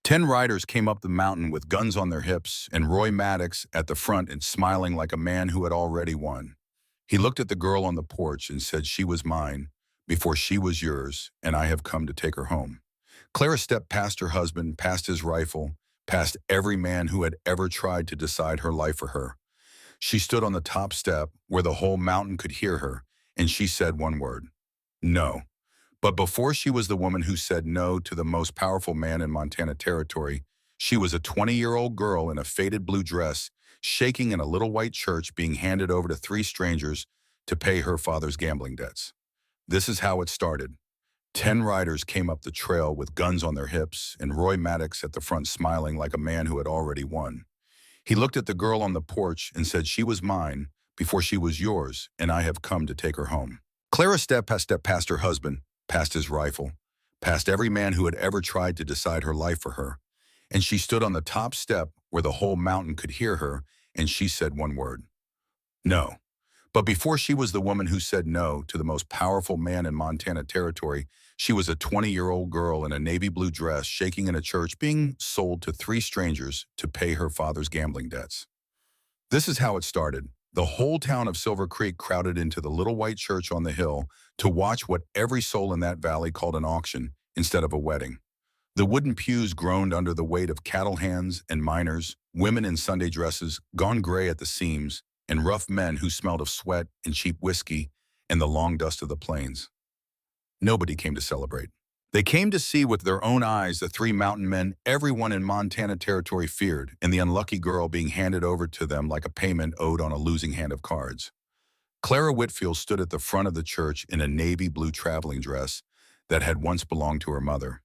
10 riders came up the mountain with guns on their hips, and Roy Maddox at the front and smiling like a man who had already won. He looked at the girl on the porch and said, "She was mine before she was yours, and I have come to take her home." Clara stepped past her husband, past his rifle, past every man who had ever tried to decide her life for her. She stood on the top step where the whole mountain could hear her, and she said one word: no. But before she was the woman who said no to the most powerful man in Montana Territory, she was a 20-year-old girl in a faded blue dress, shaking in a little white church being handed over to three strangers to pay her father's gambling debts. This is how it started. 10 riders came up the trail with guns on their hips, and Roy Maddox at the front smiling like a man who had already won. He looked at the girl on the porch and said, "She was mine before she was yours, and I have come to take her home." Clara stepped past her husband, past his rifle, past every man who had ever tried to decide her life for her, and she stood on the top step where the whole mountain could hear her, and she said one word: no. But before she was the woman who said no to the most powerful man in Montana Territory, she was a 20-year-old girl in a navy blue dress shaking in a church being sold to three strangers to pay her father's gambling debts. This is how it started. The whole town of Silver Creek crowded into the little white church on the hill to watch what every soul in that valley called an auction instead of a wedding. The wooden pews groaned under the weight of cattle hands and miners, women in Sunday dresses, gone gray at the seams, and rough men who smelled of sweat and cheap whiskey and the long dust of the plains. Nobody came to celebrate. They came to see with their own eyes the three mountain men everyone in Montana Territory feared, and the unlucky girl being handed over to them like a payment owed on a losing hand of cards. Clara Whitfield stood at the front of the church in a navy blue traveling dress that had once belonged to her mother.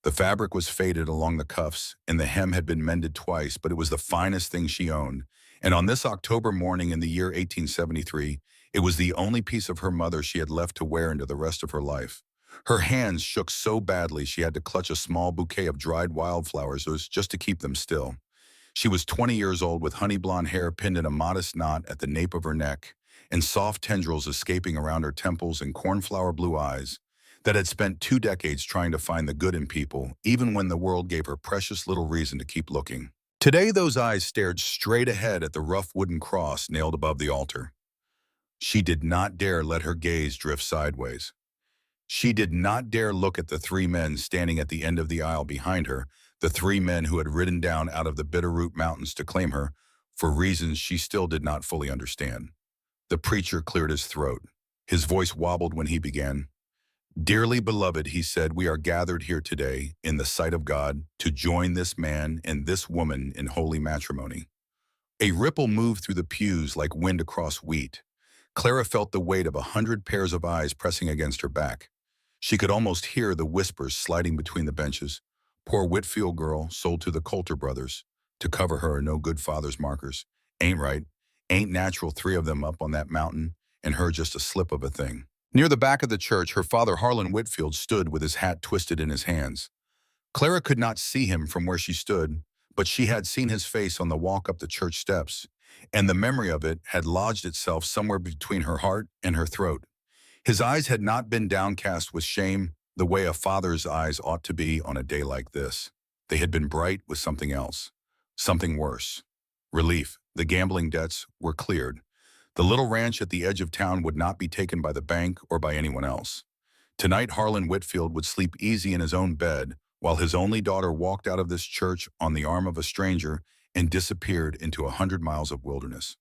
The fabric was faded along the cuffs, and the hem had been mended twice, but it was the finest thing she owned. And on this October morning in the year 1873, it was the only piece of her mother she had left to wear into the rest of her life. Her hands shook so badly she had to clutch a small bouquet of dried wildflowers just to keep them still. She was 20 years old with honey blonde hair pinned in a modest knot at the nape of her neck, and soft tendrils escaping around her temples and cornflower blue eyes that had spent 2 decades trying to find the good in people, even when the world gave her precious little reason to keep looking. Today, those eyes stared straight ahead at the rough wooden cross nailed above the altar. She did not dare let her gaze drift sideways. She did not dare look at the three men standing at the end of the aisle behind her, the three men who had ridden down out of the Bitterroot Mountains to claim her, for reasons she still did not fully understand. The preacher cleared his throat. His voice wobbled when he began. "Dearly beloved," he said, "we are gathered here today in the sight of God to join this man and this woman in holy matrimony." A ripple moved through the pews like wind across wheat. Clara felt the weight of 100 pairs of eyes pressing against her back. She could almost hear the whispers sliding between the benches. Poor Whitfield girl sold to the Coulter brothers to cover her no-good father's markers. Ain't right. Ain't natural, 3 of them up on that mountain, and her just a slip of a thing. Near the back of the church, her father Harlan Whitfield stood with his hat twisted in his hands. Clara could not see him from where she stood, but she had seen his face on the walk up the church steps, and the memory of it had lodged itself somewhere between her heart and her throat. His eyes had not been downcast with shame the way a father's eyes ought to be on a day like this. They had been bright with something else, something worse. Relief. The gambling debts were cleared. The little ranch at the edge of town would not be taken by the bank or by anyone else. Tonight, Harlan Whitfield would sleep easy in his own bed while his only daughter walked out of this church on the arm of a stranger and disappeared into 100 miles of wilderness.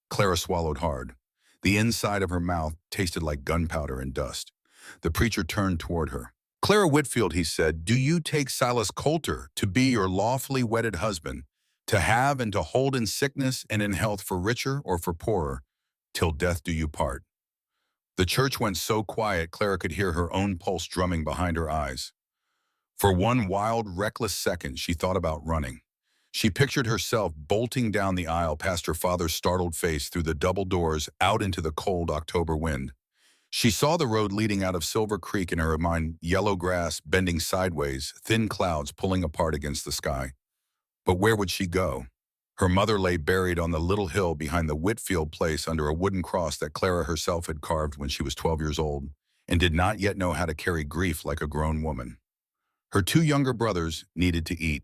Clara swallowed hard. The inside of her mouth tasted like gunpowder and dust. The preacher turned toward her. "Clara Whitfield," he said, "do you take Silas Coulter to be your lawfully wedded husband, to have and to hold in sickness and in health for richer or for poorer, till death do you part?" The church went so quiet Clara could hear her own pulse drumming behind her eyes. For one wild, reckless second, she thought about running. She pictured herself bolting down the aisle past her father's startled face through the double doors out into the cold October wind. She saw the road leading out of Silver Creek in her mind, yellow grass bending sideways, thin clouds pulling apart against the sky. But where would she go? Her mother lay buried on the little hill behind the Whitfield place under a wooden cross that Clara herself had carved when she was 12 years old, and did not yet know how to carry grief like a grown woman. Her 2 younger brothers needed to eat.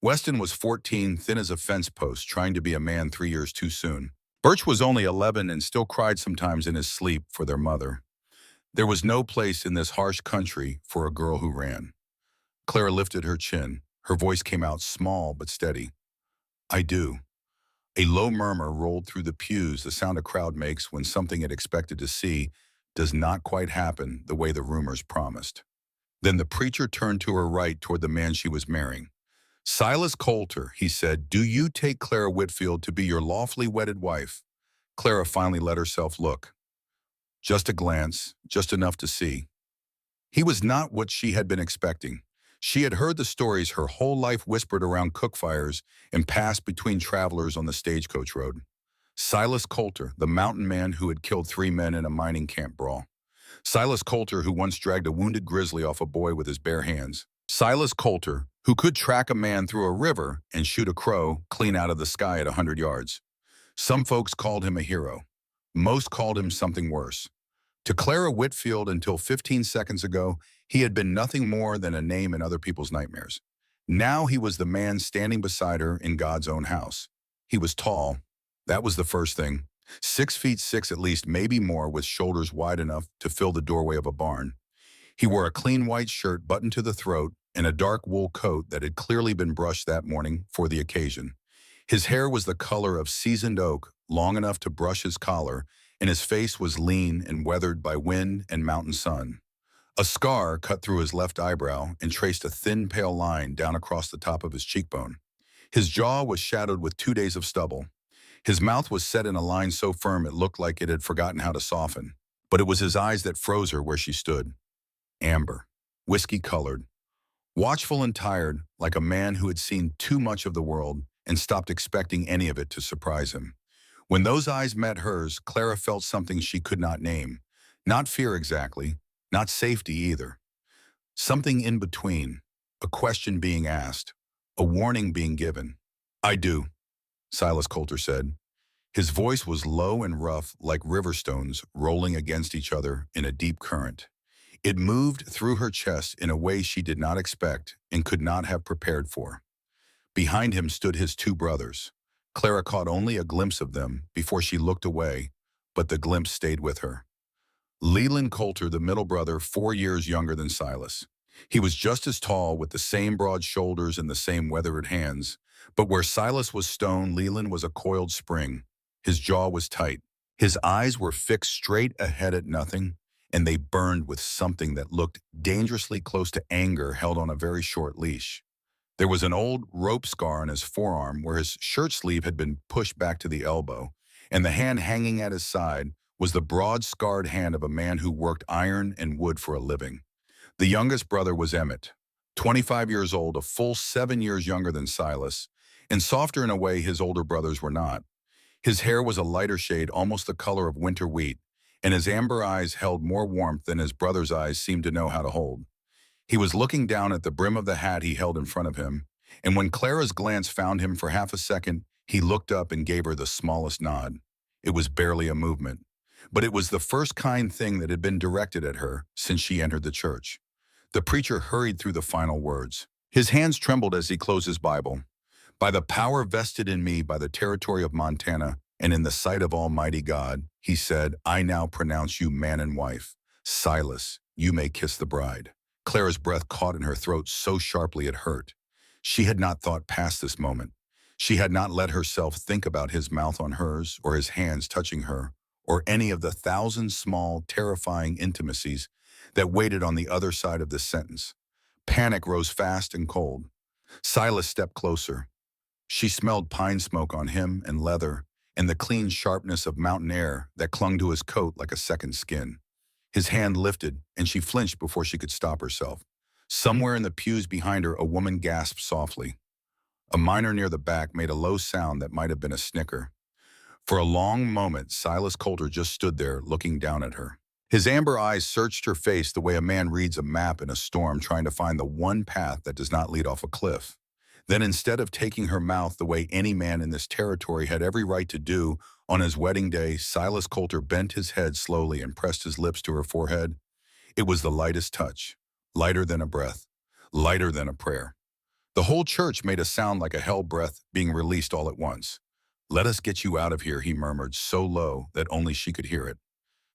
Weston was 14, thin as a fence post, trying to be a man 3 years too soon. Birch was only 11 and still cried sometimes in his sleep for their mother. There was no place in this harsh country for a girl who ran. Clara lifted her chin. Her voice came out small but steady. I do. A low murmur rolled through the pews, the sound a crowd makes when something it expected to see does not quite happen the way the rumors promised. Then the preacher turned to her right toward the man she was marrying. Silas Coulter, he said, do you take Clara Whitfield to be your lawfully wedded wife? Clara finally let herself look. Just a glance, just enough to see. He was not what she had been expecting. She had heard the stories her whole life whispered around cook fires and passed between travelers on the stagecoach road. Silas Coulter, the mountain man who had killed 3 men in a mining camp brawl. Silas Coulter, who once dragged a wounded grizzly off a boy with his bare hands. Silas Coulter, who could track a man through a river and shoot a crow clean out of the sky at 100 yards. Some folks called him a hero. Most called him something worse. To Clara Whitfield until 15 seconds ago, he had been nothing more than a name in other people's nightmares. Now he was the man standing beside her in God's own house. He was tall. That was the first thing. 6'6" at least, maybe more, with shoulders wide enough to fill the doorway of a barn. He wore a clean white shirt buttoned to the throat and a dark wool coat that had clearly been brushed that morning for the occasion. His hair was the color of seasoned oak, long enough to brush his collar, and his face was lean and weathered by wind and mountain sun. A scar cut through his left eyebrow and traced a thin, pale line down across the top of his cheekbone. His jaw was shadowed with 2 days of stubble. His mouth was set in a line so firm it looked like it had forgotten how to soften. But it was his eyes that froze her where she stood. Amber, whiskey-colored, watchful and tired, like a man who had seen too much of the world and stopped expecting any of it to surprise him. When those eyes met hers, Clara felt something she could not name. Not fear exactly, not safety either. Something in between, a question being asked, a warning being given. I do, Silas Coulter said. His voice was low and rough like river stones rolling against each other in a deep current. It moved through her chest in a way she did not expect and could not have prepared for. Behind him stood his 2 brothers. Clara caught only a glimpse of them before she looked away, but the glimpse stayed with her. Leland Coulter, the middle brother, 4 years younger than Silas. He was just as tall, with the same broad shoulders and the same weathered hands, but where Silas was stone, Leland was a coiled spring. His jaw was tight. His eyes were fixed straight ahead at nothing, and they burned with something that looked dangerously close to anger held on a very short leash. There was an old rope scar on his forearm where his shirt sleeve had been pushed back to the elbow, and the hand hanging at his side was the broad, scarred hand of a man who worked iron and wood for a living. The youngest brother was Emmett, 25 years old, a full 7 years younger than Silas, and softer in a way his older brothers were not. His hair was a lighter shade, almost the color of winter wheat, and his amber eyes held more warmth than his brother's eyes seemed to know how to hold. He was looking down at the brim of the hat he held in front of him, and when Clara's glance found him for half a second, he looked up and gave her the smallest nod. It was barely a movement, but it was the first kind thing that had been directed at her since she entered the church. The preacher hurried through the final words. His hands trembled as he closed his Bible. By the power vested in me by the territory of Montana and in the sight of Almighty God, he said, I now pronounce you man and wife. Silas, you may kiss the bride. Clara's breath caught in her throat so sharply it hurt. She had not thought past this moment. She had not let herself think about his mouth on hers or his hands touching her or any of the 1,000 small, terrifying intimacies that waited on the other side of this sentence. Panic rose fast and cold. Silas stepped closer. She smelled pine smoke on him and leather and the clean sharpness of mountain air that clung to his coat like a second skin. His hand lifted, and she flinched before she could stop herself. Somewhere in the pews behind her, a woman gasped softly. A miner near the back made a low sound that might have been a snicker. For a long moment, Silas Coulter just stood there looking down at her. His amber eyes searched her face the way a man reads a map in a storm trying to find the one path that does not lead off a cliff. Then instead of taking her mouth the way any man in this territory had every right to do, on his wedding day, Silas Coulter bent his head slowly and pressed his lips to her forehead. It was the lightest touch, lighter than a breath, lighter than a prayer. The whole church made a sound like a hell breath being released all at once. "Let us get you out of here," he murmured so low that only she could hear it.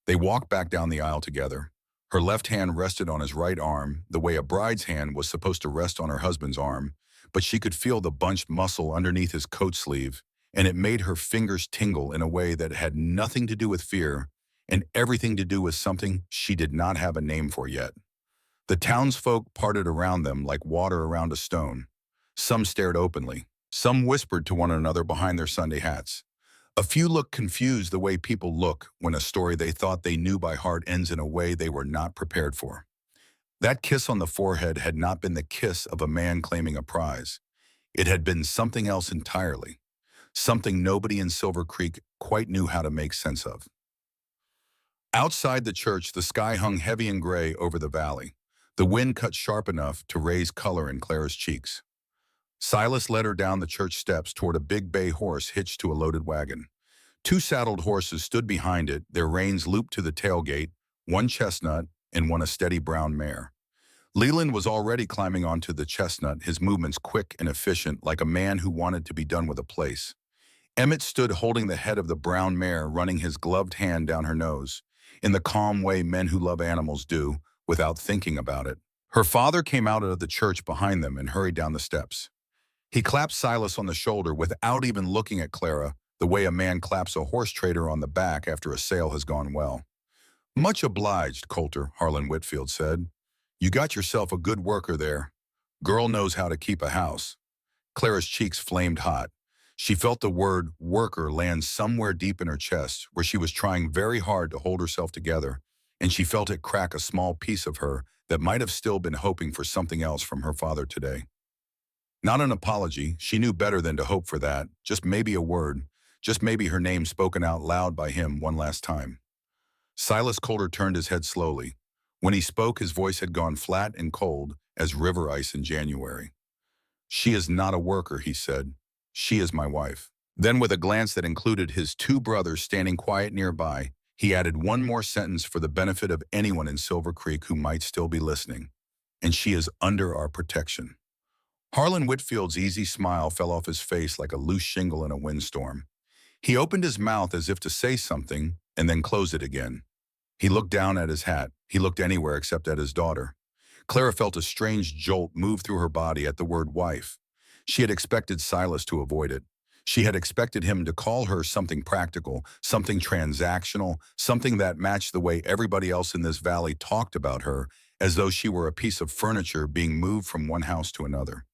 They walked back down the aisle together. Her left hand rested on his right arm, the way a bride's hand was supposed to rest on her husband's arm, but she could feel the bunched muscle underneath his coat sleeve, and it made her fingers tingle in a way that had nothing to do with fear and everything to do with something she did not have a name for yet. The townsfolk parted around them like water around a stone. Some stared openly. Some whispered to one another behind their Sunday hats. A few looked confused the way people look when a story they thought they knew by heart ends in a way they were not prepared for. That kiss on the forehead had not been the kiss of a man claiming a prize. It had been something else entirely, something nobody in Silver Creek quite knew how to make sense of. Outside the church, the sky hung heavy and gray over the valley. The wind cut sharp enough to raise color in Clara's cheeks. Silas led her down the church steps toward a big bay horse hitched to a loaded wagon. Two saddled horses stood behind it, their reins looped to the tailgate, one chestnut and one a steady brown mare. Leland was already climbing onto the chestnut, his movements quick and efficient, like a man who wanted to be done with a place. Emmett stood holding the head of the brown mare, running his gloved hand down her nose, in the calm way men who love animals do, without thinking about it. Her father came out of the church behind them and hurried down the steps. He clapped Silas on the shoulder without even looking at Clara, the way a man claps a horse trader on the back after a sale has gone well. "Much obliged, Coulter," Harlan Whitfield said. "You got yourself a good worker there. Girl knows how to keep a house." Clara's cheeks flamed hot. She felt the word worker land somewhere deep in her chest, where she was trying very hard to hold herself together, and she felt it crack a small piece of her that might have still been hoping for something else from her father today. Not an apology, she knew better than to hope for that, just maybe a word, just maybe her name spoken out loud by him one last time. Silas Coulter turned his head slowly. When he spoke, his voice had gone flat and cold as river ice in January. "She is not a worker," he said. "She is my wife." Then, with a glance that included his two brothers standing quiet nearby, he added one more sentence for the benefit of anyone in Silver Creek who might still be listening. "And she is under our protection." Harlan Whitfield's easy smile fell off his face like a loose shingle in a windstorm. He opened his mouth as if to say something, and then closed it again. He looked down at his hat. He looked anywhere except at his daughter. Clara felt a strange jolt move through her body at the word wife. She had expected Silas to avoid it. She had expected him to call her something practical, something transactional, something that matched the way everybody else in this valley talked about her, as though she were a piece of furniture being moved from one house to another.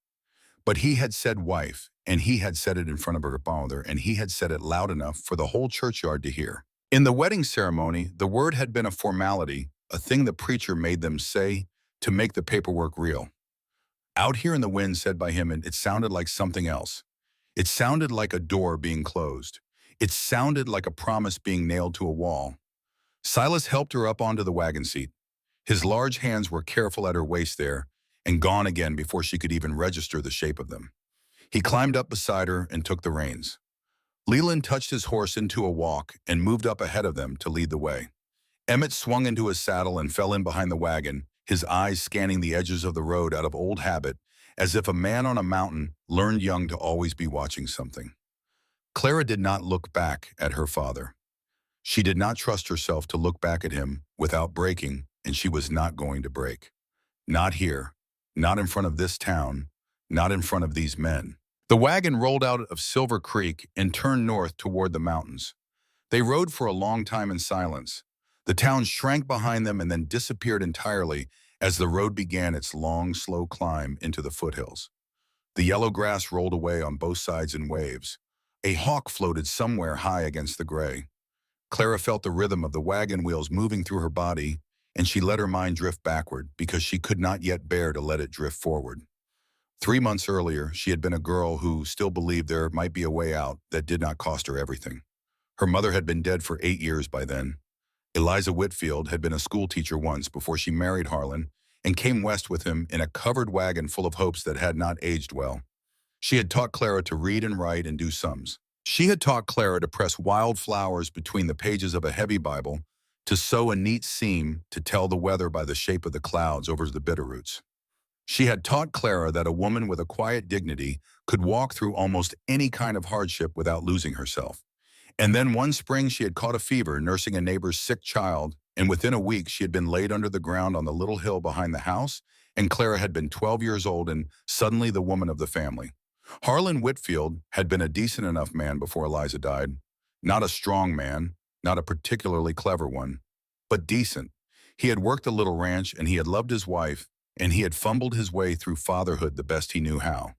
But he had said wife, and he had said it in front of her father, and he had said it loud enough for the whole churchyard to hear. In the wedding ceremony, the word had been a formality, a thing the preacher made them say to make the paperwork real. Out here in the wind, said by him, and it sounded like something else. It sounded like a door being closed. It sounded like a promise being nailed to a wall. Silas helped her up onto the wagon seat. His large hands were careful at her waist there, and gone again before she could even register the shape of them. He climbed up beside her and took the reins. Leland touched his horse into a walk and moved up ahead of them to lead the way. Emmett swung into his saddle and fell in behind the wagon, his eyes scanning the edges of the road out of old habit, as if a man on a mountain learned young to always be watching something. Clara did not look back at her father. She did not trust herself to look back at him without breaking, and she was not going to break. Not here. Not in front of this town, not in front of these men. The wagon rolled out of Silver Creek and turned north toward the mountains. They rode for a long time in silence. The town shrank behind them and then disappeared entirely as the road began its long, slow climb into the foothills. The yellow grass rolled away on both sides in waves. A hawk floated somewhere high against the gray. Clara felt the rhythm of the wagon wheels moving through her body, and she let her mind drift backward because she could not yet bear to let it drift forward. 3 months earlier, she had been a girl who still believed there might be a way out that did not cost her everything. Her mother had been dead for 8 years by then. Eliza Whitfield had been a schoolteacher once before she married Harlan and came west with him in a covered wagon full of hopes that had not aged well. She had taught Clara to read and write and do sums. She had taught Clara to press wild flowers between the pages of a heavy Bible, to sew a neat seam to tell the weather by the shape of the clouds over the bitterroots. She had taught Clara that a woman with a quiet dignity could walk through almost any kind of hardship without losing herself. And then one spring she had caught a fever nursing a neighbor's sick child, and within a week she had been laid under the ground on the little hill behind the house, and Clara had been 12 years old and suddenly the woman of the family. Harlan Whitfield had been a decent enough man before Eliza died. Not a strong man, not a particularly clever one, but decent. He had worked a little ranch and he had loved his wife, and he had fumbled his way through fatherhood the best he knew how.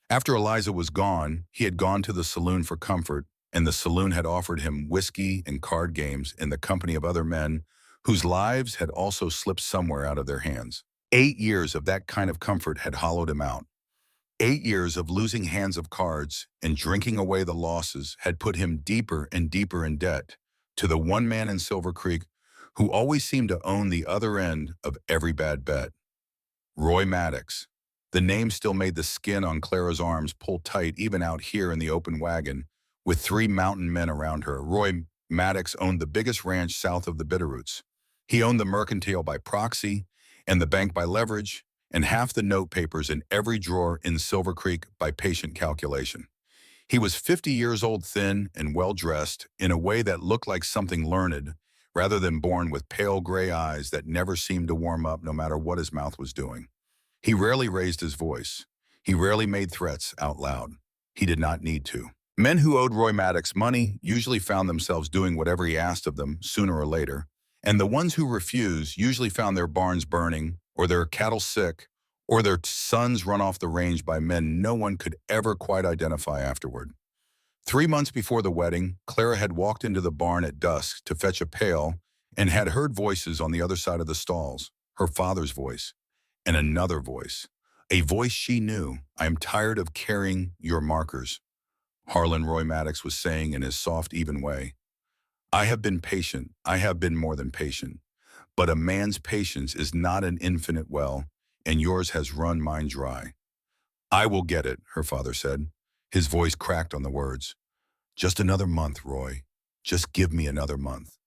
After Eliza was gone, he had gone to the saloon for comfort, and the saloon had offered him whiskey and card games in the company of other men whose lives had also slipped somewhere out of their hands. 8 years of that kind of comfort had hollowed him out. 8 years of losing hands of cards and drinking away the losses had put him deeper and deeper in debt to the one man in Silver Creek who always seemed to own the other end of every bad bet. Roy Maddox. The name still made the skin on Clara's arms pull tight even out here in the open wagon, with 3 mountain men around her. Roy Maddox owned the biggest ranch south of the Bitterroots. He owned the mercantile by proxy, and the bank by leverage, and half the note papers in every drawer in Silver Creek by patient calculation. He was 50 years old, thin and well-dressed, in a way that looked like something learned, rather than born with pale gray eyes that never seemed to warm up no matter what his mouth was doing. He rarely raised his voice. He rarely made threats out loud. He did not need to. Men who owed Roy Maddox money usually found themselves doing whatever he asked of them sooner or later, and the ones who refused usually found their barns burning, or their cattle sick, or their sons run off the range by men no one could ever quite identify afterward. 3 months before the wedding, Clara had walked into the barn at dusk to fetch a pail and had heard voices on the other side of the stalls, her father's voice, and another voice, a voice she knew. "I am tired of carrying your markers," Harlan Roy Maddox was saying in his soft, even way. "I have been patient. I have been more than patient. But a man's patience is not an infinite well, and yours has run mine dry." "I will get it," her father said. His voice cracked on the words. "Just another month, Roy. Just give me another month."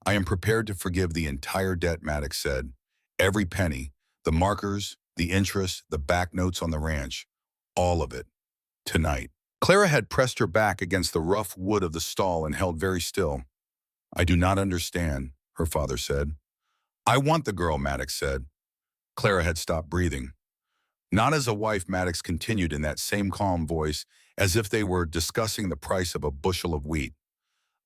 "I am prepared to forgive the entire debt," Maddox said. "Every penny, the markers, the interest, the back notes on the ranch, all of it, tonight." Clara had pressed her back against the rough wood of the stall and held very still. "I do not understand," her father said. "I want the girl," Maddox said. Clara had stopped breathing. "Not as a wife," Maddox continued in that same calm voice, as if they were discussing the price of a bushel of wheat.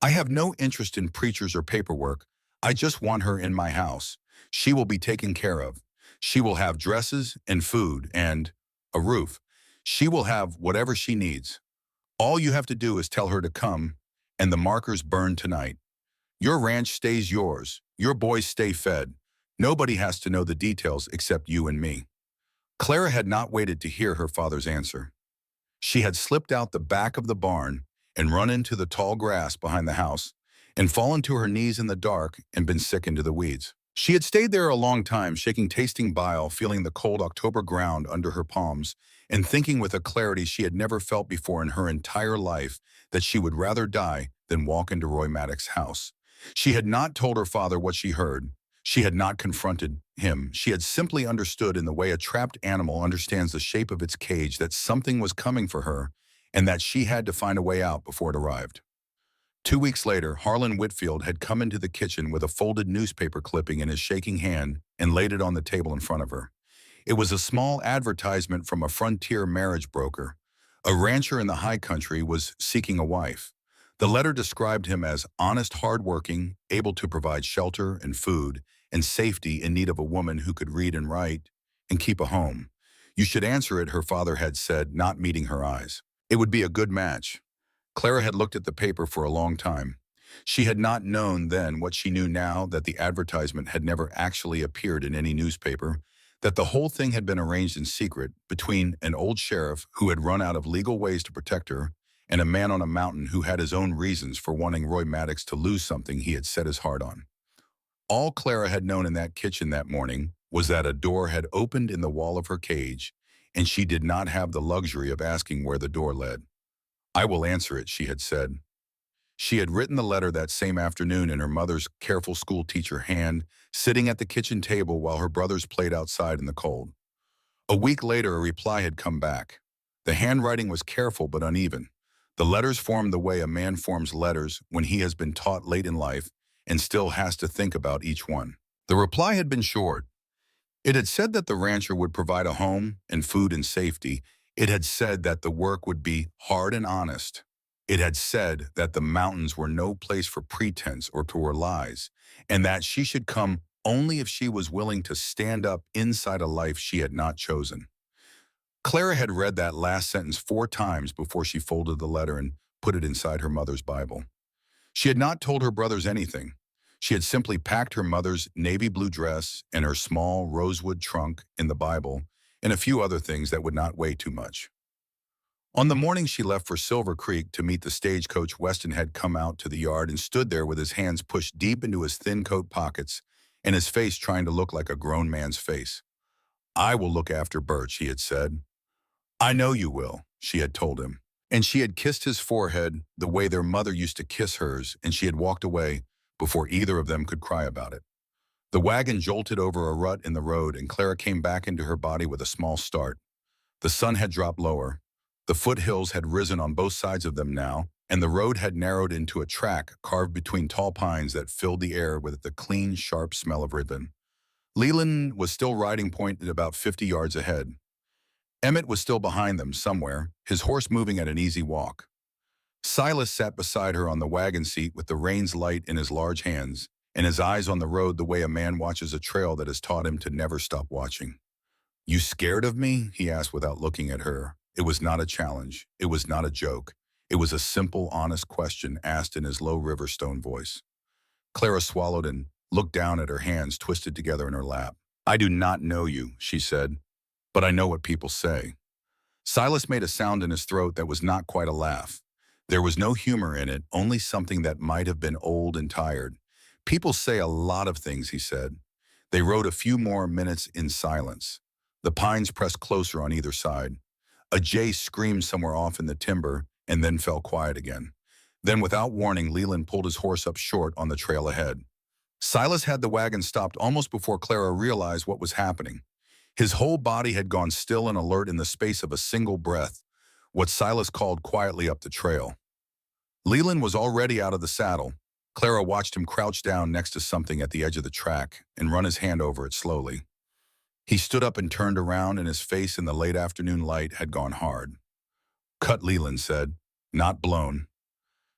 "I have no interest in preachers or paperwork. I just want her in my house. She will be taken care of. She will have dresses and food and a roof. She will have whatever she needs. All you have to do is tell her to come, and the markers burn tonight. Your ranch stays yours. Your boys stay fed. Nobody has to know the details except you and me." Clara had not waited to hear her father's answer. She had slipped out the back of the barn and run into the tall grass behind the house and fallen to her knees in the dark and been sick into the weeds. She had stayed there a long time, shaking tasting bile, feeling the cold October ground under her palms, and thinking with a clarity she had never felt before in her entire life that she would rather die than walk into Roy Maddox's house. She had not told her father what she heard. She had not confronted him. She had simply understood, in the way a trapped animal understands the shape of its cage, that something was coming for her and that she had to find a way out before it arrived. 2 weeks later, Harlan Whitfield had come into the kitchen with a folded newspaper clipping in his shaking hand and laid it on the table in front of her. It was a small advertisement from a frontier marriage broker. A rancher in the high country was seeking a wife. The letter described him as honest, hardworking, able to provide shelter and food and safety, in need of a woman who could read and write and keep a home. "You should answer it," her father had said, not meeting her eyes. "It would be a good match." Clara had looked at the paper for a long time. She had not known then what she knew now, that the advertisement had never actually appeared in any newspaper, that the whole thing had been arranged in secret between an old sheriff who had run out of legal ways to protect her and a man on a mountain who had his own reasons for wanting Roy Maddox to lose something he had set his heart on. All Clara had known in that kitchen that morning was that a door had opened in the wall of her cage, and she did not have the luxury of asking where the door led. "I will answer it," she had said. She had written the letter that same afternoon in her mother's careful school teacher hand, sitting at the kitchen table while her brothers played outside in the cold. A week later, a reply had come back. The handwriting was careful but uneven. The letters formed the way a man forms letters when he has been taught late in life and still has to think about each one. The reply had been short. It had said that the rancher would provide a home and food and safety. It had said that the work would be hard and honest. It had said that the mountains were no place for pretense or for lies, and that she should come only if she was willing to stand up inside a life she had not chosen. Clara had read that last sentence 4 times before she folded the letter and put it inside her mother's Bible. She had not told her brothers anything. She had simply packed her mother's navy blue dress and her small rosewood trunk in the Bible and a few other things that would not weigh too much. On the morning she left for Silver Creek to meet the stagecoach, Weston had come out to the yard and stood there with his hands pushed deep into his thin coat pockets and his face trying to look like a grown man's face. "I will look after Birch," he had said. "I know you will," she had told him. And she had kissed his forehead the way their mother used to kiss hers, and she had walked away before either of them could cry about it. The wagon jolted over a rut in the road, and Clara came back into her body with a small start. The sun had dropped lower. The foothills had risen on both sides of them now, and the road had narrowed into a track carved between tall pines that filled the air with the clean, sharp smell of ribbon. Leland was still riding point at about 50 yards ahead. Emmett was still behind them somewhere, his horse moving at an easy walk. Silas sat beside her on the wagon seat with the reins light in his large hands, and his eyes on the road the way a man watches a trail that has taught him to never stop watching. "You scared of me?" he asked without looking at her. It was not a challenge. It was not a joke. It was a simple, honest question asked in his low river stone voice. Clara swallowed and looked down at her hands twisted together in her lap. "I do not know you," she said, "but I know what people say." Silas made a sound in his throat that was not quite a laugh. There was no humor in it, only something that might have been old and tired. "People say a lot of things," he said. They rode a few more minutes in silence. The pines pressed closer on either side. A jay screamed somewhere off in the timber and then fell quiet again. Then, without warning, Leland pulled his horse up short on the trail ahead. Silas had the wagon stopped almost before Clara realized what was happening. His whole body had gone still and alert in the space of a single breath, what Silas called quietly up the trail. Leland was already out of the saddle. Clara watched him crouch down next to something at the edge of the track and run his hand over it slowly. He stood up and turned around, and his face in the late afternoon light had gone hard. "Cut," Leland said, "not blown."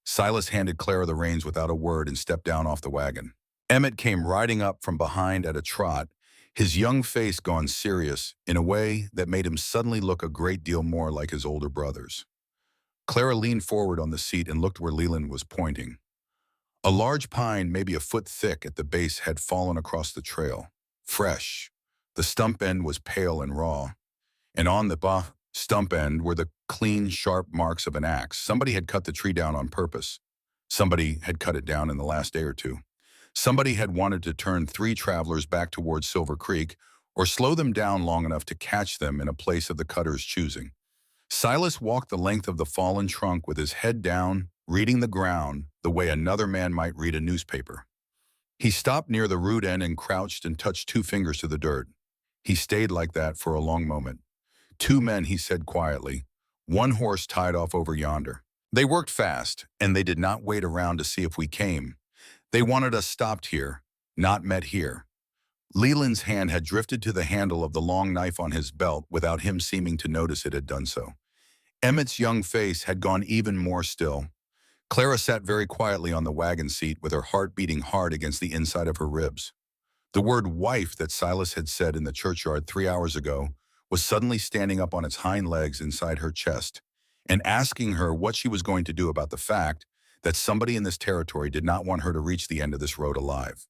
Silas handed Clara the reins without a word and stepped down off the wagon. Emmett came riding up from behind at a trot, his young face gone serious in a way that made him suddenly look a great deal more like his older brothers. Clara leaned forward on the seat and looked where Leland was pointing. A large pine, maybe a foot thick at the base, had fallen across the trail. Fresh. The stump end was pale and raw, and on the stump end were the clean, sharp marks of an axe. Somebody had cut the tree down on purpose. Somebody had cut it down in the last day or two. Somebody had wanted to turn 3 travelers back towards Silver Creek or slow them down long enough to catch them in a place of the cutter's choosing. Silas walked the length of the fallen trunk with his head down, reading the ground the way another man might read a newspaper. He stopped near the root end and crouched and touched 2 fingers to the dirt. He stayed like that for a long moment. "2 men," he said quietly. "1 horse tied off over yonder. They worked fast, and they did not wait around to see if we came. They wanted us stopped here, not met here." Leland's hand had drifted to the handle of the long knife on his belt without him seeming to notice it had done so. Emmett's young face had gone even more still. Clara sat very quietly on the wagon seat with her heart beating hard against the inside of her ribs. The word wife that Silas had said in the churchyard 3 hours ago was suddenly standing up on its hind legs inside her chest and asking her what she was going to do about the fact that somebody in this territory did not want her to reach the end of this road alive.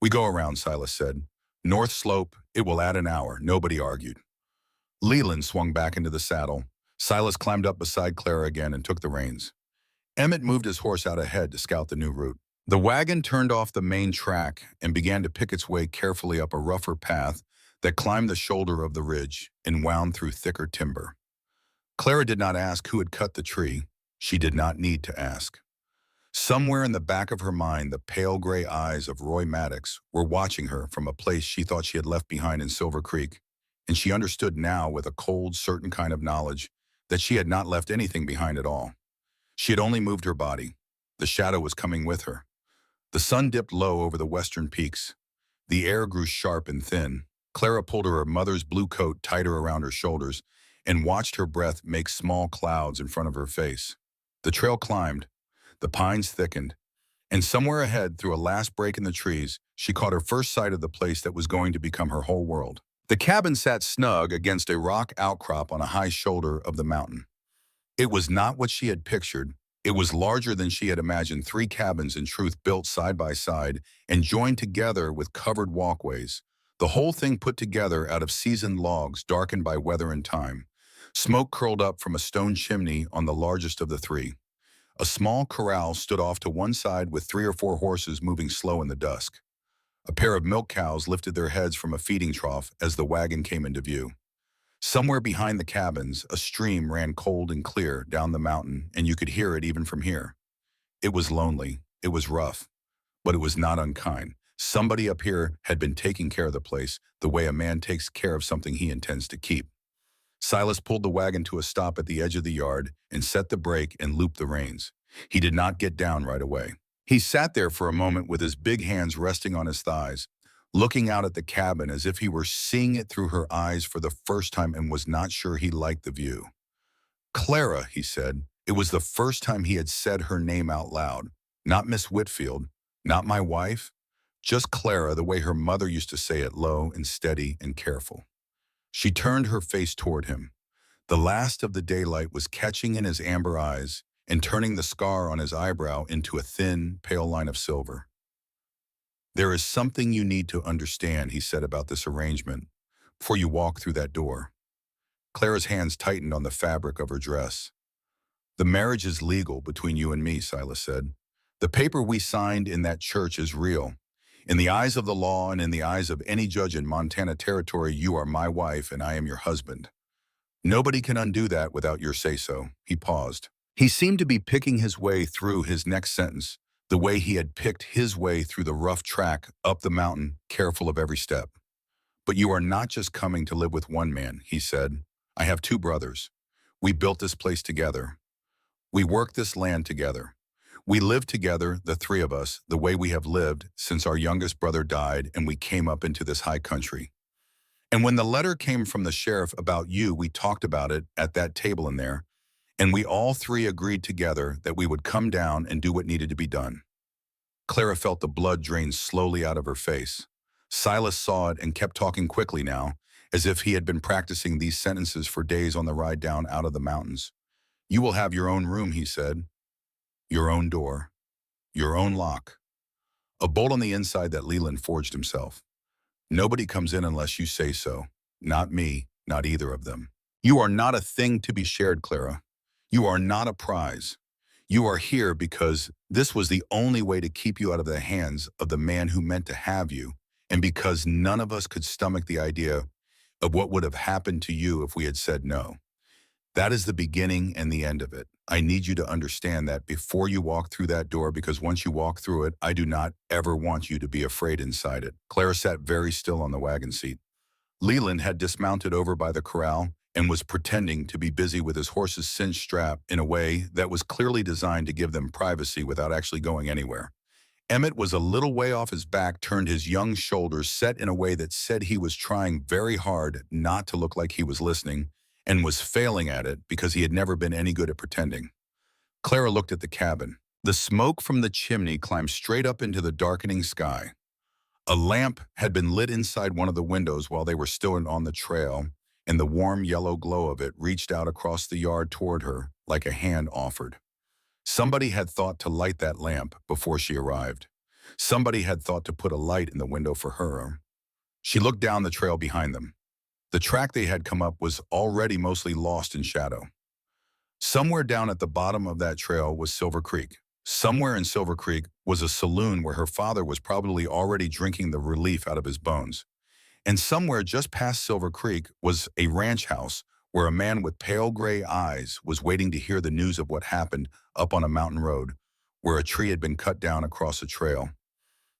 "We go around," Silas said. "North slope, it will add an hour." Nobody argued. Leland swung back into the saddle. Silas climbed up beside Clara again and took the reins. Emmett moved his horse out ahead to scout the new route. The wagon turned off the main track and began to pick its way carefully up a rougher path that climbed the shoulder of the ridge and wound through thicker timber. Clara did not ask who had cut the tree. She did not need to ask. Somewhere in the back of her mind, the pale gray eyes of Roy Maddox were watching her from a place she thought she had left behind in Silver Creek, and she understood now with a cold, certain kind of knowledge that she had not left anything behind at all. She had only moved her body. The shadow was coming with her. The sun dipped low over the western peaks. The air grew sharp and thin. Clara pulled her mother's blue coat tighter around her shoulders and watched her breath make small clouds in front of her face. The trail climbed. The pines thickened. And somewhere ahead, through a last break in the trees, she caught her first sight of the place that was going to become her whole world. The cabin sat snug against a rock outcrop on a high shoulder of the mountain. It was not what she had pictured. It was larger than she had imagined, three cabins in truth built side by side and joined together with covered walkways. The whole thing put together out of seasoned logs darkened by weather and time. Smoke curled up from a stone chimney on the largest of the three. A small corral stood off to one side with 3 or 4 horses moving slow in the dusk. A pair of milk cows lifted their heads from a feeding trough as the wagon came into view. Somewhere behind the cabins, a stream ran cold and clear down the mountain, and you could hear it even from here. It was lonely, it was rough, but it was not unkind. Somebody up here had been taking care of the place the way a man takes care of something he intends to keep. Silas pulled the wagon to a stop at the edge of the yard and set the brake and looped the reins. He did not get down right away. He sat there for a moment with his big hands resting on his thighs, looking out at the cabin as if he were seeing it through her eyes for the first time and was not sure he liked the view. Clara, he said. It was the first time he had said her name out loud. Not Miss Whitfield, not my wife, just Clara, the way her mother used to say it, low and steady and careful. She turned her face toward him. The last of the daylight was catching in his amber eyes and turning the scar on his eyebrow into a thin, pale line of silver. There is something you need to understand, he said, about this arrangement before you walk through that door. Clara's hands tightened on the fabric of her dress. The marriage is legal between you and me, Silas said. The paper we signed in that church is real. In the eyes of the law and in the eyes of any judge in Montana Territory, you are my wife and I am your husband. Nobody can undo that without your say-so. He paused. He seemed to be picking his way through his next sentence, the way he had picked his way through the rough track up the mountain, careful of every step. But you are not just coming to live with one man, he said. I have 2 brothers. We built this place together. We worked this land together. We lived together, the 3 of us, the way we have lived since our youngest brother died and we came up into this high country. And when the letter came from the sheriff about you, we talked about it at that table in there, and we all 3 agreed together that we would come down and do what needed to be done. Clara felt the blood drain slowly out of her face. Silas saw it and kept talking quickly now, as if he had been practicing these sentences for days on the ride down out of the mountains. You will have your own room, he said. Your own door. Your own lock. A bolt on the inside that Leland forged himself. Nobody comes in unless you say so. Not me, not either of them. You are not a thing to be shared, Clara. You are not a prize. You are here because this was the only way to keep you out of the hands of the man who meant to have you, and because none of us could stomach the idea of what would have happened to you if we had said no. That is the beginning and the end of it. I need you to understand that before you walk through that door, because once you walk through it, I do not ever want you to be afraid inside it. Clara sat very still on the wagon seat. Leland had dismounted over by the corral and was pretending to be busy with his horse's cinched strap in a way that was clearly designed to give them privacy without actually going anywhere. Emmett was a little way off his back, turned his young shoulders set in a way that said he was trying very hard not to look like he was listening, and was failing at it because he had never been any good at pretending. Clara looked at the cabin. The smoke from the chimney climbed straight up into the darkening sky. A lamp had been lit inside one of the windows while they were still on the trail, and the warm yellow glow of it reached out across the yard toward her like a hand offered. Somebody had thought to light that lamp before she arrived. Somebody had thought to put a light in the window for her. She looked down the trail behind them. The track they had come up was already mostly lost in shadow. Somewhere down at the bottom of that trail was Silver Creek. Somewhere in Silver Creek was a saloon where her father was probably already drinking the relief out of his bones. And somewhere just past Silver Creek was a ranch house where a man with pale gray eyes was waiting to hear the news of what happened up on a mountain road, where a tree had been cut down across a trail.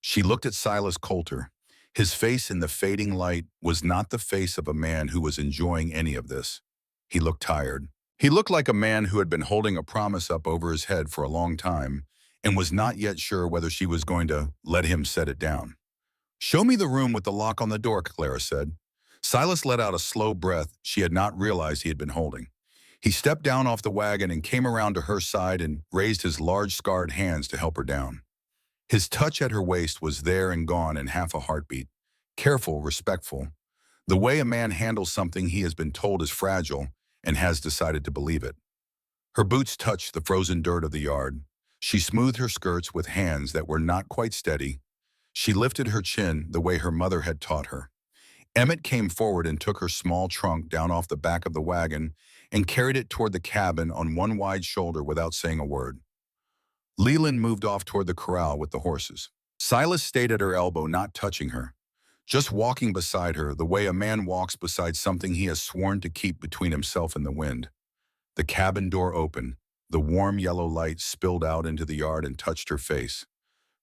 She looked at Silas Coulter. His face in the fading light was not the face of a man who was enjoying any of this. He looked tired. He looked like a man who had been holding a promise up over his head for a long time and was not yet sure whether she was going to let him set it down. "Show me the room with the lock on the door," Clara said. Silas let out a slow breath she had not realized he had been holding. He stepped down off the wagon and came around to her side and raised his large scarred hands to help her down. His touch at her waist was there and gone in half a heartbeat. Careful, respectful. The way a man handles something he has been told is fragile and has decided to believe it. Her boots touched the frozen dirt of the yard. She smoothed her skirts with hands that were not quite steady. She lifted her chin the way her mother had taught her. Emmett came forward and took her small trunk down off the back of the wagon and carried it toward the cabin on one wide shoulder without saying a word. Leland moved off toward the corral with the horses. Silas stayed at her elbow, not touching her, just walking beside her the way a man walks beside something he has sworn to keep between himself and the wind. The cabin door opened. The warm yellow light spilled out into the yard and touched her face.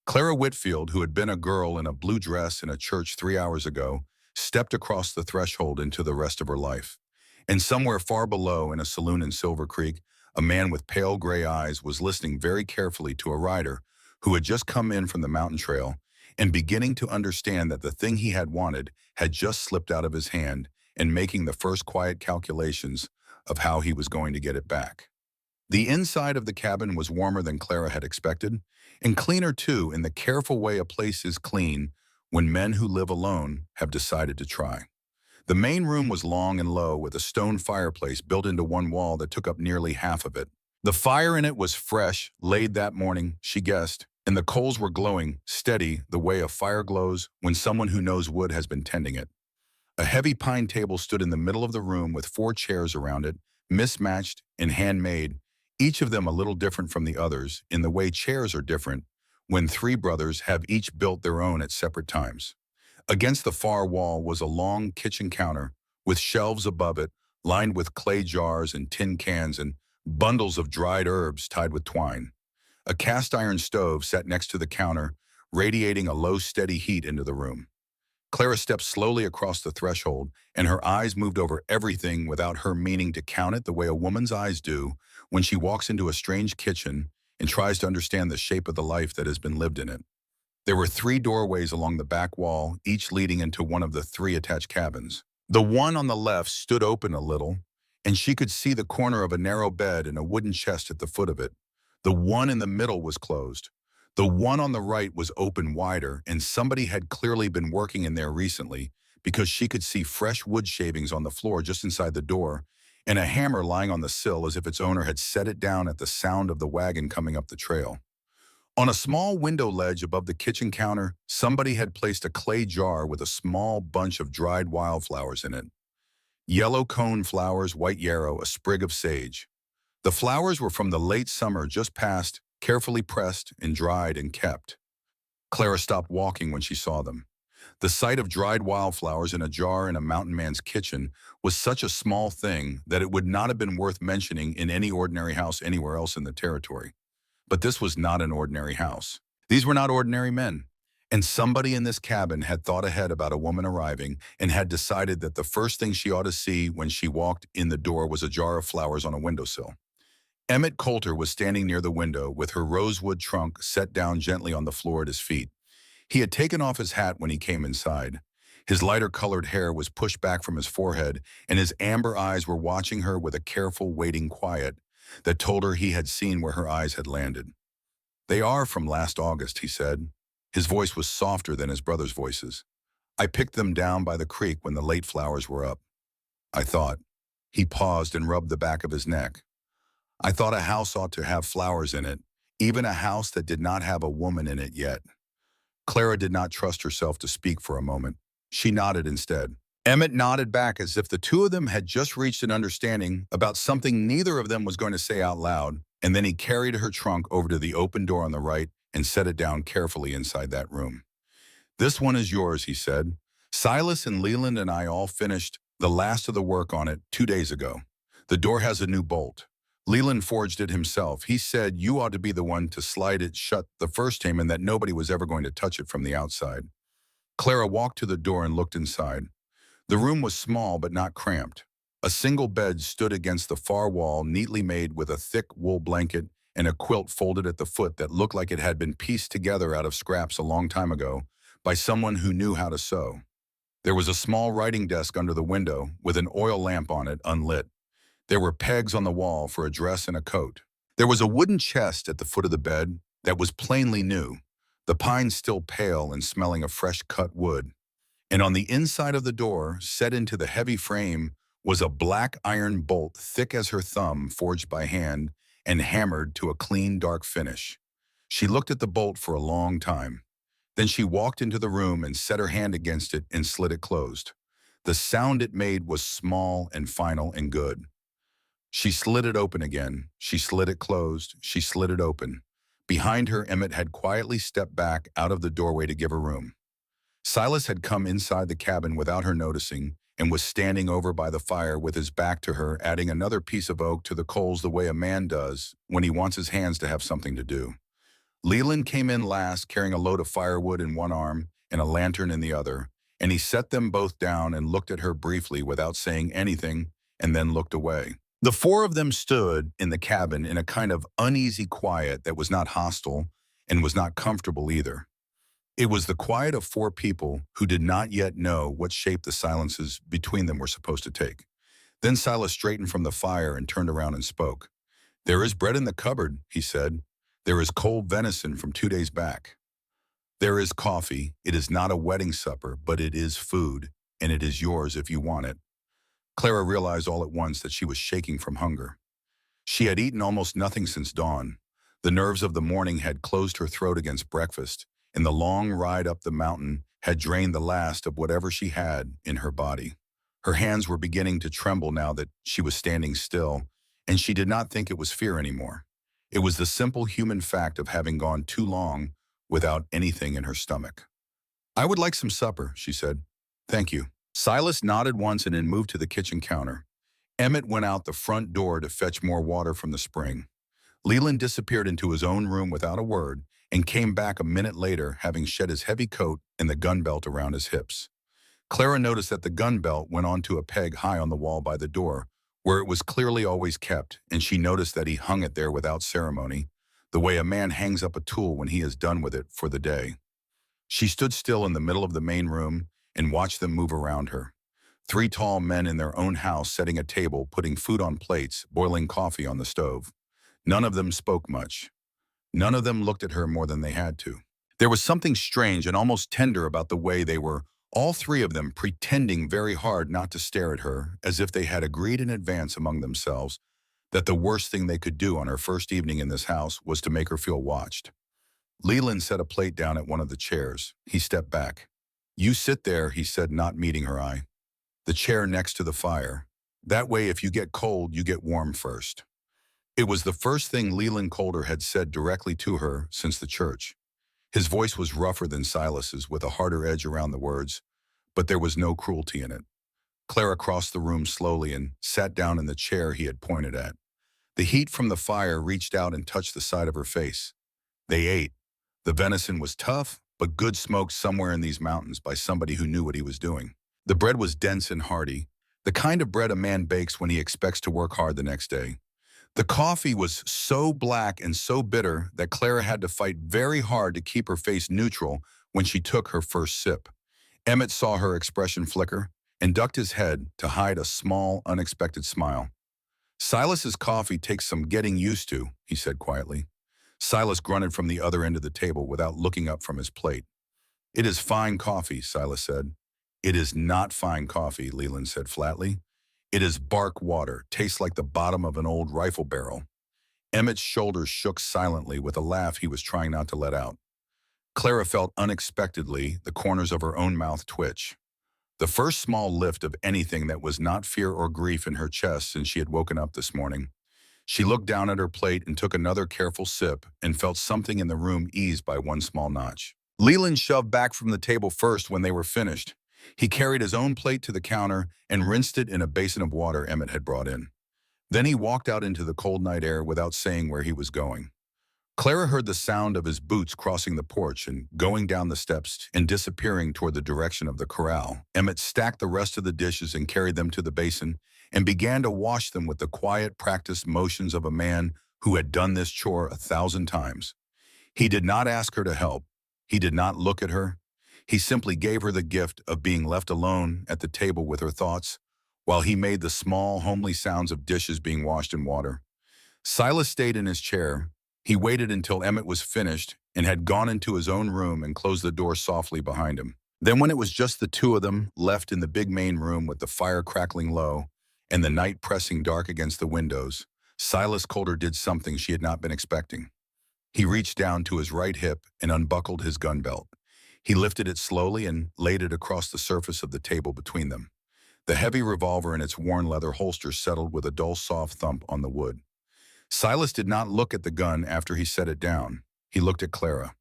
Clara Whitfield, who had been a girl in a blue dress in a church 3 hours ago, stepped across the threshold into the rest of her life. And somewhere far below, in a saloon in Silver Creek, a man with pale gray eyes was listening very carefully to a rider who had just come in from the mountain trail and beginning to understand that the thing he had wanted had just slipped out of his hand and making the first quiet calculations of how he was going to get it back. The inside of the cabin was warmer than Clara had expected, and cleaner too in the careful way a place is clean when men who live alone have decided to try. The main room was long and low with a stone fireplace built into one wall that took up nearly half of it. The fire in it was fresh, laid that morning, she guessed, and the coals were glowing, steady, the way a fire glows when someone who knows wood has been tending it. A heavy pine table stood in the middle of the room with 4 chairs around it, mismatched and handmade, each of them a little different from the others in the way chairs are different when 3 brothers have each built their own at separate times. Against the far wall was a long kitchen counter with shelves above it lined with clay jars and tin cans and bundles of dried herbs tied with twine. A cast iron stove sat next to the counter, radiating a low, steady heat into the room. Clara stepped slowly across the threshold, and her eyes moved over everything without her meaning to count it the way a woman's eyes do when she walks into a strange kitchen and tries to understand the shape of the life that has been lived in it. There were 3 doorways along the back wall, each leading into one of the 3 attached cabins. The one on the left stood open a little, and she could see the corner of a narrow bed and a wooden chest at the foot of it. The one in the middle was closed. The one on the right was open wider, and somebody had clearly been working in there recently because she could see fresh wood shavings on the floor just inside the door and a hammer lying on the sill as if its owner had set it down at the sound of the wagon coming up the trail. On a small window ledge above the kitchen counter, somebody had placed a clay jar with a small bunch of dried wildflowers in it. Yellow cone flowers, white yarrow, a sprig of sage. The flowers were from the late summer just past, carefully pressed and dried and kept. Clara stopped walking when she saw them. The sight of dried wildflowers in a jar in a mountain man's kitchen was such a small thing that it would not have been worth mentioning in any ordinary house anywhere else in the territory. But this was not an ordinary house. These were not ordinary men. And somebody in this cabin had thought ahead about a woman arriving and had decided that the first thing she ought to see when she walked in the door was a jar of flowers on a windowsill. Emmett Coulter was standing near the window with her rosewood trunk set down gently on the floor at his feet. He had taken off his hat when he came inside. His lighter-colored hair was pushed back from his forehead, and his amber eyes were watching her with a careful, waiting quiet that told her he had seen where her eyes had landed. "They are from last August," he said. His voice was softer than his brother's voices. "I picked them down by the creek when the late flowers were up. I thought." He paused and rubbed the back of his neck. "I thought a house ought to have flowers in it, even a house that did not have a woman in it yet." Clara did not trust herself to speak for a moment. She nodded instead. Emmett nodded back as if the 2 of them had just reached an understanding about something neither of them was going to say out loud, and then he carried her trunk over to the open door on the right and set it down carefully inside that room. "This one is yours," he said. "Silas and Leland and I all finished the last of the work on it 2 days ago. The door has a new bolt. Leland forged it himself. He said you ought to be the one to slide it shut the first time and that nobody was ever going to touch it from the outside." Clara walked to the door and looked inside. The room was small but not cramped. A single bed stood against the far wall, neatly made with a thick wool blanket and a quilt folded at the foot that looked like it had been pieced together out of scraps a long time ago by someone who knew how to sew. There was a small writing desk under the window with an oil lamp on it, unlit. There were pegs on the wall for a dress and a coat. There was a wooden chest at the foot of the bed that was plainly new, the pine still pale and smelling of fresh cut wood. And on the inside of the door, set into the heavy frame, was a black iron bolt thick as her thumb, forged by hand and hammered to a clean, dark finish. She looked at the bolt for a long time. Then she walked into the room and set her hand against it and slid it closed. The sound it made was small and final and good. She slid it open again. She slid it closed. She slid it open. Behind her, Emmett had quietly stepped back out of the doorway to give her room. Silas had come inside the cabin without her noticing and was standing over by the fire with his back to her, adding another piece of oak to the coals the way a man does when he wants his hands to have something to do. Leland came in last, carrying a load of firewood in one arm and a lantern in the other, and he set them both down and looked at her briefly without saying anything and then looked away. The four of them stood in the cabin in a kind of uneasy quiet that was not hostile and was not comfortable either. It was the quiet of four people who did not yet know what shape the silences between them were supposed to take. Then Silas straightened from the fire and turned around and spoke. "There is bread in the cupboard," he said. "There is cold venison from 2 days back. There is coffee. It is not a wedding supper, but it is food, and it is yours if you want it." Clara realized all at once that she was shaking from hunger. She had eaten almost nothing since dawn. The nerves of the morning had closed her throat against breakfast, and the long ride up the mountain had drained the last of whatever she had in her body. Her hands were beginning to tremble now that she was standing still, and she did not think it was fear anymore. It was the simple human fact of having gone too long without anything in her stomach. "I would like some supper," she said. "Thank you." Silas nodded once and then moved to the kitchen counter. Emmett went out the front door to fetch more water from the spring. Leland disappeared into his own room without a word and came back a minute later, having shed his heavy coat and the gun belt around his hips. Clara noticed that the gun belt went onto a peg high on the wall by the door, where it was clearly always kept, and she noticed that he hung it there without ceremony, the way a man hangs up a tool when he is done with it for the day. She stood still in the middle of the main room and watched them move around her. Three tall men in their own house setting a table, putting food on plates, boiling coffee on the stove. None of them spoke much. None of them looked at her more than they had to. There was something strange and almost tender about the way they were, all three of them, pretending very hard not to stare at her, as if they had agreed in advance among themselves that the worst thing they could do on her first evening in this house was to make her feel watched. Leland set a plate down at one of the chairs. He stepped back. "You sit there," he said, not meeting her eye. "The chair next to the fire. That way, if you get cold, you get warm first." It was the first thing Leland Calder had said directly to her since the church. His voice was rougher than Silas's, with a harder edge around the words, but there was no cruelty in it. Clara crossed the room slowly and sat down in the chair he had pointed at. The heat from the fire reached out and touched the side of her face. They ate. The venison was tough, but good, smoked somewhere in these mountains by somebody who knew what he was doing. The bread was dense and hearty, the kind of bread a man bakes when he expects to work hard the next day. The coffee was so black and so bitter that Clara had to fight very hard to keep her face neutral when she took her first sip. Emmett saw her expression flicker and ducked his head to hide a small, unexpected smile. "Silas's coffee takes some getting used to," he said quietly. Silas grunted from the other end of the table without looking up from his plate. "It is fine coffee," Silas said. "It is not fine coffee," Leland said flatly. "It is bark water, tastes like the bottom of an old rifle barrel." Emmett's shoulders shook silently with a laugh he was trying not to let out. Clara felt unexpectedly the corners of her own mouth twitch. The first small lift of anything that was not fear or grief in her chest since she had woken up this morning. She looked down at her plate and took another careful sip and felt something in the room ease by one small notch. Leland shoved back from the table first when they were finished. He carried his own plate to the counter and rinsed it in a basin of water Emmett had brought in. Then he walked out into the cold night air without saying where he was going. Clara heard the sound of his boots crossing the porch and going down the steps and disappearing toward the direction of the corral. Emmett stacked the rest of the dishes and carried them to the basin and began to wash them with the quiet, practiced motions of a man who had done this chore 1,000 times. He did not ask her to help. He did not look at her. He simply gave her the gift of being left alone at the table with her thoughts while he made the small, homely sounds of dishes being washed in water. Silas stayed in his chair. He waited until Emmett was finished and had gone into his own room and closed the door softly behind him. Then when it was just the two of them left in the big main room with the fire crackling low and the night pressing dark against the windows, Silas Coulter did something she had not been expecting. He reached down to his right hip and unbuckled his gun belt. He lifted it slowly and laid it across the surface of the table between them. The heavy revolver in its worn leather holster settled with a dull, soft thump on the wood. Silas did not look at the gun after he set it down. He looked at Clara.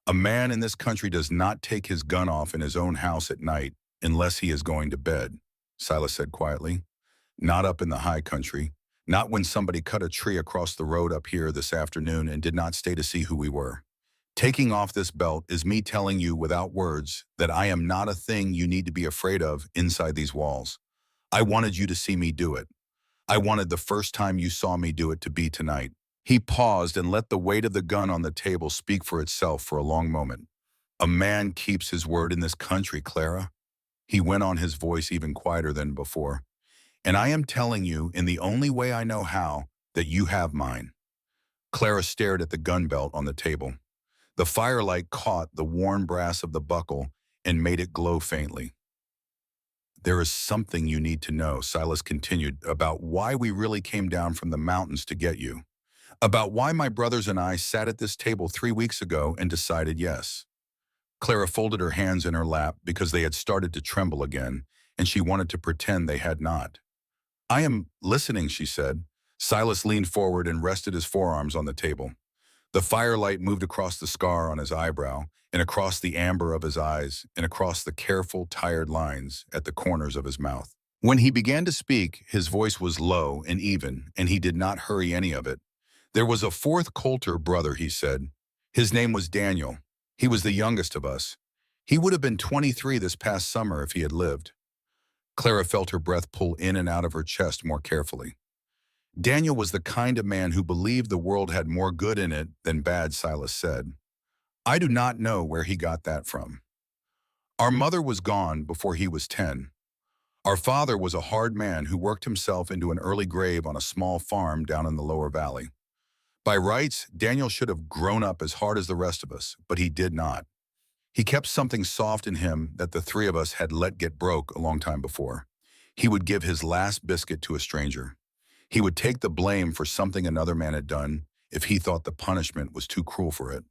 A man in this country does not take his gun off in his own house at night unless he is going to bed, Silas said quietly. Not up in the high country. Not when somebody cut a tree across the road up here this afternoon and did not stay to see who we were. Taking off this belt is me telling you without words that I am not a thing you need to be afraid of inside these walls. I wanted you to see me do it. I wanted the first time you saw me do it to be tonight. He paused and let the weight of the gun on the table speak for itself for a long moment. A man keeps his word in this country, Clara. He went on, his voice even quieter than before. And I am telling you, in the only way I know how, that you have mine. Clara stared at the gun belt on the table. The firelight caught the worn brass of the buckle and made it glow faintly. There is something you need to know, Silas continued, about why we really came down from the mountains to get you. About why my brothers and I sat at this table 3 weeks ago and decided yes. Clara folded her hands in her lap because they had started to tremble again, and she wanted to pretend they had not. I am listening, she said. Silas leaned forward and rested his forearms on the table. The firelight moved across the scar on his eyebrow, and across the amber of his eyes, and across the careful, tired lines at the corners of his mouth. When he began to speak, his voice was low and even, and he did not hurry any of it. There was a fourth Coulter brother, he said. His name was Daniel. He was the youngest of us. He would have been 23 this past summer if he had lived. Clara felt her breath pull in and out of her chest more carefully. Daniel was the kind of man who believed the world had more good in it than bad, Silas said. I do not know where he got that from. Our mother was gone before he was 10. Our father was a hard man who worked himself into an early grave on a small farm down in the lower valley. By rights, Daniel should have grown up as hard as the rest of us, but he did not. He kept something soft in him that the three of us had let get broke a long time before. He would give his last biscuit to a stranger. He would take the blame for something another man had done if he thought the punishment was too cruel for it.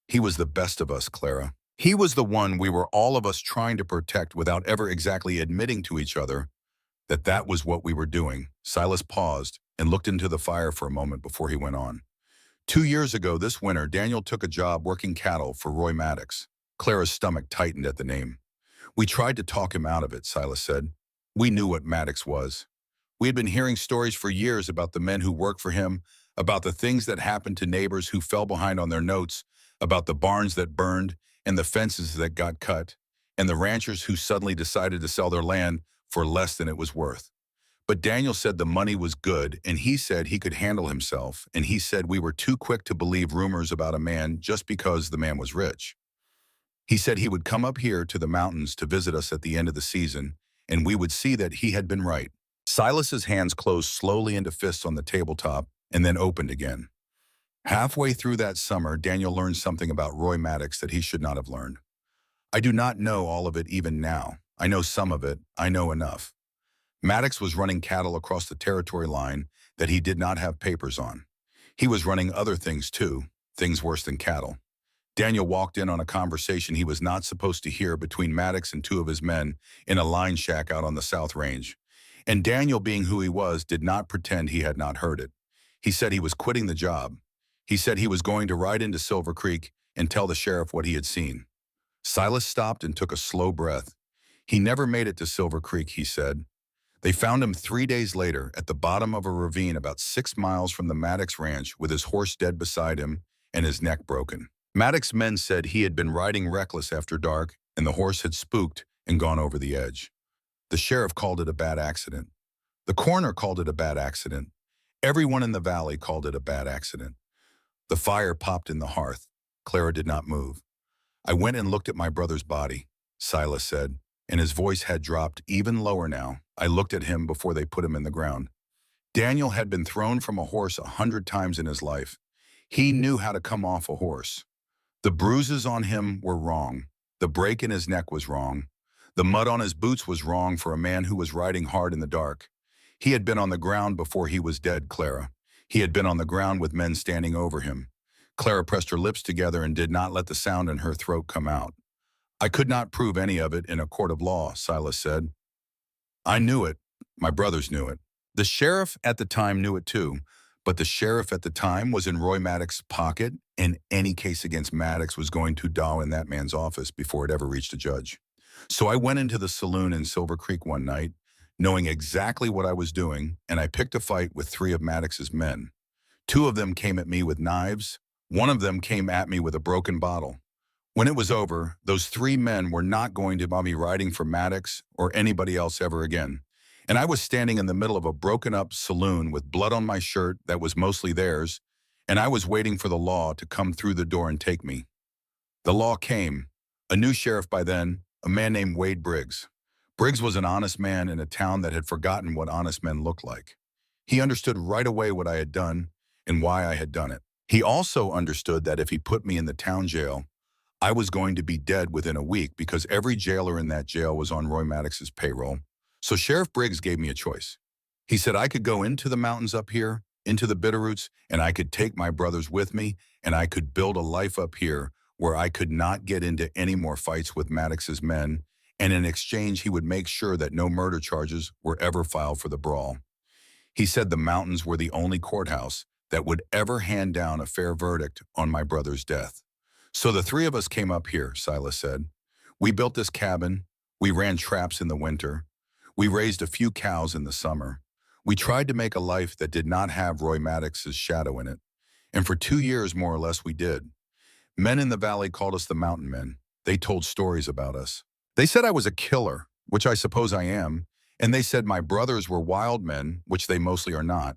He was the best of us, Clara. He was the one we were all of us trying to protect without ever exactly admitting to each other that that was what we were doing. Silas paused and looked into the fire for a moment before he went on. 2 years ago this winter, Daniel took a job working cattle for Roy Maddox. Clara's stomach tightened at the name. We tried to talk him out of it, Silas said. We knew what Maddox was. We had been hearing stories for years about the men who worked for him, about the things that happened to neighbors who fell behind on their notes, about the barns that burned and the fences that got cut, and the ranchers who suddenly decided to sell their land for less than it was worth. But Daniel said the money was good, and he said he could handle himself, and he said we were too quick to believe rumors about a man just because the man was rich. He said he would come up here to the mountains to visit us at the end of the season, and we would see that he had been right. Silas's hands closed slowly into fists on the tabletop and then opened again. Halfway through that summer, Daniel learned something about Roy Maddox that he should not have learned. I do not know all of it even now. I know some of it. I know enough. Maddox was running cattle across the territory line that he did not have papers on. He was running other things too, things worse than cattle. Daniel walked in on a conversation he was not supposed to hear between Maddox and 2 of his men in a line shack out on the South Range. And Daniel, being who he was, did not pretend he had not heard it. He said he was quitting the job. He said he was going to ride into Silver Creek and tell the sheriff what he had seen. Silas stopped and took a slow breath. He never made it to Silver Creek, he said. They found him 3 days later at the bottom of a ravine about 6 miles from the Maddox Ranch with his horse dead beside him and his neck broken. Maddox's men said he had been riding reckless after dark and the horse had spooked and gone over the edge. The sheriff called it a bad accident. The coroner called it a bad accident. Everyone in the valley called it a bad accident. The fire popped in the hearth. Clara did not move. I went and looked at my brother's body, Silas said, and his voice had dropped even lower now. I looked at him before they put him in the ground. Daniel had been thrown from a horse 100 times in his life. He knew how to come off a horse. The bruises on him were wrong. The break in his neck was wrong. The mud on his boots was wrong for a man who was riding hard in the dark. He had been on the ground before he was dead, Clara. He had been on the ground with men standing over him. Clara pressed her lips together and did not let the sound in her throat come out. I could not prove any of it in a court of law, Silas said. I knew it. My brothers knew it. The sheriff at the time knew it too, but the sheriff at the time was in Roy Maddox's pocket, and any case against Maddox was going to die in that man's office before it ever reached a judge. So I went into the saloon in Silver Creek one night, knowing exactly what I was doing, and I picked a fight with 3 of Maddox's men. 2 of them came at me with knives. 1 of them came at me with a broken bottle. When it was over, those 3 men were not going to be riding for Maddox or anybody else ever again. And I was standing in the middle of a broken-up saloon with blood on my shirt that was mostly theirs, and I was waiting for the law to come through the door and take me. The law came. A new sheriff by then, a man named Wade Briggs. Briggs was an honest man in a town that had forgotten what honest men looked like. He understood right away what I had done and why I had done it. He also understood that if he put me in the town jail, I was going to be dead within a week because every jailer in that jail was on Roy Maddox's payroll. So Sheriff Briggs gave me a choice. He said I could go into the mountains up here, into the Bitterroots, and I could take my brothers with me, and I could build a life up here where I could not get into any more fights with Maddox's men, and in exchange he would make sure that no murder charges were ever filed for the brawl. He said the mountains were the only courthouse that would ever hand down a fair verdict on my brother's death. So the 3 of us came up here, Silas said. We built this cabin. We ran traps in the winter. We raised a few cows in the summer. We tried to make a life that did not have Roy Maddox's shadow in it. And for 2 years, more or less, we did. Men in the valley called us the Mountain Men. They told stories about us. They said I was a killer, which I suppose I am. And they said my brothers were wild men, which they mostly are not.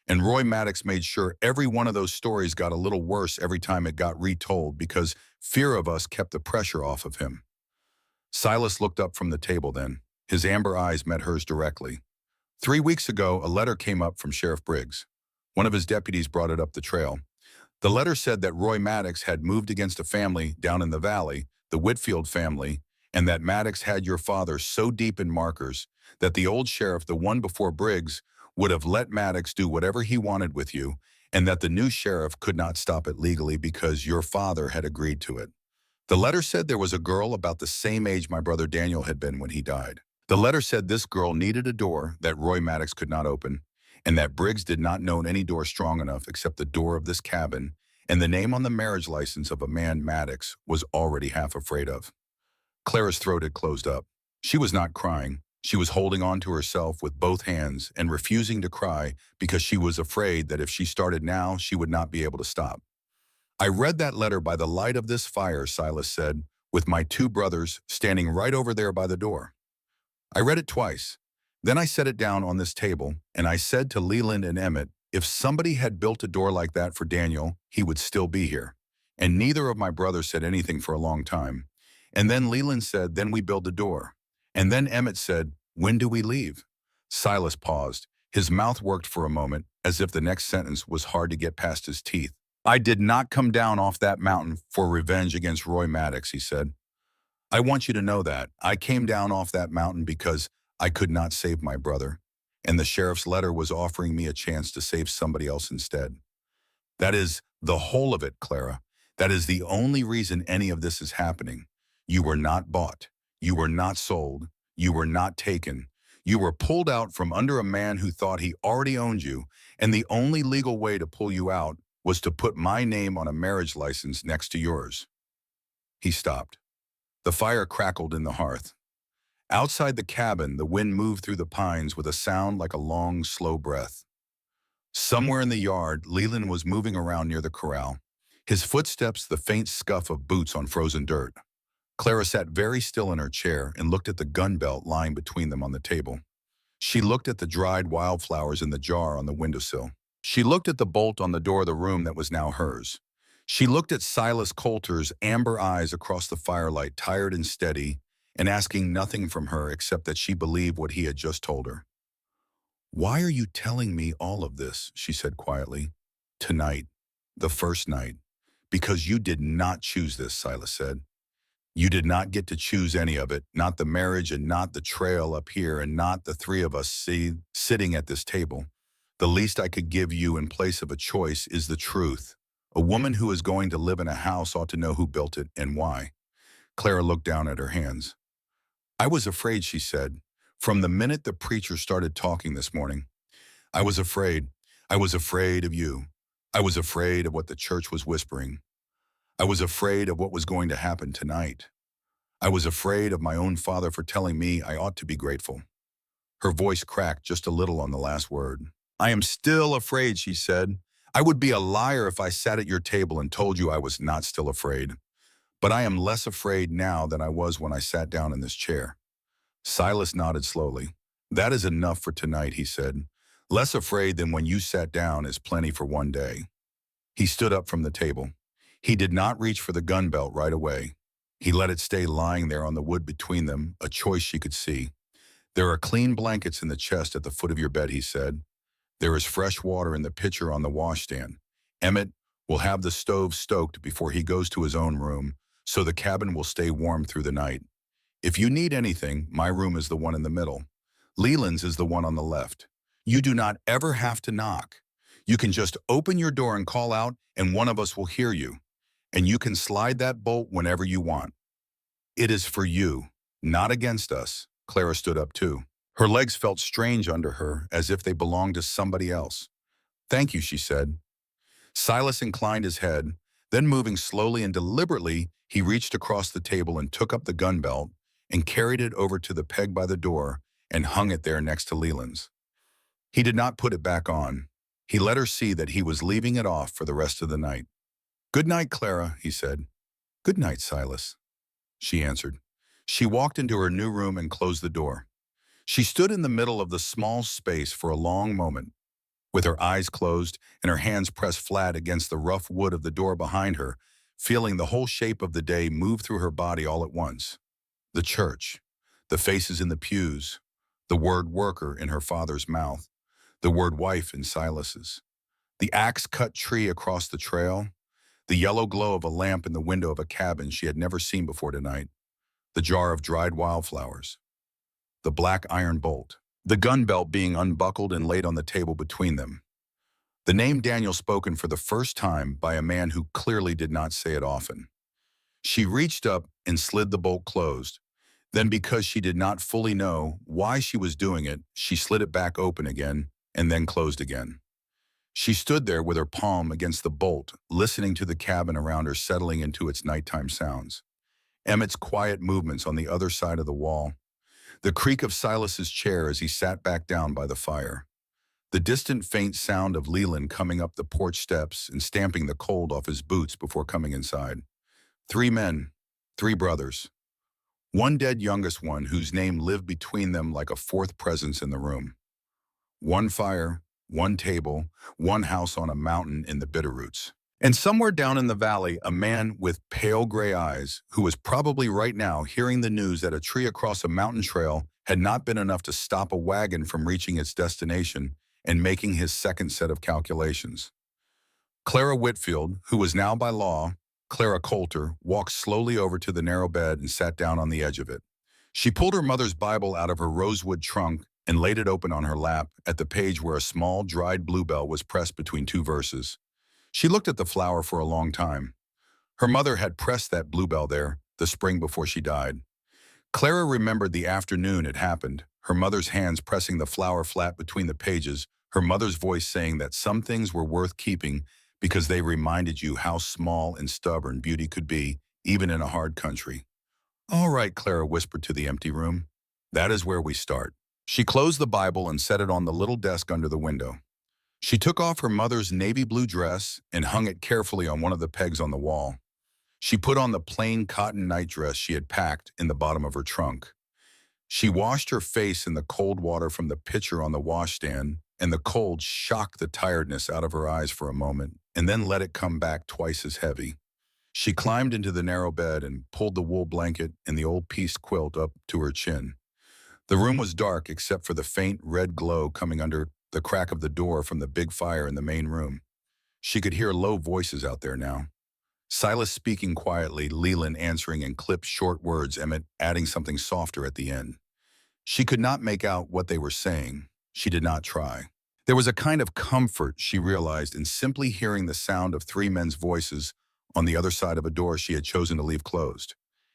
And Roy Maddox made sure every one of those stories got a little worse every time it got retold because fear of us kept the pressure off of him. Silas looked up from the table then. His amber eyes met hers directly. 3 weeks ago, a letter came up from Sheriff Briggs. One of his deputies brought it up the trail. The letter said that Roy Maddox had moved against a family down in the valley, the Whitfield family, and that Maddox had your father so deep in markers that the old sheriff, the one before Briggs, would have let Maddox do whatever he wanted with you, and that the new sheriff could not stop it legally because your father had agreed to it. The letter said there was a girl about the same age my brother Daniel had been when he died. The letter said this girl needed a door that Roy Maddox could not open, and that Briggs did not know any door strong enough except the door of this cabin, and the name on the marriage license of a man Maddox was already half afraid of. Clara's throat had closed up. She was not crying. She was holding on to herself with both hands and refusing to cry because she was afraid that if she started now, she would not be able to stop. I read that letter by the light of this fire, Silas said, with my 2 brothers standing right over there by the door. I read it twice. Then I set it down on this table, and I said to Leland and Emmett, if somebody had built a door like that for Daniel, he would still be here. And neither of my brothers said anything for a long time. And then Leland said, then we build the door. And then Emmett said, when do we leave? Silas paused. His mouth worked for a moment, as if the next sentence was hard to get past his teeth. I did not come down off that mountain for revenge against Roy Maddox, he said. I want you to know that. I came down off that mountain because I could not save my brother, and the sheriff's letter was offering me a chance to save somebody else instead. That is the whole of it, Clara. That is the only reason any of this is happening. You were not bought. You were not sold. You were not taken. You were pulled out from under a man who thought he already owned you, and the only legal way to pull you out was to put my name on a marriage license next to yours. He stopped. The fire crackled in the hearth. Outside the cabin, the wind moved through the pines with a sound like a long, slow breath. Somewhere in the yard, Leland was moving around near the corral. His footsteps the faint scuff of boots on frozen dirt. Clara sat very still in her chair and looked at the gun belt lying between them on the table. She looked at the dried wildflowers in the jar on the windowsill. She looked at the bolt on the door of the room that was now hers. She looked at Silas Coulter's amber eyes across the firelight, tired and steady, and asking nothing from her except that she believed what he had just told her. "Why are you telling me all of this?" she said quietly. "Tonight, the first night. Because you did not choose this," Silas said. "You did not get to choose any of it, not the marriage and not the trail up here and not the three of us sitting at this table. The least I could give you in place of a choice is the truth. A woman who is going to live in a house ought to know who built it and why." Clara looked down at her hands. "I was afraid," she said, "from the minute the preacher started talking this morning. I was afraid. I was afraid of you. I was afraid of what the church was whispering. I was afraid of what was going to happen tonight. I was afraid of my own father for telling me I ought to be grateful." Her voice cracked just a little on the last word. "I am still afraid," she said. "I would be a liar if I sat at your table and told you I was not still afraid. But I am less afraid now than I was when I sat down in this chair." Silas nodded slowly. "That is enough for tonight," he said. "Less afraid than when you sat down is plenty for one day." He stood up from the table. He did not reach for the gun belt right away. He let it stay lying there on the wood between them, a choice she could see. "There are clean blankets in the chest at the foot of your bed," he said. "There is fresh water in the pitcher on the washstand. Emmett will have the stove stoked before he goes to his own room, so the cabin will stay warm through the night. If you need anything, my room is the one in the middle. Leland's is the one on the left. You do not ever have to knock. You can just open your door and call out, and one of us will hear you. And you can slide that bolt whenever you want. It is for you, not against us." Clara stood up too. Her legs felt strange under her, as if they belonged to somebody else. "Thank you," she said. Silas inclined his head. Then, moving slowly and deliberately, he reached across the table and took up the gun belt and carried it over to the peg by the door and hung it there next to Leland's. He did not put it back on. He let her see that he was leaving it off for the rest of the night. "Good night, Clara," he said. "Good night, Silas," she answered. She walked into her new room and closed the door. She stood in the middle of the small space for a long moment, with her eyes closed and her hands pressed flat against the rough wood of the door behind her, feeling the whole shape of the day move through her body all at once. The church, the faces in the pews, the word worker in her father's mouth, the word wife in Silas's, the axe-cut tree across the trail, the yellow glow of a lamp in the window of a cabin she had never seen before tonight, the jar of dried wildflowers, the black iron bolt, the gun belt being unbuckled and laid on the table between them. The name Daniel spoken for the first time by a man who clearly did not say it often. She reached up and slid the bolt closed. Then, because she did not fully know why she was doing it, she slid it back open again and then closed again. She stood there with her palm against the bolt, listening to the cabin around her settling into its nighttime sounds. Emmett's quiet movements on the other side of the wall, the creak of Silas's chair as he sat back down by the fire, the distant faint sound of Leland coming up the porch steps and stamping the cold off his boots before coming inside. 3 men, 3 brothers. One dead youngest one whose name lived between them like a fourth presence in the room. One fire, one table, one house on a mountain in the Bitterroots. And somewhere down in the valley, a man with pale gray eyes who was probably right now hearing the news that a tree across a mountain trail had not been enough to stop a wagon from reaching its destination and making his second set of calculations. Clara Whitfield, who was now by law Clara Coulter, walked slowly over to the narrow bed and sat down on the edge of it. She pulled her mother's Bible out of her rosewood trunk and laid it open on her lap at the page where a small, dried bluebell was pressed between 2 verses. She looked at the flower for a long time. Her mother had pressed that bluebell there the spring before she died. Clara remembered the afternoon it happened, her mother's hands pressing the flower flat between the pages, her mother's voice saying that some things were worth keeping because they reminded you how small and stubborn beauty could be, even in a hard country. "All right," Clara whispered to the empty room. That is where we start. She closed the Bible and set it on the little desk under the window. She took off her mother's navy blue dress and hung it carefully on one of the pegs on the wall. She put on the plain cotton nightdress she had packed in the bottom of her trunk. She washed her face in the cold water from the pitcher on the washstand, and the cold shocked the tiredness out of her eyes for a moment, and then let it come back twice as heavy. She climbed into the narrow bed and pulled the wool blanket and the old pieced quilt up to her chin. The room was dark except for the faint red glow coming under the crack of the door from the big fire in the main room. She could hear low voices out there now. Silas speaking quietly, Leland answering in clipped short words, Emmett adding something softer at the end. She could not make out what they were saying. She did not try. There was a kind of comfort, she realized, in simply hearing the sound of three men's voices on the other side of a door she had chosen to leave closed.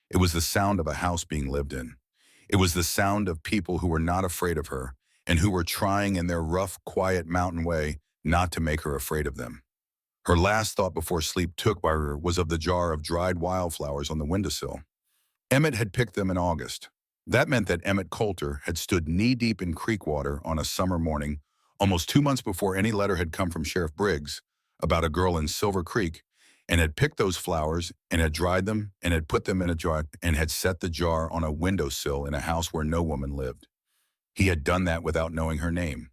It was the sound of a house being lived in. It was the sound of people who were not afraid of her and who were trying in their rough, quiet mountain way not to make her afraid of them. Her last thought before sleep took by her was of the jar of dried wildflowers on the windowsill. Emmett had picked them in August. That meant that Emmett Coulter had stood knee-deep in creek water on a summer morning, almost 2 months before any letter had come from Sheriff Briggs about a girl in Silver Creek, and had picked those flowers and had dried them and had put them in a jar and had set the jar on a windowsill in a house where no woman lived. He had done that without knowing her name.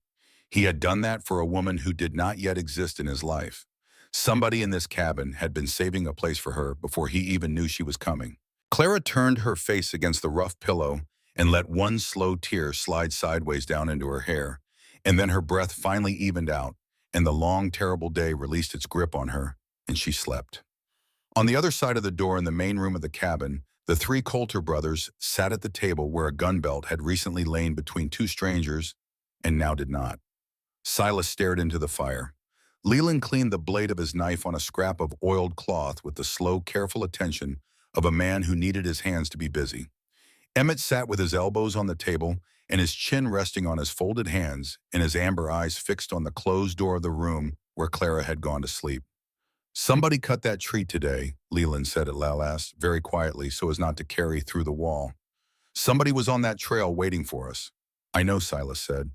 He had done that for a woman who did not yet exist in his life. Somebody in this cabin had been saving a place for her before he even knew she was coming. Clara turned her face against the rough pillow and let one slow tear slide sideways down into her hair, and then her breath finally evened out, and the long, terrible day released its grip on her, and she slept. On the other side of the door in the main room of the cabin, the three Coulter brothers sat at the table where a gun belt had recently lain between two strangers and now did not. Silas stared into the fire. Leland cleaned the blade of his knife on a scrap of oiled cloth with the slow, careful attention of a man who needed his hands to be busy. Emmett sat with his elbows on the table and his chin resting on his folded hands and his amber eyes fixed on the closed door of the room where Clara had gone to sleep. "Somebody cut that tree today," Leland said at last, very quietly so as not to carry through the wall. "Somebody was on that trail waiting for us." "I know," Silas said.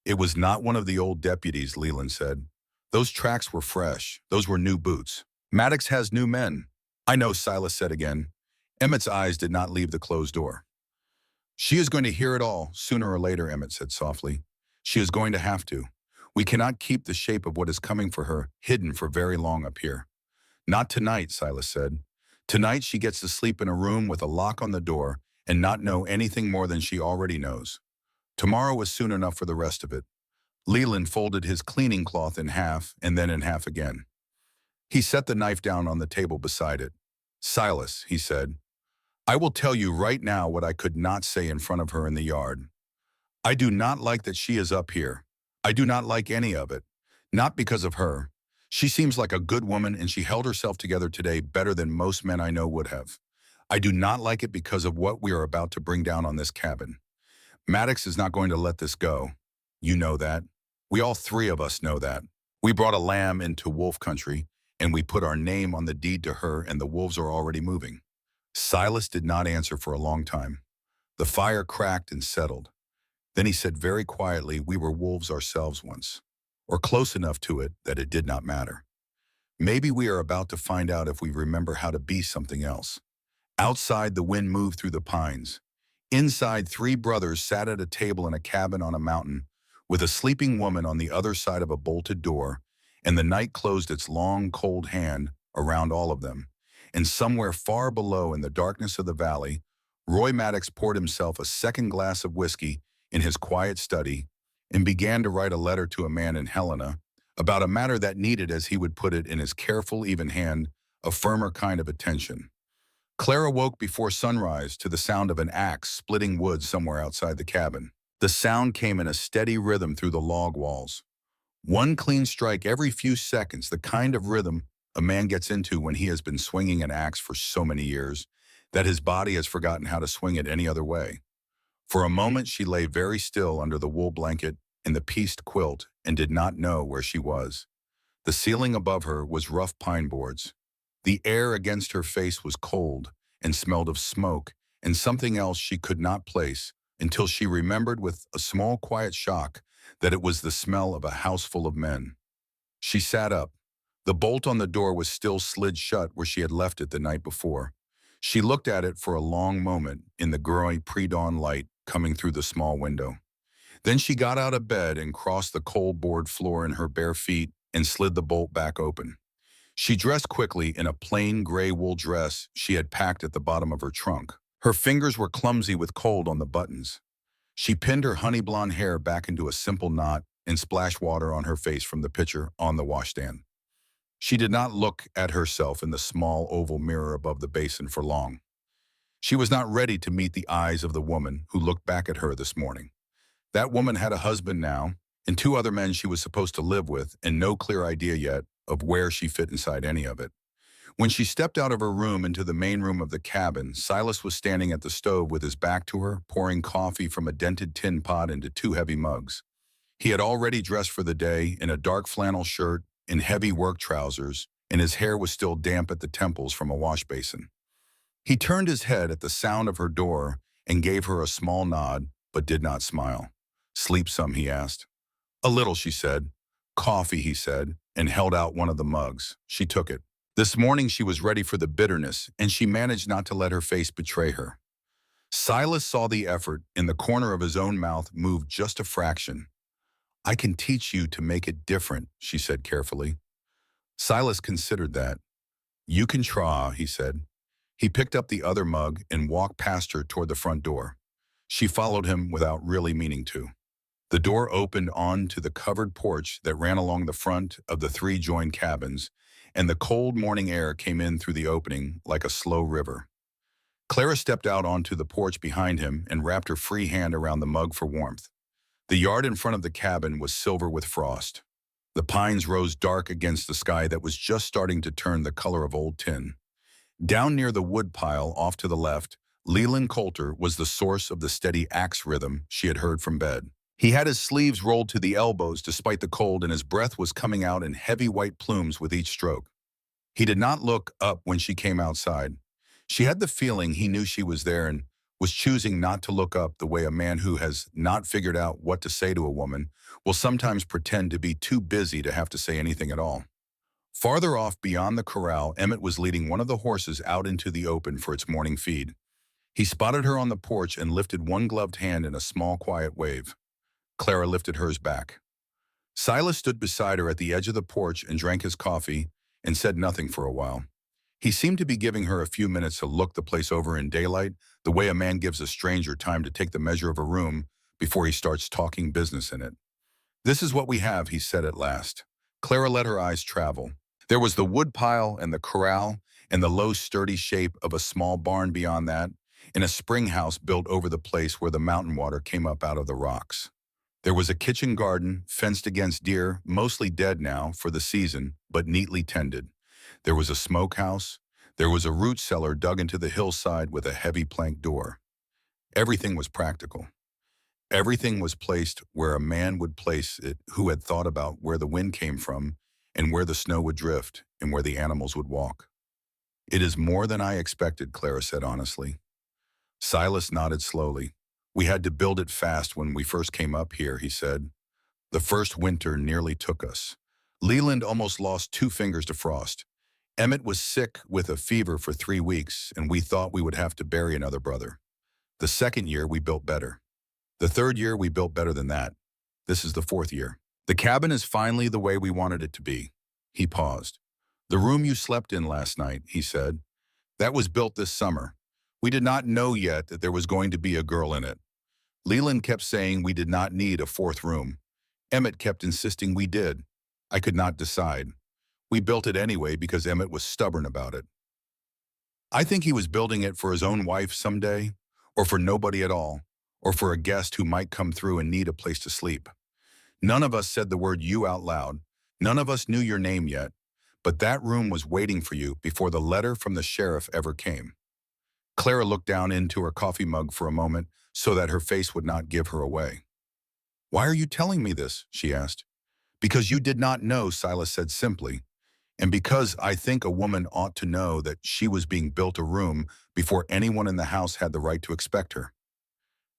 "It was not one of the old deputies," Leland said. "Those tracks were fresh. Those were new boots. Maddox has new men." "I know," Silas said again. Emmett's eyes did not leave the closed door. "She is going to hear it all, sooner or later," Emmett said softly. "She is going to have to. We cannot keep the shape of what is coming for her hidden for very long up here." "Not tonight," Silas said. "Tonight she gets to sleep in a room with a lock on the door and not know anything more than she already knows. Tomorrow is soon enough for the rest of it." Leland folded his cleaning cloth in half and then in half again. He set the knife down on the table beside it. "Silas," he said, "I will tell you right now what I could not say in front of her in the yard. I do not like that she is up here. I do not like any of it. Not because of her. She seems like a good woman and she held herself together today better than most men I know would have. I do not like it because of what we are about to bring down on this cabin. Maddox is not going to let this go. You know that. We all three of us know that. We brought a lamb into wolf country, and we put our name on the deed to her, and the wolves are already moving." Silas did not answer for a long time. The fire cracked and settled. Then he said very quietly, "We were wolves ourselves once, or close enough to it that it did not matter. Maybe we are about to find out if we remember how to be something else." Outside, the wind moved through the pines. Inside, three brothers sat at a table in a cabin on a mountain, with a sleeping woman on the other side of a bolted door, and the night closed its long, cold hand around all of them. And somewhere far below in the darkness of the valley, Roy Maddox poured himself a second glass of whiskey in his quiet study and began to write a letter to a man in Helena about a matter that needed, as he would put it in his careful, even hand, a firmer kind of attention. Clara woke before sunrise to the sound of an axe splitting wood somewhere outside the cabin. The sound came in a steady rhythm through the log walls. One clean strike every few seconds, the kind of rhythm a man gets into when he has been swinging an axe for so many years that his body has forgotten how to swing it any other way. For a moment she lay very still under the wool blanket and the pieced quilt and did not know where she was. The ceiling above her was rough pine boards. The air against her face was cold and smelled of smoke and something else she could not place, until she remembered with a small quiet shock that it was the smell of a house full of men. She sat up. The bolt on the door was still slid shut where she had left it the night before. She looked at it for a long moment in the growing pre-dawn light coming through the small window. Then she got out of bed and crossed the cold board floor in her bare feet and slid the bolt back open. She dressed quickly in a plain gray wool dress she had packed at the bottom of her trunk. Her fingers were clumsy with cold on the buttons. She pinned her honey blonde hair back into a simple knot and splashed water on her face from the pitcher on the washstand. She did not look at herself in the small oval mirror above the basin for long. She was not ready to meet the eyes of the woman who looked back at her this morning. That woman had a husband now, and two other men she was supposed to live with, and no clear idea yet of where she fit inside any of it. When she stepped out of her room into the main room of the cabin, Silas was standing at the stove with his back to her, pouring coffee from a dented tin pot into two heavy mugs. He had already dressed for the day in a dark flannel shirt and heavy work trousers, and his hair was still damp at the temples from a wash basin. He turned his head at the sound of her door and gave her a small nod, but did not smile. "Sleep some?" he asked. "A little," she said. "Coffee," he said, and held out one of the mugs. She took it. This morning she was ready for the bitterness, and she managed not to let her face betray her. Silas saw the effort in the corner of his own mouth move just a fraction. "I can teach you to make it different," she said carefully. Silas considered that. "You can try," he said. He picked up the other mug and walked past her toward the front door. She followed him without really meaning to. The door opened onto the covered porch that ran along the front of the three joined cabins, and the cold morning air came in through the opening like a slow river. Clara stepped out onto the porch behind him and wrapped her free hand around the mug for warmth. The yard in front of the cabin was silver with frost. The pines rose dark against the sky that was just starting to turn the color of old tin. Down near the wood pile off to the left, Leland Coulter was the source of the steady axe rhythm she had heard from bed. He had his sleeves rolled to the elbows despite the cold, and his breath was coming out in heavy white plumes with each stroke. He did not look up when she came outside. She had the feeling he knew she was there and was choosing not to look up the way a man who has not figured out what to say to a woman will sometimes pretend to be too busy to have to say anything at all. Farther off beyond the corral, Emmett was leading one of the horses out into the open for its morning feed. He spotted her on the porch and lifted one gloved hand in a small, quiet wave. Clara lifted hers back. Silas stood beside her at the edge of the porch and drank his coffee and said nothing for a while. He seemed to be giving her a few minutes to look the place over in daylight, the way a man gives a stranger time to take the measure of a room before he starts talking business in it. "This is what we have," he said at last. Clara let her eyes travel. There was the wood pile and the corral and the low, sturdy shape of a small barn beyond that, and a spring house built over the place where the mountain water came up out of the rocks. There was a kitchen garden, fenced against deer, mostly dead now for the season, but neatly tended. There was a smokehouse. There was a root cellar dug into the hillside with a heavy plank door. Everything was practical. Everything was placed where a man would place it who had thought about where the wind came from and where the snow would drift and where the animals would walk. "It is more than I expected," Clara said honestly. Silas nodded slowly. "We had to build it fast when we first came up here," he said. "The first winter nearly took us. Leland almost lost 2 fingers to frost. Emmett was sick with a fever for 3 weeks, and we thought we would have to bury another brother. The second year, we built better. The third year, we built better than that. This is the 4th year. The cabin is finally the way we wanted it to be." He paused. "The room you slept in last night," he said, "that was built this summer. We did not know yet that there was going to be a girl in it. Leland kept saying we did not need a 4th room. Emmett kept insisting we did. I could not decide. We built it anyway because Emmett was stubborn about it. I think he was building it for his own wife someday, or for nobody at all, or for a guest who might come through and need a place to sleep. None of us said the word you out loud. None of us knew your name yet, but that room was waiting for you before the letter from the sheriff ever came." Clara looked down into her coffee mug for a moment so that her face would not give her away. "Why are you telling me this?" she asked. "Because you did not know," Silas said simply, "and because I think a woman ought to know that she was being built a room before anyone in the house had the right to expect her."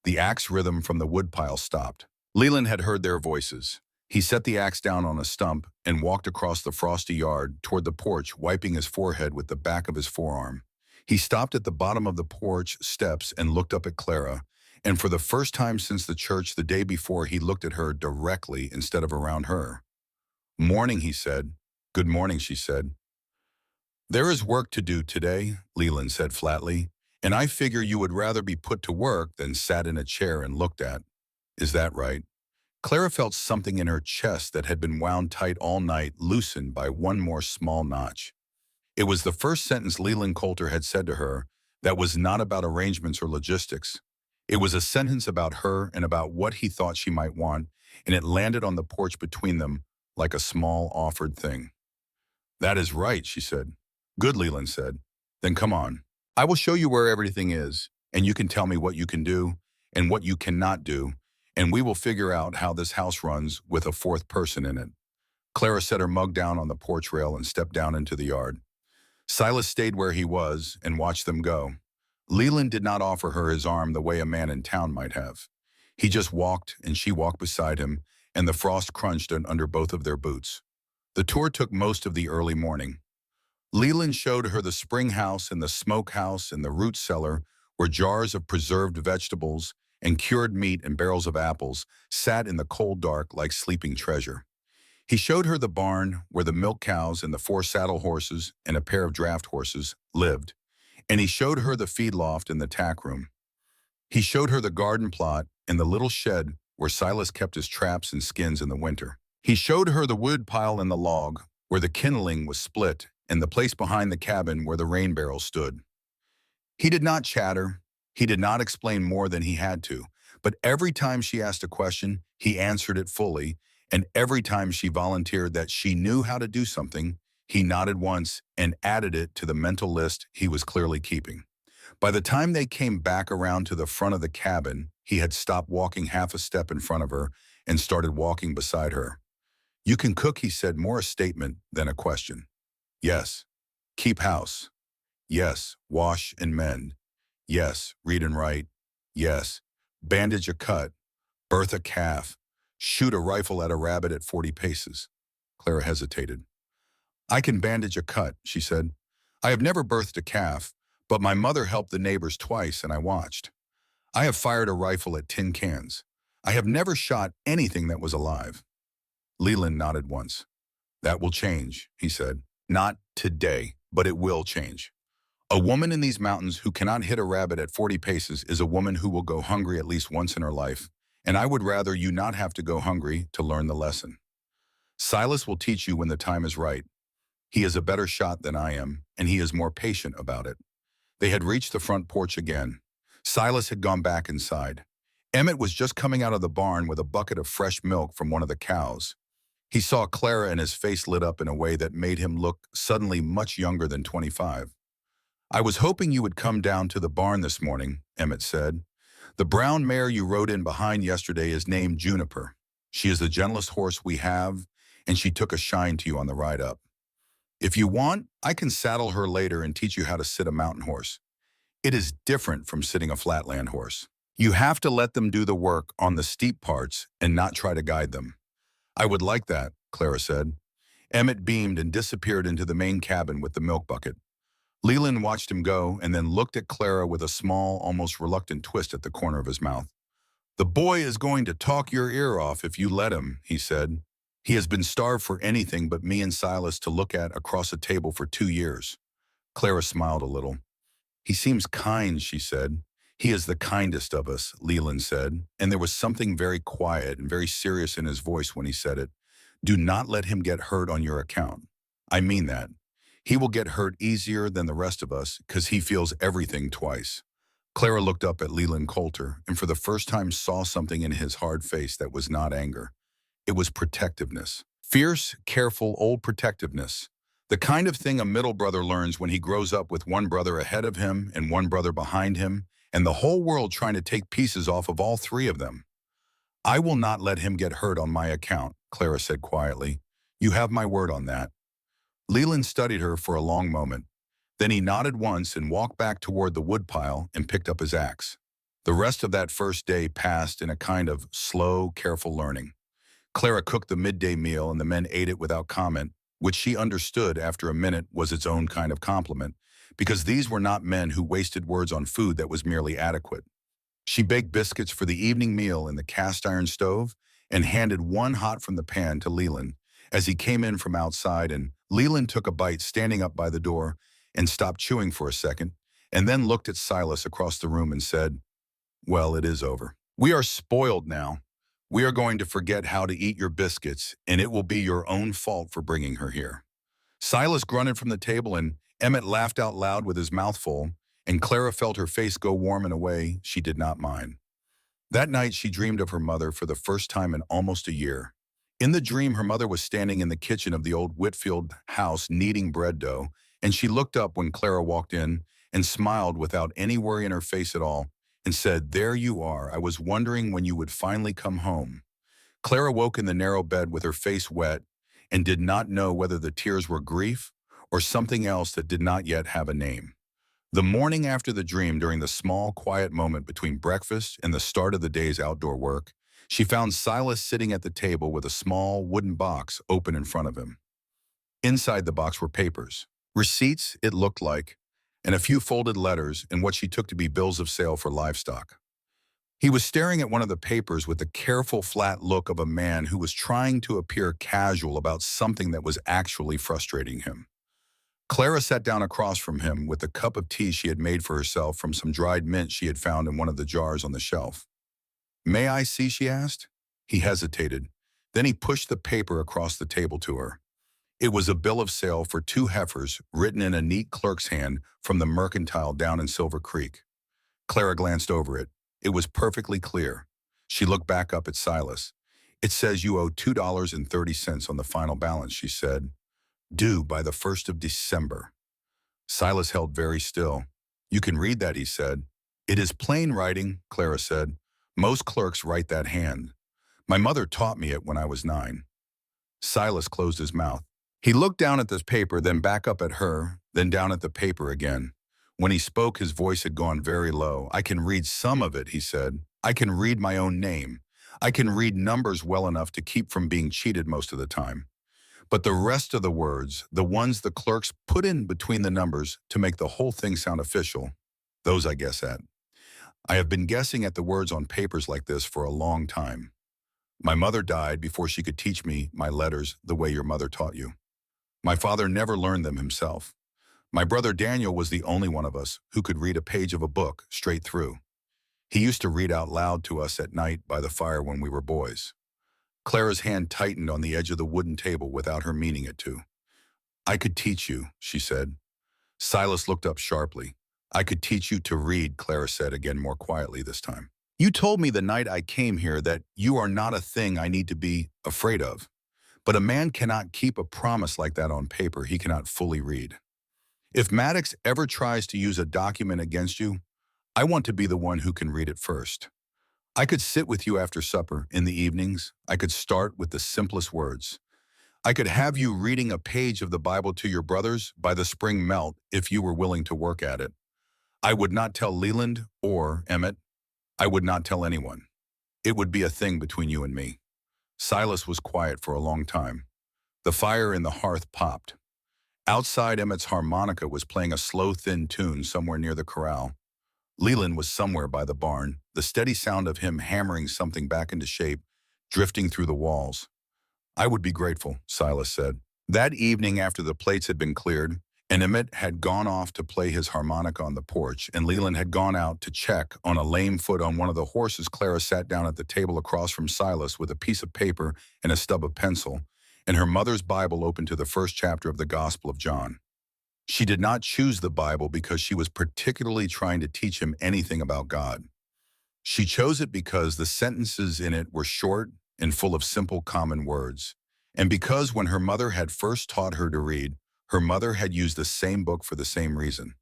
The axe rhythm from the woodpile stopped. Leland had heard their voices. He set the axe down on a stump and walked across the frosty yard toward the porch, wiping his forehead with the back of his forearm. He stopped at the bottom of the porch steps and looked up at Clara, and for the first time since the church the day before, he looked at her directly instead of around her. "Morning," he said. "Good morning," she said. "There is work to do today," Leland said flatly, "and I figure you would rather be put to work than sat in a chair and looked at. Is that right?" Clara felt something in her chest that had been wound tight all night loosened by one more small notch. It was the first sentence Leland Coulter had said to her that was not about arrangements or logistics. It was a sentence about her and about what he thought she might want, and it landed on the porch between them like a small offered thing. "That is right," she said. "Good," Leland said. "Then come on. I will show you where everything is, and you can tell me what you can do and what you cannot do, and we will figure out how this house runs with a fourth person in it." Clara set her mug down on the porch rail and stepped down into the yard. Silas stayed where he was and watched them go. Leland did not offer her his arm the way a man in town might have. He just walked, and she walked beside him, and the frost crunched under both of their boots. The tour took most of the early morning. Leland showed her the spring house and the smoke house and the root cellar, where jars of preserved vegetables and cured meat and barrels of apples sat in the cold dark like sleeping treasure. He showed her the barn where the milk cows and the 4 saddle horses and a pair of draft horses lived, and he showed her the feed loft and the tack room. He showed her the garden plot and the little shed where Silas kept his traps and skins in the winter. He showed her the wood pile and the log where the kindling was split and the place behind the cabin where the rain barrel stood. He did not chatter. He did not explain more than he had to, but every time she asked a question, he answered it fully, and every time she volunteered that she knew how to do something, he nodded once and added it to the mental list he was clearly keeping. By the time they came back around to the front of the cabin, he had stopped walking half a step in front of her and started walking beside her. "You can cook," he said, more a statement than a question. "Yes." "Keep house." "Yes." "Wash and mend." "Yes." "Read and write." "Yes." "Bandage a cut." "Birth a calf." "Shoot a rifle at a rabbit at 40 paces." Clara hesitated. "I can bandage a cut," she said. "I have never birthed a calf, but my mother helped the neighbors twice and I watched. I have fired a rifle at tin cans. I have never shot anything that was alive." Leland nodded once. "That will change," he said. "Not today, but it will change. A woman in these mountains who cannot hit a rabbit at 40 paces is a woman who will go hungry at least once in her life, and I would rather you not have to go hungry to learn the lesson. Silas will teach you when the time is right. He is a better shot than I am, and he is more patient about it." They had reached the front porch again. Silas had gone back inside. Emmett was just coming out of the barn with a bucket of fresh milk from one of the cows. He saw Clara and his face lit up in a way that made him look suddenly much younger than 25. "I was hoping you would come down to the barn this morning," Emmett said. "The brown mare you rode in behind yesterday is named Juniper. She is the gentlest horse we have, and she took a shine to you on the ride up. If you want, I can saddle her later and teach you how to sit a mountain horse. It is different from sitting a flatland horse. You have to let them do the work on the steep parts and not try to guide them." "I would like that," Clara said. Emmett beamed and disappeared into the main cabin with the milk bucket. Leland watched him go and then looked at Clara with a small, almost reluctant twist at the corner of his mouth. "The boy is going to talk your ear off if you let him," he said. "He has been starved for anything but me and Silas to look at across a table for 2 years." Clara smiled a little. "He seems kind," she said. "He is the kindest of us," Leland said, and there was something very quiet and very serious in his voice when he said it. "Do not let him get hurt on your account. I mean that. He will get hurt easier than the rest of us because he feels everything twice." Clara looked up at Leland Coulter and for the first time saw something in his hard face that was not anger. It was protectiveness. Fierce, careful, old protectiveness. The kind of thing a middle brother learns when he grows up with one brother ahead of him and one brother behind him, and the whole world trying to take pieces off of all 3 of them. "I will not let him get hurt on my account," Clara said quietly. "You have my word on that." Leland studied her for a long moment. Then he nodded once and walked back toward the woodpile and picked up his axe. The rest of that first day passed in a kind of slow, careful learning. Clara cooked the midday meal and the men ate it without comment, which she understood after a minute was its own kind of compliment, because these were not men who wasted words on food that was merely adequate. She baked biscuits for the evening meal in the cast iron stove and handed one hot from the pan to Leland as he came in from outside, and Leland took a bite standing up by the door and stopped chewing for a second, and then looked at Silas across the room and said, "Well, it is over. We are spoiled now. We are going to forget how to eat your biscuits, and it will be your own fault for bringing her here." Silas grunted from the table, and Emmett laughed out loud with his mouth full, and Clara felt her face go warm in a way she did not mind. That night, she dreamed of her mother for the first time in almost a year. In the dream, her mother was standing in the kitchen of the old Whitfield house kneading bread dough, and she looked up when Clara walked in and smiled without any worry in her face at all and said, "There you are. I was wondering when you would finally come home." Clara woke in the narrow bed with her face wet and did not know whether the tears were grief or something else that did not yet have a name. The morning after the dream, during the small, quiet moment between breakfast and the start of the day's outdoor work, she found Silas sitting at the table with a small wooden box open in front of him. Inside the box were papers. Receipts, it looked like, and a few folded letters and what she took to be bills of sale for livestock. He was staring at one of the papers with the careful, flat look of a man who was trying to appear casual about something that was actually frustrating him. Clara sat down across from him with a cup of tea she had made for herself from some dried mint she had found in one of the jars on the shelf. "May I see?" she asked. He hesitated. Then he pushed the paper across the table to her. It was a bill of sale for 2 heifers written in a neat clerk's hand from the mercantile down in Silver Creek. Clara glanced over it. It was perfectly clear. She looked back up at Silas. "It says you owe $2.30 on the final balance," she said. "Due by the 1st of December." Silas held very still. "You can read that," he said. "It is plain writing," Clara said. "Most clerks write that hand. My mother taught me it when I was 9. Silas closed his mouth. He looked down at this paper, then back up at her, then down at the paper again. When he spoke, his voice had gone very low. "I can read some of it," he said. "I can read my own name. I can read numbers well enough to keep from being cheated most of the time. But the rest of the words, the ones the clerks put in between the numbers to make the whole thing sound official, those I guess at. I have been guessing at the words on papers like this for a long time. My mother died before she could teach me my letters the way your mother taught you. My father never learned them himself. My brother Daniel was the only one of us who could read a page of a book straight through. He used to read out loud to us at night by the fire when we were boys." Clara's hand tightened on the edge of the wooden table without her meaning it to. "I could teach you," she said. Silas looked up sharply. "I could teach you to read," Clara said again, more quietly this time. "You told me the night I came here that you are not a thing I need to be afraid of. But a man cannot keep a promise like that on paper he cannot fully read. If Maddox ever tries to use a document against you, I want to be the one who can read it first. I could sit with you after supper in the evenings. I could start with the simplest words. I could have you reading a page of the Bible to your brothers by the spring melt if you were willing to work at it. I would not tell Leland or Emmett. I would not tell anyone. It would be a thing between you and me." Silas was quiet for a long time. The fire in the hearth popped. Outside, Emmett's harmonica was playing a slow, thin tune somewhere near the corral. Leland was somewhere by the barn, the steady sound of him hammering something back into shape, drifting through the walls. "I would be grateful," Silas said. That evening, after the plates had been cleared, and Emmett had gone off to play his harmonica on the porch, and Leland had gone out to check on a lame foot on one of the horses, Clara sat down at the table across from Silas with a piece of paper and a stub of pencil, and her mother's Bible open to the first chapter of the Gospel of John. She did not choose the Bible because she was particularly trying to teach him anything about God. She chose it because the sentences in it were short and full of simple common words, and because when her mother had first taught her to read, her mother had used the same book for the same reason.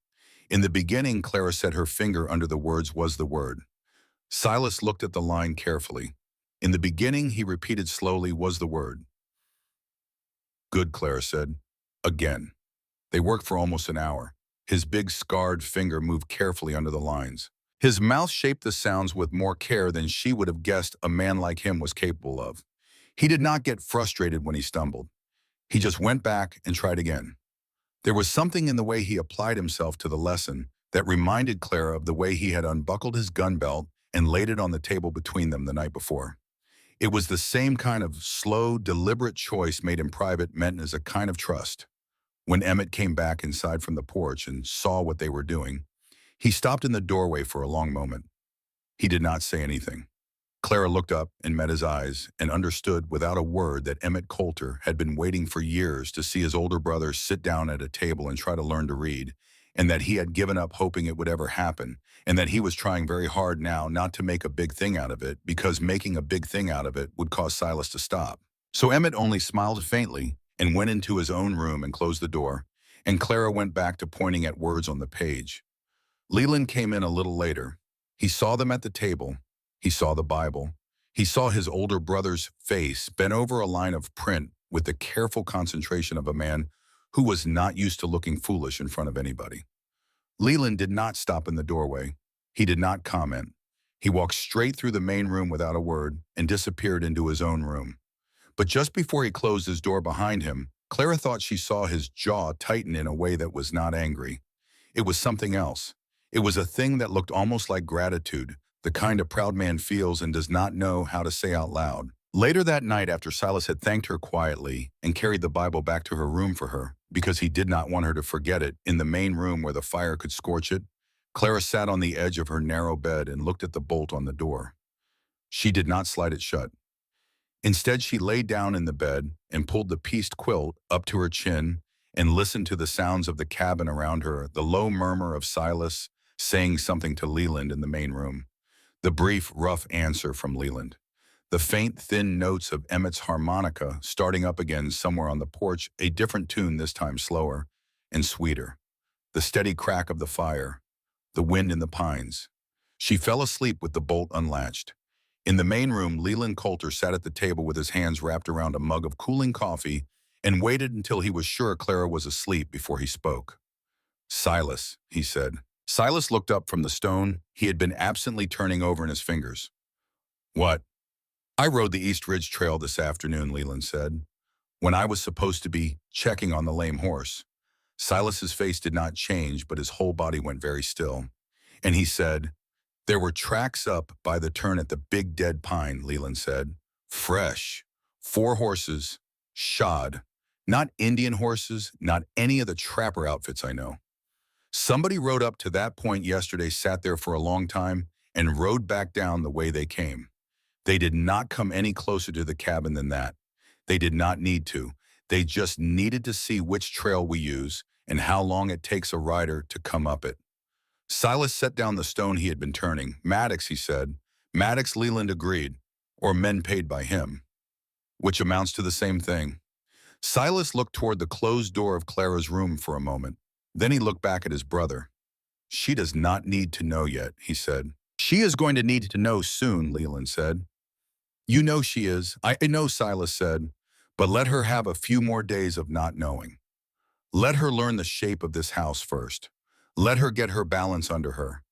In the beginning, Clara set her finger under the words "was the word." Silas looked at the line carefully. In the beginning, he repeated slowly, "was the word." "Good," Clara said. Again. They worked for almost an hour. His big scarred finger moved carefully under the lines. His mouth shaped the sounds with more care than she would have guessed a man like him was capable of. He did not get frustrated when he stumbled. He just went back and tried again. There was something in the way he applied himself to the lesson that reminded Clara of the way he had unbuckled his gun belt and laid it on the table between them the night before. It was the same kind of slow, deliberate choice made in private meant as a kind of trust. When Emmett came back inside from the porch and saw what they were doing, he stopped in the doorway for a long moment. He did not say anything. Clara looked up and met his eyes and understood without a word that Emmett Coulter had been waiting for years to see his older brother sit down at a table and try to learn to read, and that he had given up hoping it would ever happen, and that he was trying very hard now not to make a big thing out of it because making a big thing out of it would cause Silas to stop. So Emmett only smiled faintly and went into his own room and closed the door, and Clara went back to pointing at words on the page. Leland came in a little later. He saw them at the table. He saw the Bible. He saw his older brother's face bent over a line of print with the careful concentration of a man who was not used to looking foolish in front of anybody. Leland did not stop in the doorway. He did not comment. He walked straight through the main room without a word and disappeared into his own room. But just before he closed his door behind him, Clara thought she saw his jaw tighten in a way that was not angry. It was something else. It was a thing that looked almost like gratitude, the kind a proud man feels and does not know how to say out loud. Later that night, after Silas had thanked her quietly and carried the Bible back to her room for her, because he did not want her to forget it, in the main room where the fire could scorch it, Clara sat on the edge of her narrow bed and looked at the bolt on the door. She did not slide it shut. Instead, she lay down in the bed and pulled the pieced quilt up to her chin and listened to the sounds of the cabin around her, the low murmur of Silas saying something to Leland in the main room, the brief, rough answer from Leland, the faint, thin notes of Emmett's harmonica starting up again somewhere on the porch, a different tune this time slower and sweeter, the steady crack of the fire, the wind in the pines. She fell asleep with the bolt unlatched. In the main room, Leland Coulter sat at the table with his hands wrapped around a mug of cooling coffee and waited until he was sure Clara was asleep before he spoke. "Silas," he said. Silas looked up from the stone he had been absently turning over in his fingers. "What?" "I rode the East Ridge Trail this afternoon," Leland said, "when I was supposed to be checking on the lame horse." Silas's face did not change, but his whole body went very still. And he said, "There were tracks up by the turn at the big dead pine," Leland said. "Fresh. 4 horses. Shod. Not Indian horses, not any of the trapper outfits I know. Somebody rode up to that point yesterday, sat there for a long time, and rode back down the way they came. They did not come any closer to the cabin than that. They did not need to. They just needed to see which trail we use and how long it takes a rider to come up it." Silas set down the stone he had been turning. "Maddox," he said. "Maddox," Leland agreed, "or men paid by him," which amounts to the same thing. Silas looked toward the closed door of Clara's room for a moment. Then he looked back at his brother. "She does not need to know yet," he said. "She is going to need to know soon," Leland said. "You know she is." I know," Silas said, "but let her have a few more days of not knowing. Let her learn the shape of this house first. Let her get her balance under her.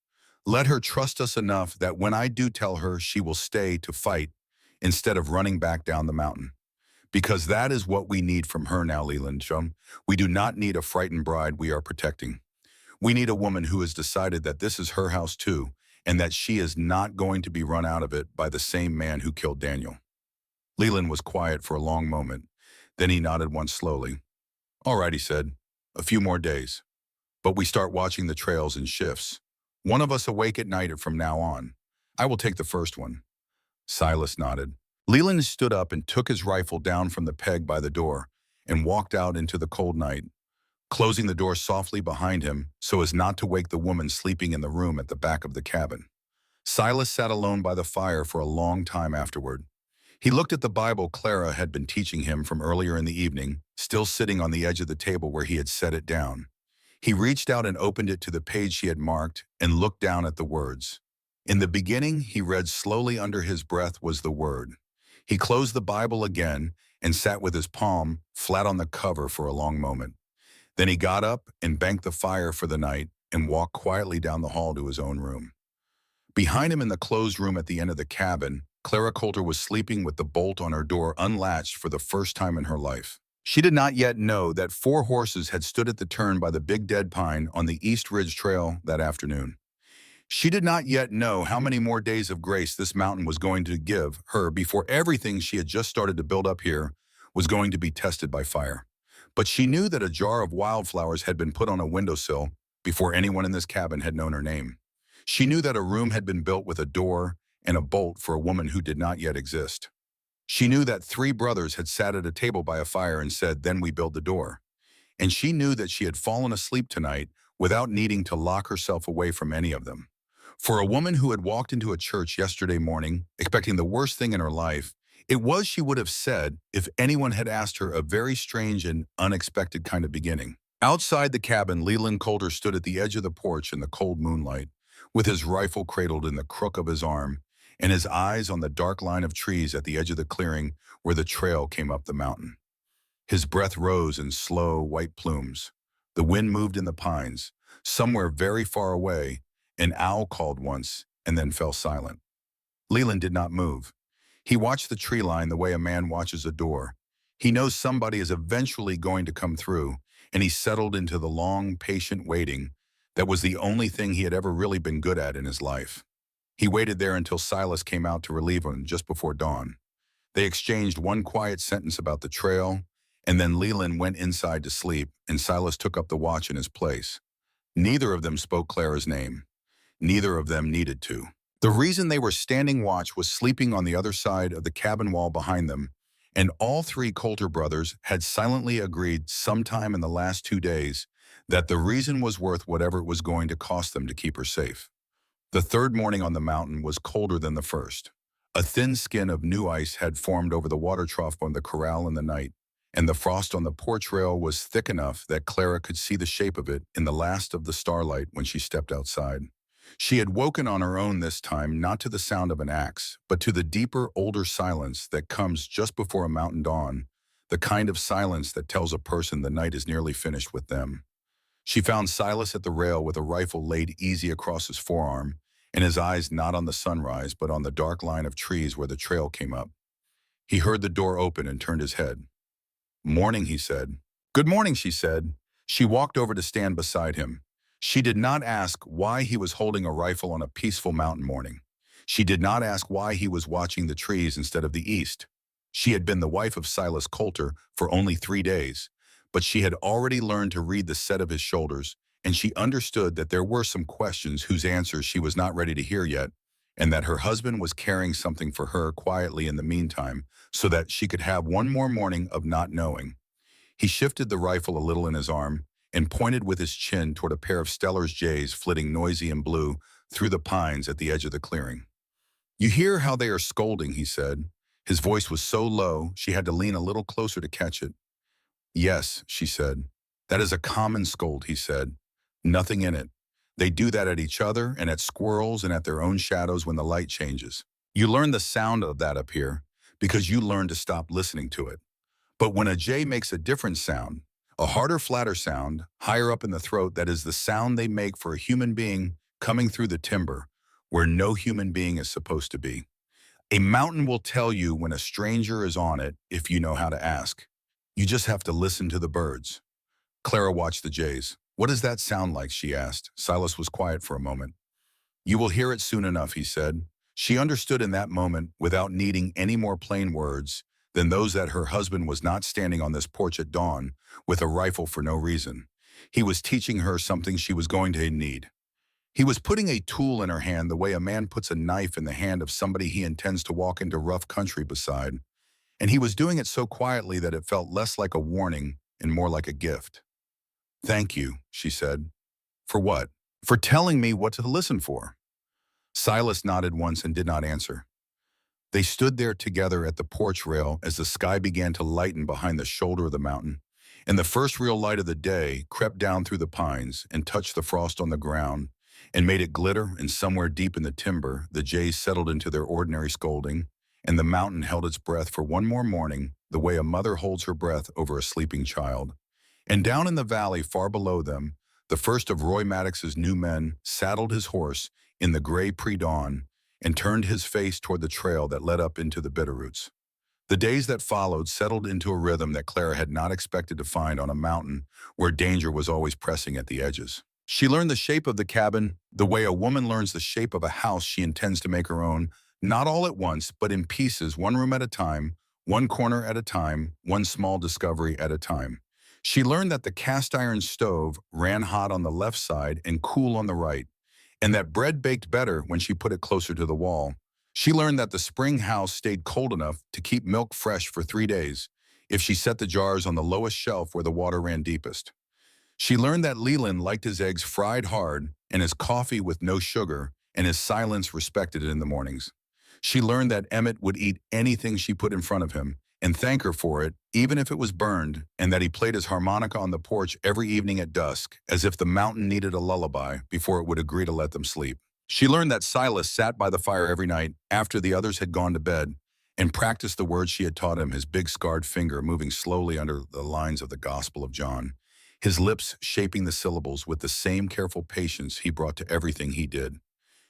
Let her trust us enough that when I do tell her, she will stay to fight instead of running back down the mountain. Because that is what we need from her now, Leland chum. We do not need a frightened bride we are protecting. We need a woman who has decided that this is her house too, and that she is not going to be run out of it by the same man who killed Daniel." Leland was quiet for a long moment. Then he nodded once slowly. "All right," he said. "A few more days. But we start watching the trails in shifts. One of us awake at night from now on. I will take the first one." Silas nodded. Leland stood up and took his rifle down from the peg by the door and walked out into the cold night, closing the door softly behind him so as not to wake the woman sleeping in the room at the back of the cabin. Silas sat alone by the fire for a long time afterward. He looked at the Bible Clara had been teaching him from earlier in the evening, still sitting on the edge of the table where he had set it down. He reached out and opened it to the page she had marked and looked down at the words. In the beginning, he read slowly under his breath, was the Word. He closed the Bible again and sat with his palm flat on the cover for a long moment. Then he got up and banked the fire for the night and walked quietly down the hall to his own room. Behind him in the closed room at the end of the cabin, Clara Coulter was sleeping with the bolt on her door unlatched for the first time in her life. She did not yet know that 4 horses had stood at the turn by the big dead pine on the East Ridge Trail that afternoon. She did not yet know how many more days of grace this mountain was going to give her before everything she had just started to build up here was going to be tested by fire. But she knew that a jar of wildflowers had been put on a windowsill before anyone in this cabin had known her name. She knew that a room had been built with a door and a bolt for a woman who did not yet exist. She knew that 3 brothers had sat at a table by a fire and said, "Then we build the door." And she knew that she had fallen asleep tonight without needing to lock herself away from any of them. For a woman who had walked into a church yesterday morning, expecting the worst thing in her life, it was, she would have said, if anyone had asked her, a very strange and unexpected kind of beginning. Outside the cabin, Leland Coulter stood at the edge of the porch in the cold moonlight, with his rifle cradled in the crook of his arm, and his eyes on the dark line of trees at the edge of the clearing where the trail came up the mountain. His breath rose in slow, white plumes. The wind moved in the pines. Somewhere very far away, an owl called once and then fell silent. Leland did not move. He watched the tree line the way a man watches a door. He knows somebody is eventually going to come through, and he settled into the long, patient waiting that was the only thing he had ever really been good at in his life. He waited there until Silas came out to relieve him just before dawn. They exchanged one quiet sentence about the trail, and then Leland went inside to sleep, and Silas took up the watch in his place. Neither of them spoke Clara's name. Neither of them needed to. The reason they were standing watch was sleeping on the other side of the cabin wall behind them, and all 3 Coulter brothers had silently agreed sometime in the last 2 days that the reason was worth whatever it was going to cost them to keep her safe. The third morning on the mountain was colder than the first. A thin skin of new ice had formed over the water trough on the corral in the night, and the frost on the porch rail was thick enough that Clara could see the shape of it in the last of the starlight when she stepped outside. She had woken on her own this time, not to the sound of an axe, but to the deeper, older silence that comes just before a mountain dawn, the kind of silence that tells a person the night is nearly finished with them. She found Silas at the rail with a rifle laid easy across his forearm, and his eyes not on the sunrise but on the dark line of trees where the trail came up. He heard the door open and turned his head. "Morning," he said. "Good morning," she said. She walked over to stand beside him. She did not ask why he was holding a rifle on a peaceful mountain morning. She did not ask why he was watching the trees instead of the east. She had been the wife of Silas Coulter for only 3 days, but she had already learned to read the set of his shoulders, and she understood that there were some questions whose answers she was not ready to hear yet, and that her husband was carrying something for her quietly in the meantime so that she could have one more morning of not knowing. He shifted the rifle a little in his arm and pointed with his chin toward a pair of Steller's jays flitting noisy and blue through the pines at the edge of the clearing. "You hear how they are scolding," he said. His voice was so low she had to lean a little closer to catch it. "Yes," she said. "That is a common scold," he said. "Nothing in it. They do that at each other and at squirrels and at their own shadows when the light changes. You learn the sound of that up here because you learn to stop listening to it. But when a jay makes a different sound, a harder, flatter sound, higher up in the throat, that is the sound they make for a human being coming through the timber, where no human being is supposed to be. A mountain will tell you when a stranger is on it if you know how to ask. You just have to listen to the birds." Clara watched the jays. "What does that sound like?" she asked. Silas was quiet for a moment. "You will hear it soon enough," he said. She understood in that moment, without needing any more plain words than those, that her husband was not standing on this porch at dawn with a rifle for no reason. He was teaching her something she was going to need. He was putting a tool in her hand the way a man puts a knife in the hand of somebody he intends to walk into rough country beside, and he was doing it so quietly that it felt less like a warning and more like a gift. "Thank you," she said. "For what?" "For telling me what to listen for." Silas nodded once and did not answer. They stood there together at the porch rail as the sky began to lighten behind the shoulder of the mountain, and the first real light of the day crept down through the pines and touched the frost on the ground and made it glitter, and somewhere deep in the timber the jays settled into their ordinary scolding, and the mountain held its breath for one more morning the way a mother holds her breath over a sleeping child. And down in the valley far below them, the first of Roy Maddox's new men saddled his horse in the gray pre-dawn and turned his face toward the trail that led up into the Bitterroots. The days that followed settled into a rhythm that Clara had not expected to find on a mountain where danger was always pressing at the edges. She learned the shape of the cabin the way a woman learns the shape of a house she intends to make her own, not all at once, but in pieces, one room at a time, one corner at a time, one small discovery at a time. She learned that the cast iron stove ran hot on the left side and cool on the right, and that bread baked better when she put it closer to the wall. She learned that the spring house stayed cold enough to keep milk fresh for 3 days if she set the jars on the lowest shelf where the water ran deepest. She learned that Leland liked his eggs fried hard and his coffee with no sugar and his silence respected in the mornings. She learned that Emmett would eat anything she put in front of him and thank her for it, even if it was burned, and that he played his harmonica on the porch every evening at dusk, as if the mountain needed a lullaby before it would agree to let them sleep. She learned that Silas sat by the fire every night after the others had gone to bed and practiced the words she had taught him, his big scarred finger moving slowly under the lines of the Gospel of John, his lips shaping the syllables with the same careful patience he brought to everything he did.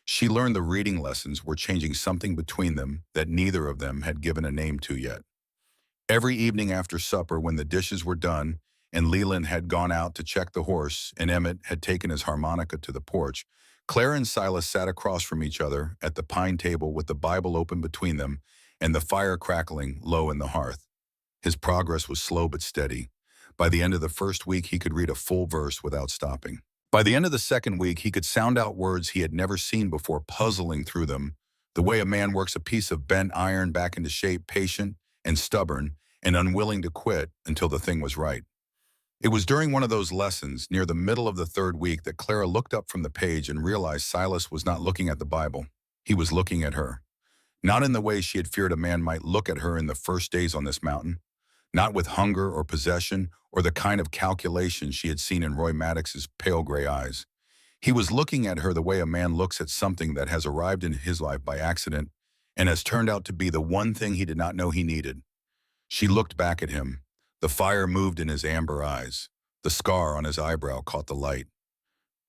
She learned the reading lessons were changing something between them that neither of them had given a name to yet. Every evening after supper, when the dishes were done and Leland had gone out to check the horse and Emmett had taken his harmonica to the porch, Clara and Silas sat across from each other at the pine table with the Bible open between them and the fire crackling low in the hearth. His progress was slow but steady. By the end of the first week, he could read a full verse without stopping. By the end of the second week, he could sound out words he had never seen before, puzzling through them, the way a man works a piece of bent iron back into shape, patient and stubborn and unwilling to quit until the thing was right. It was during one of those lessons, near the middle of the third week, that Clara looked up from the page and realized Silas was not looking at the Bible. He was looking at her. Not in the way she had feared a man might look at her in the first days on this mountain. Not with hunger or possession or the kind of calculation she had seen in Roy Maddox's pale gray eyes. He was looking at her the way a man looks at something that has arrived in his life by accident and has turned out to be the one thing he did not know he needed. She looked back at him. The fire moved in his amber eyes. The scar on his eyebrow caught the light.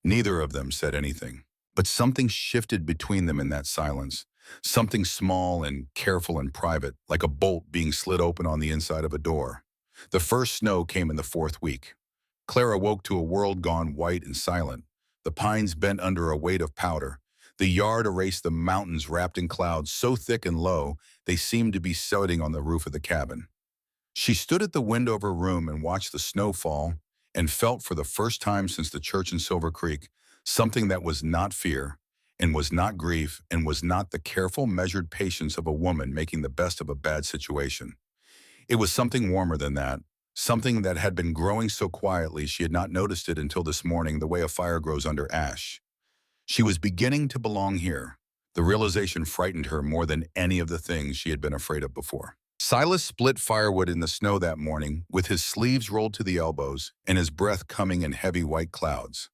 Neither of them said anything, but something shifted between them in that silence. Something small and careful and private, like a bolt being slid open on the inside of a door. The first snow came in the fourth week. Clara woke to a world gone white and silent. The pines bent under a weight of powder. The yard erased the mountains wrapped in clouds so thick and low they seemed to be sitting on the roof of the cabin. She stood at the window of her room and watched the snow fall and felt for the first time since the church in Silver Creek something that was not fear and was not grief and was not the careful, measured patience of a woman making the best of a bad situation. It was something warmer than that, something that had been growing so quietly she had not noticed it until this morning, the way a fire grows under ash. She was beginning to belong here. The realization frightened her more than any of the things she had been afraid of before. Silas split firewood in the snow that morning with his sleeves rolled to the elbows and his breath coming in heavy white clouds.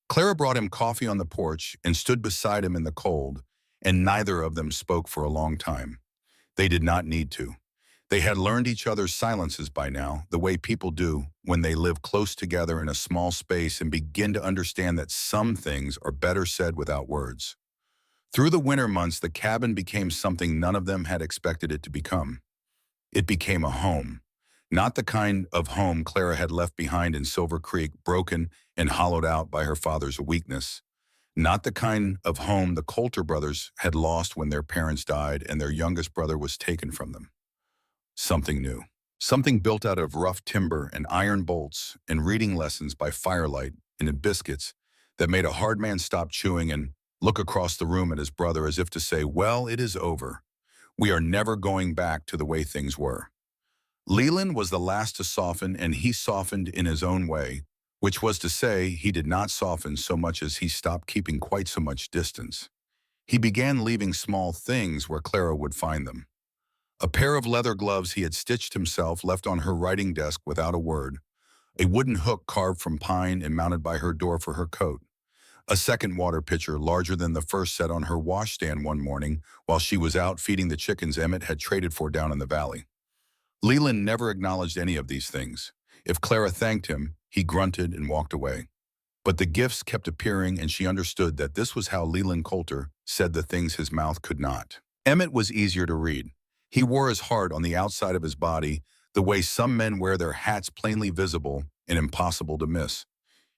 Clara brought him coffee on the porch and stood beside him in the cold, and neither of them spoke for a long time. They did not need to. They had learned each other's silences by now, the way people do when they live close together in a small space and begin to understand that some things are better said without words. Through the winter months, the cabin became something none of them had expected it to become. It became a home. Not the kind of home Clara had left behind in Silver Creek, broken and hollowed out by her father's weakness. Not the kind of home the Coulter brothers had lost when their parents died and their youngest brother was taken from them. Something new. Something built out of rough timber and iron bolts and reading lessons by firelight and in biscuits that made a hard man stop chewing and look across the room at his brother as if to say, well, it is over. We are never going back to the way things were. Leland was the last to soften, and he softened in his own way, which was to say he did not soften so much as he stopped keeping quite so much distance. He began leaving small things where Clara would find them. A pair of leather gloves he had stitched himself left on her writing desk without a word, a wooden hook carved from pine and mounted by her door for her coat, a second water pitcher larger than the first set on her washstand one morning while she was out feeding the chickens Emmett had traded for down in the valley. Leland never acknowledged any of these things. If Clara thanked him, he grunted and walked away. But the gifts kept appearing, and she understood that this was how Leland Coulter said the things his mouth could not. Emmett was easier to read. He wore his heart on the outside of his body, the way some men wear their hats plainly visible and impossible to miss.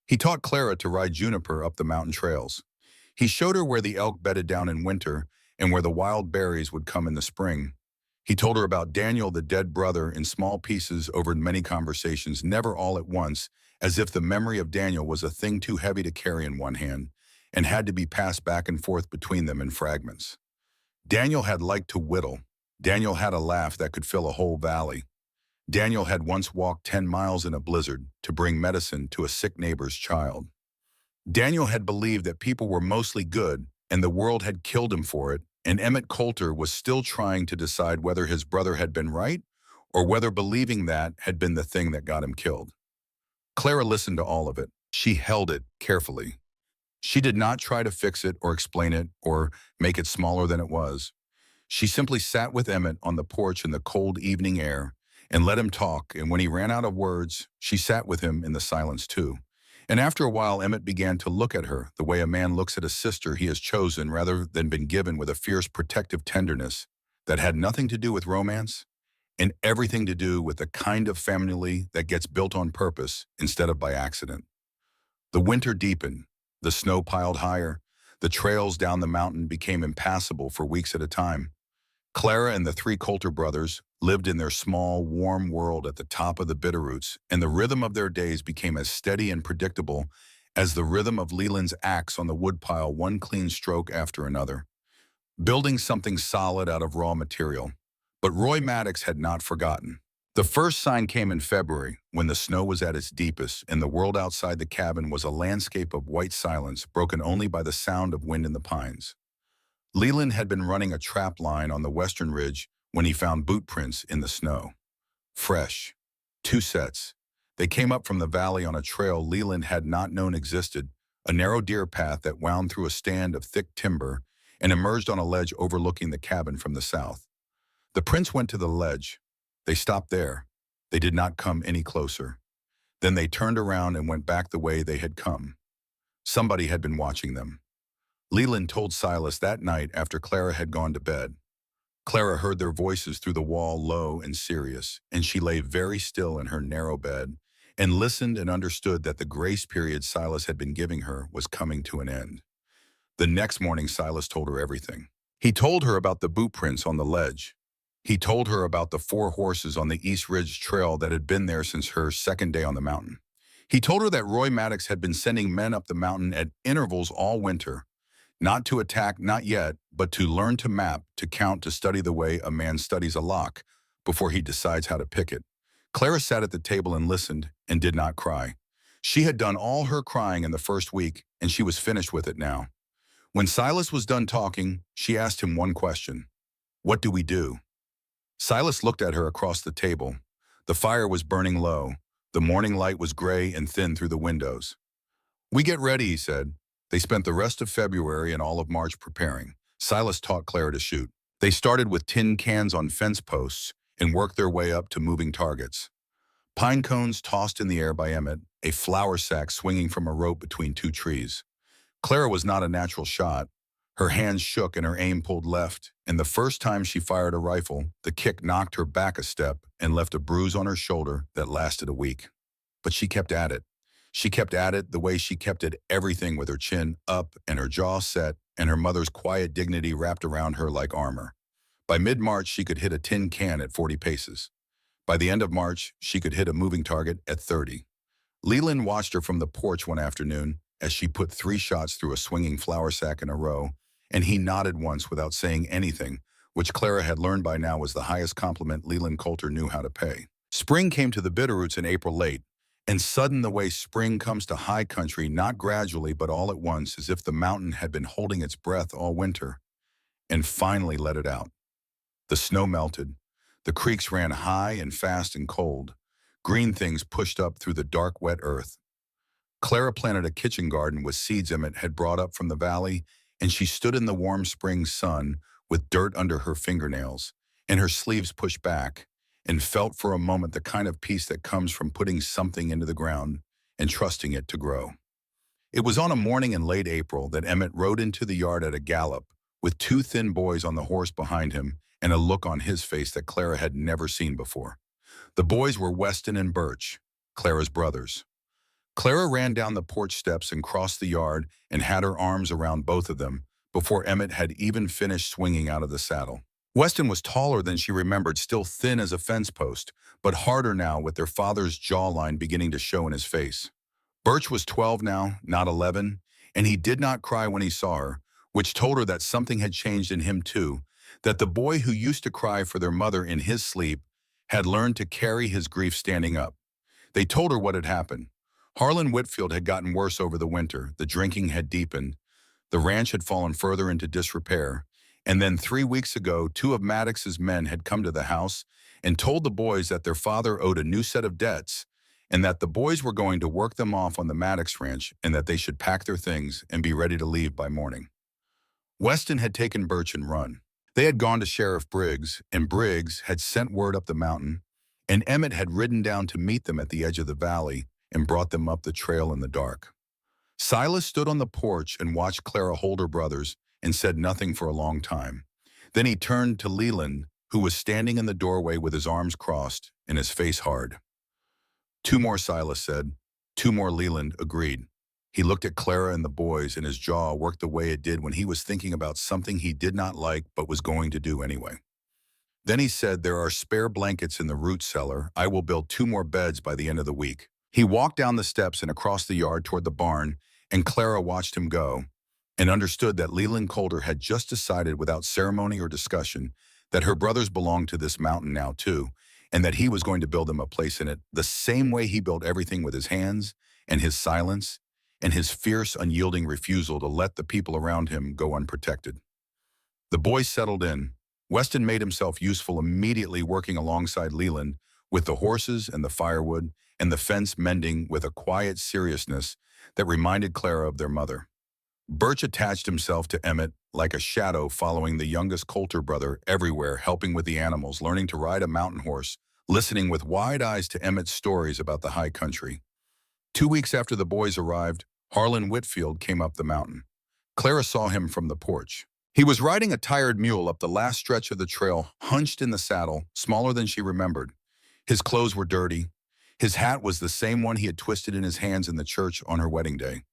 He taught Clara to ride Juniper up the mountain trails. He showed her where the elk bedded down in winter and where the wild berries would come in the spring. He told her about Daniel, the dead brother, in small pieces over many conversations, never all at once, as if the memory of Daniel was a thing too heavy to carry in one hand and had to be passed back and forth between them in fragments. Daniel had liked to whittle. Daniel had a laugh that could fill a whole valley. Daniel had once walked 10 miles in a blizzard to bring medicine to a sick neighbor's child. Daniel had believed that people were mostly good and the world had killed him for it, and Emmett Coulter was still trying to decide whether his brother had been right or whether believing that had been the thing that got him killed. Clara listened to all of it. She held it carefully. She did not try to fix it or explain it or make it smaller than it was. She simply sat with Emmett on the porch in the cold evening air and let him talk, and when he ran out of words, she sat with him in the silence too. And after a while, Emmett began to look at her the way a man looks at a sister he has chosen rather than been given, with a fierce protective tenderness that had nothing to do with romance and everything to do with the kind of family that gets built on purpose instead of by accident. The winter deepened. The snow piled higher. The trails down the mountain became impassable for weeks at a time. Clara and the three Coulter brothers lived in their small, warm world at the top of the Bitterroots, and the rhythm of their days became as steady and predictable as the rhythm of Leland's axe on the woodpile, one clean stroke after another, building something solid out of raw material. But Roy Maddox had not forgotten. The first sign came in February, when the snow was at its deepest, and the world outside the cabin was a landscape of white silence, broken only by the sound of wind in the pines. Leland had been running a trap line on the western ridge when he found boot prints in the snow. Fresh. 2 sets. They came up from the valley on a trail Leland had not known existed, a narrow deer path that wound through a stand of thick timber and emerged on a ledge overlooking the cabin from the south. The prints went to the ledge. They stopped there. They did not come any closer. Then they turned around and went back the way they had come. Somebody had been watching them. Leland told Silas that night after Clara had gone to bed. Clara heard their voices through the wall, low and serious, and she lay very still in her narrow bed and listened and understood that the grace period Silas had been giving her was coming to an end. The next morning, Silas told her everything. He told her about the boot prints on the ledge. He told her about the 4 horses on the East Ridge Trail that had been there since her second day on the mountain. He told her that Roy Maddox had been sending men up the mountain at intervals all winter, not to attack, not yet, but to learn to map, to count, to study the way a man studies a lock before he decides how to pick it. Clara sat at the table and listened and did not cry. She had done all her crying in the first week, and she was finished with it now. When Silas was done talking, she asked him one question. "What do we do?" Silas looked at her across the table. The fire was burning low. The morning light was gray and thin through the windows. "We get ready," he said. They spent the rest of February and all of March preparing. Silas taught Clara to shoot. They started with tin cans on fence posts and worked their way up to moving targets. Pine cones tossed in the air by Emmett, a flour sack swinging from a rope between 2 trees. Clara was not a natural shot. Her hands shook and her aim pulled left, and the first time she fired a rifle, the kick knocked her back a step and left a bruise on her shoulder that lasted a week. But she kept at it. She kept at it the way she kept at everything, with her chin up and her jaw set and her mother's quiet dignity wrapped around her like armor. By mid-March, she could hit a tin can at 40 paces. By the end of March, she could hit a moving target at 30. Leland watched her from the porch one afternoon as she put 3 shots through a swinging flour sack in a row, and he nodded once without saying anything, which Clara had learned by now was the highest compliment Leland Coulter knew how to pay. Spring came to the Bitterroots in April late, and sudden the way spring comes to high country, not gradually but all at once, as if the mountain had been holding its breath all winter, and finally let it out. The snow melted. The creeks ran high and fast and cold. Green things pushed up through the dark, wet earth. Clara planted a kitchen garden with seeds Emmett had brought up from the valley, and she stood in the warm spring sun with dirt under her fingernails and her sleeves pushed back, and felt for a moment the kind of peace that comes from putting something into the ground and trusting it to grow. It was on a morning in late April that Emmett rode into the yard at a gallop, with two thin boys on the horse behind him and a look on his face that Clara had never seen before. The boys were Weston and Birch, Clara's brothers. Clara ran down the porch steps and crossed the yard and had her arms around both of them before Emmett had even finished swinging out of the saddle. Weston was taller than she remembered, still thin as a fence post, but harder now with their father's jawline beginning to show in his face. Birch was 12 now, not 11, and he did not cry when he saw her, which told her that something had changed in him too, that the boy who used to cry for their mother in his sleep had learned to carry his grief standing up. They told her what had happened. Harlan Whitfield had gotten worse over the winter, the drinking had deepened, the ranch had fallen further into disrepair, and then 3 weeks ago, two of Maddox's men had come to the house and told the boys that their father owed a new set of debts and that the boys were going to work them off on the Maddox ranch and that they should pack their things and be ready to leave by morning. Weston had taken Birch and run. They had gone to Sheriff Briggs, and Briggs had sent word up the mountain, and Emmett had ridden down to meet them at the edge of the valley and brought them up the trail in the dark. Silas stood on the porch and watched Clara hold her brothers and said nothing for a long time. Then he turned to Leland, who was standing in the doorway with his arms crossed and his face hard. "Two more," Silas said. "Two more," Leland agreed. He looked at Clara and the boys, and his jaw worked the way it did when he was thinking about something he did not like but was going to do anyway. Then he said, "There are spare blankets in the root cellar. I will build 2 more beds by the end of the week." He walked down the steps and across the yard toward the barn, and Clara watched him go and understood that Leland Coulter had just decided without ceremony or discussion that her brothers belonged to this mountain now too, and that he was going to build them a place in it the same way he built everything with his hands and his silence and his fierce, unyielding refusal to let the people around him go unprotected. The boys settled in. Weston made himself useful immediately, working alongside Leland with the horses and the firewood and the fence mending with a quiet seriousness that reminded Clara of their mother. Birch attached himself to Emmett like a shadow, following the youngest Coulter brother everywhere, helping with the animals, learning to ride a mountain horse, listening with wide eyes to Emmett's stories about the high country. 2 weeks after the boys arrived, Harlan Whitfield came up the mountain. Clara saw him from the porch. He was riding a tired mule up the last stretch of the trail, hunched in the saddle, smaller than she remembered. His clothes were dirty. His hat was the same one he had twisted in his hands in the church on her wedding day.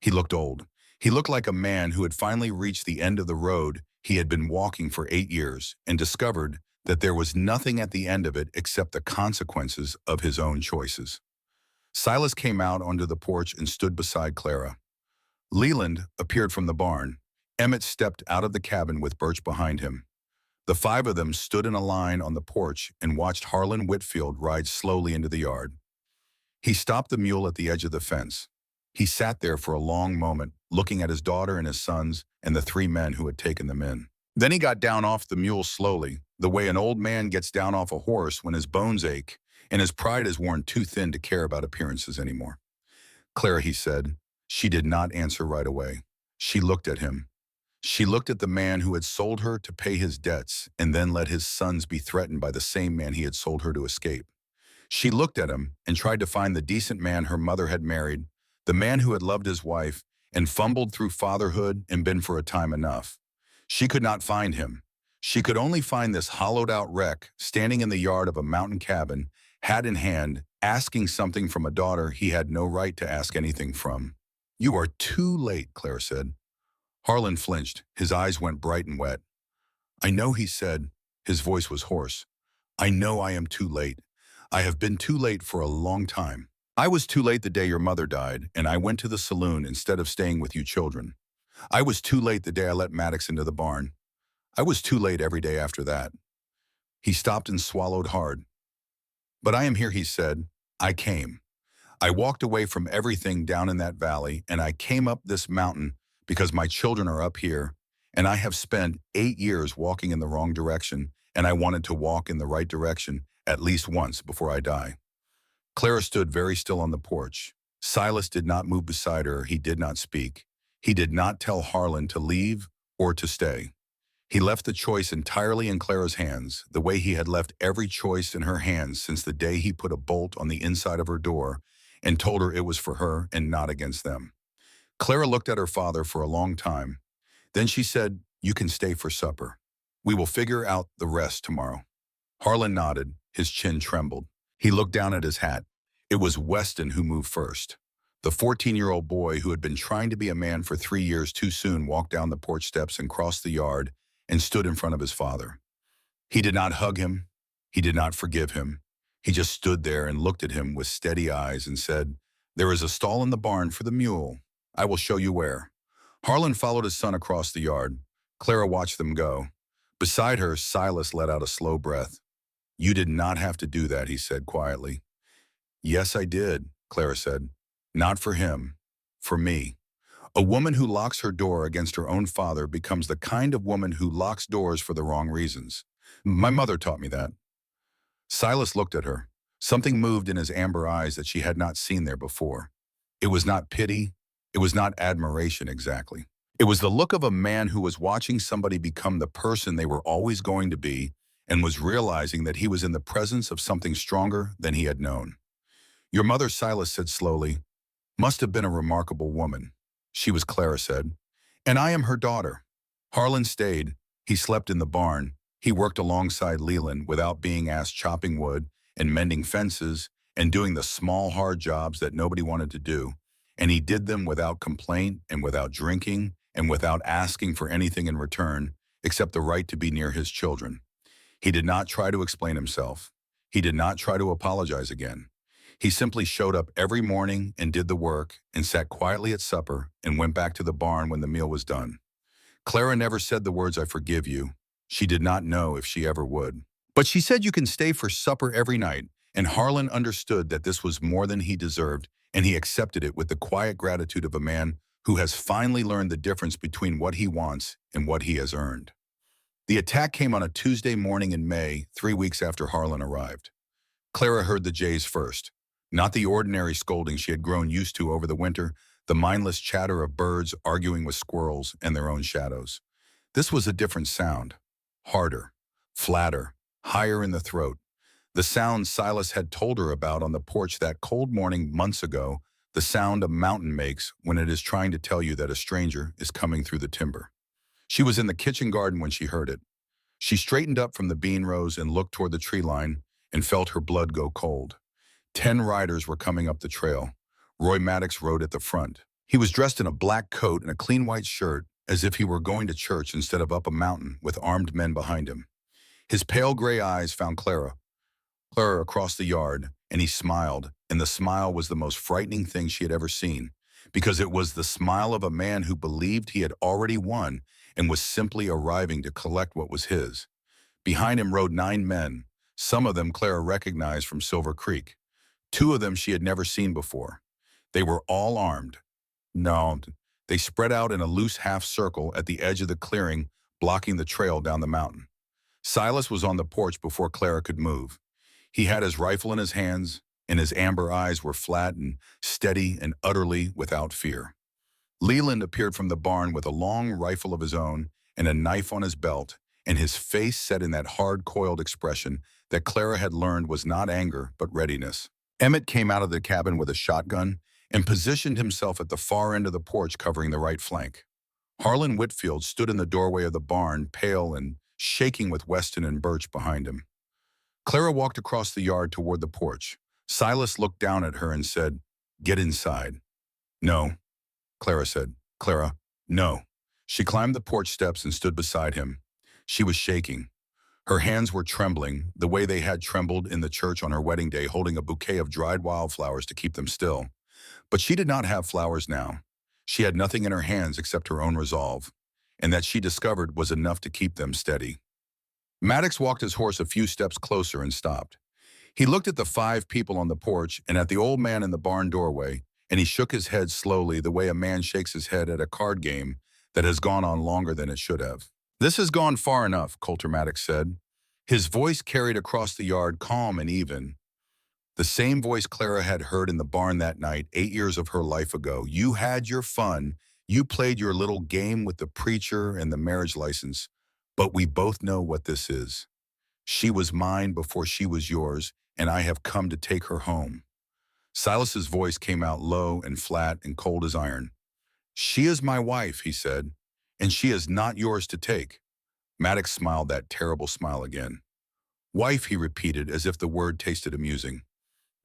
He looked old. He looked like a man who had finally reached the end of the road he had been walking for 8 years and discovered that there was nothing at the end of it except the consequences of his own choices. Silas came out onto the porch and stood beside Clara. Leland appeared from the barn. Emmett stepped out of the cabin with Birch behind him. The 5 of them stood in a line on the porch and watched Harlan Whitfield ride slowly into the yard. He stopped the mule at the edge of the fence. He sat there for a long moment, looking at his daughter and his sons and the 3 men who had taken them in. Then he got down off the mule slowly, the way an old man gets down off a horse when his bones ache and his pride is worn too thin to care about appearances anymore. "Clara," he said. She did not answer right away. She looked at him. She looked at the man who had sold her to pay his debts and then let his sons be threatened by the same man he had sold her to escape. She looked at him and tried to find the decent man her mother had married, the man who had loved his wife and fumbled through fatherhood and been for a time enough. She could not find him. She could only find this hollowed-out wreck standing in the yard of a mountain cabin, hat in hand, asking something from a daughter he had no right to ask anything from. "You are too late," Claire said. Harlan flinched. His eyes went bright and wet. "I know," he said. His voice was hoarse. "I know I am too late. I have been too late for a long time. I was too late the day your mother died, and I went to the saloon instead of staying with you children. I was too late the day I let Maddox into the barn. I was too late every day after that." He stopped and swallowed hard. "But I am here," he said. "I came. I walked away from everything down in that valley, and I came up this mountain because my children are up here, and I have spent 8 years walking in the wrong direction, and I wanted to walk in the right direction at least once before I die." Clara stood very still on the porch. Silas did not move beside her. He did not speak. He did not tell Harlan to leave or to stay. He left the choice entirely in Clara's hands, the way he had left every choice in her hands since the day he put a bolt on the inside of her door and told her it was for her and not against them. Clara looked at her father for a long time. Then she said, "You can stay for supper. We will figure out the rest tomorrow." Harlan nodded. His chin trembled. He looked down at his hat. It was Weston who moved first. The 14-year-old boy who had been trying to be a man for 3 years too soon walked down the porch steps and crossed the yard and stood in front of his father. He did not hug him. He did not forgive him. He just stood there and looked at him with steady eyes and said, "There is a stall in the barn for the mule. I will show you where." Harlan followed his son across the yard. Clara watched them go. Beside her, Silas let out a slow breath. "You did not have to do that," he said quietly. "Yes, I did," Clara said. "Not for him. For me." A woman who locks her door against her own father becomes the kind of woman who locks doors for the wrong reasons. My mother taught me that. Silas looked at her. Something moved in his amber eyes that she had not seen there before. It was not pity. It was not admiration exactly. It was the look of a man who was watching somebody become the person they were always going to be and was realizing that he was in the presence of something stronger than he had known. "Your mother," Silas said slowly, "must have been a remarkable woman." "She was," Clara said. "And I am her daughter." Harlan stayed. He slept in the barn. He worked alongside Leland without being asked, chopping wood and mending fences and doing the small, hard jobs that nobody wanted to do. And he did them without complaint and without drinking and without asking for anything in return except the right to be near his children. He did not try to explain himself. He did not try to apologize again. He simply showed up every morning and did the work and sat quietly at supper and went back to the barn when the meal was done. Clara never said the words, "I forgive you." She did not know if she ever would. But she said, "You can stay for supper every night," and Harlan understood that this was more than he deserved, and he accepted it with the quiet gratitude of a man who has finally learned the difference between what he wants and what he has earned. The attack came on a Tuesday morning in May, 3 weeks after Harlan arrived. Clara heard the jays first. Not the ordinary scolding she had grown used to over the winter, the mindless chatter of birds arguing with squirrels and their own shadows. This was a different sound. Harder, flatter, higher in the throat. The sound Silas had told her about on the porch that cold morning months ago, the sound a mountain makes when it is trying to tell you that a stranger is coming through the timber. She was in the kitchen garden when she heard it. She straightened up from the bean rows and looked toward the tree line and felt her blood go cold. 10 riders were coming up the trail. Roy Maddox rode at the front. He was dressed in a black coat and a clean white shirt, as if he were going to church instead of up a mountain with armed men behind him. His pale gray eyes found Clara across the yard, and he smiled, and the smile was the most frightening thing she had ever seen, because it was the smile of a man who believed he had already won and was simply arriving to collect what was his. Behind him rode 9 men, some of them Clara recognized from Silver Creek. 2 of them she had never seen before. They were all armed. No, they spread out in a loose half circle at the edge of the clearing, blocking the trail down the mountain. Silas was on the porch before Clara could move. He had his rifle in his hands, and his amber eyes were flat and steady and utterly without fear. Leland appeared from the barn with a long rifle of his own and a knife on his belt, and his face set in that hard, coiled expression that Clara had learned was not anger but readiness. Emmett came out of the cabin with a shotgun and positioned himself at the far end of the porch covering the right flank. Harlan Whitfield stood in the doorway of the barn, pale and shaking with Weston and Birch behind him. Clara walked across the yard toward the porch. Silas looked down at her and said, "Get inside." "No," Clara said. "Clara, no." She climbed the porch steps and stood beside him. She was shaking. Her hands were trembling, the way they had trembled in the church on her wedding day, holding a bouquet of dried wildflowers to keep them still. But she did not have flowers now. She had nothing in her hands except her own resolve, and that she discovered was enough to keep them steady. Maddox walked his horse a few steps closer and stopped. He looked at the 5 people on the porch and at the old man in the barn doorway, and he shook his head slowly the way a man shakes his head at a card game that has gone on longer than it should have. "This has gone far enough," Coulter Maddox said. His voice carried across the yard, calm and even. The same voice Clara had heard in the barn that night 8 years of her life ago. "You had your fun. You played your little game with the preacher and the marriage license. But we both know what this is. She was mine before she was yours, and I have come to take her home." Silas's voice came out low and flat and cold as iron. She is my wife, he said, and she is not yours to take. Maddox smiled that terrible smile again. Wife, he repeated as if the word tasted amusing.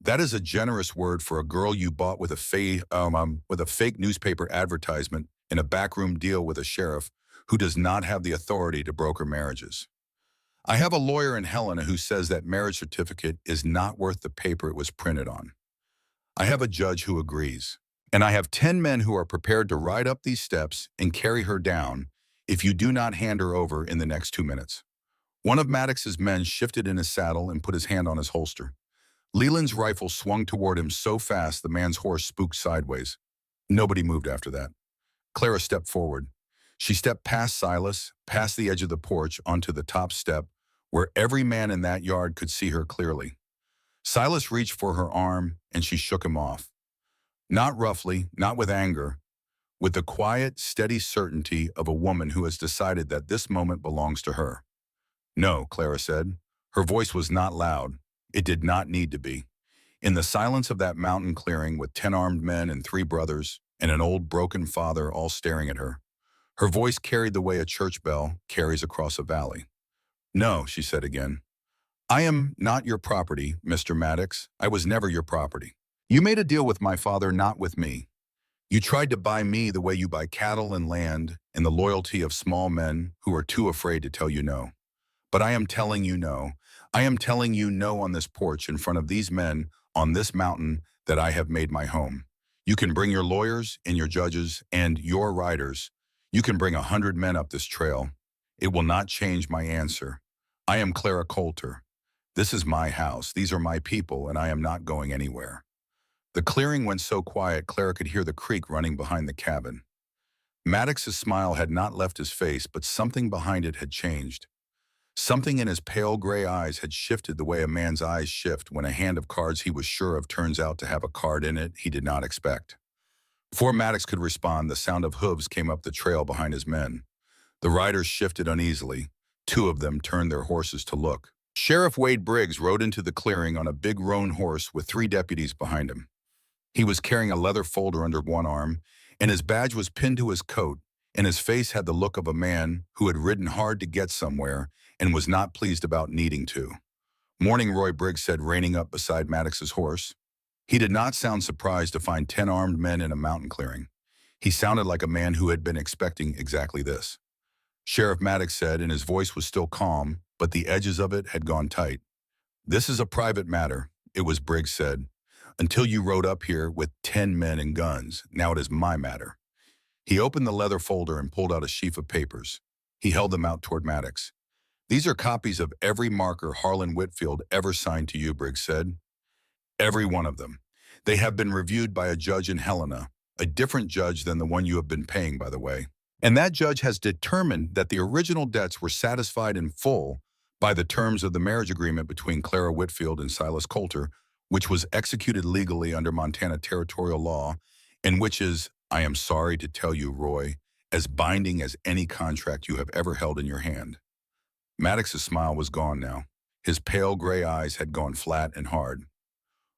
That is a generous word for a girl you bought with a fake newspaper advertisement in a backroom deal with a sheriff who does not have the authority to broker marriages. I have a lawyer in Helena who says that marriage certificate is not worth the paper it was printed on. I have a judge who agrees. And I have 10 men who are prepared to ride up these steps and carry her down if you do not hand her over in the next 2 minutes. One of Maddox's men shifted in his saddle and put his hand on his holster. Leland's rifle swung toward him so fast the man's horse spooked sideways. Nobody moved after that. Clara stepped forward. She stepped past Silas, past the edge of the porch, onto the top step, where every man in that yard could see her clearly. Silas reached for her arm, and she shook him off. Not roughly, not with anger, with the quiet, steady certainty of a woman who has decided that this moment belongs to her. No, Clara said. Her voice was not loud. It did not need to be. In the silence of that mountain clearing with 10 armed men and 3 brothers and an old broken father all staring at her voice carried the way a church bell carries across a valley. No, she said again. I am not your property, Mr. Maddox. I was never your property. You made a deal with my father, not with me. You tried to buy me the way you buy cattle and land and the loyalty of small men who are too afraid to tell you no. But I am telling you no. I am telling you no on this porch in front of these men on this mountain that I have made my home. You can bring your lawyers and your judges and your riders. You can bring 100 men up this trail. It will not change my answer. I am Clara Coulter. This is my house. These are my people, and I am not going anywhere. The clearing went so quiet Clara could hear the creek running behind the cabin. Maddox's smile had not left his face, but something behind it had changed. Something in his pale gray eyes had shifted the way a man's eyes shift when a hand of cards he was sure of turns out to have a card in it he did not expect. Before Maddox could respond, the sound of hooves came up the trail behind his men. The riders shifted uneasily. 2 of them turned their horses to look. Sheriff Wade Briggs rode into the clearing on a big roan horse with 3 deputies behind him. He was carrying a leather folder under one arm, and his badge was pinned to his coat, and his face had the look of a man who had ridden hard to get somewhere and was not pleased about needing to. Morning, Roy Briggs said, reining up beside Maddox's horse. He did not sound surprised to find 10 armed men in a mountain clearing. He sounded like a man who had been expecting exactly this. Sheriff Maddox said, and his voice was still calm, but the edges of it had gone tight. This is a private matter, it was Briggs said. Until you rode up here with 10 men and guns, now it is my matter. He opened the leather folder and pulled out a sheaf of papers. He held them out toward Maddox. These are copies of every marker Harlan Whitfield ever signed to you, Briggs said. Every one of them. They have been reviewed by a judge in Helena, a different judge than the one you have been paying, by the way. And that judge has determined that the original debts were satisfied in full by the terms of the marriage agreement between Clara Whitfield and Silas Coulter, which was executed legally under Montana territorial law, and which is, I am sorry to tell you, Roy, as binding as any contract you have ever held in your hand. Maddox's smile was gone now. His pale gray eyes had gone flat and hard.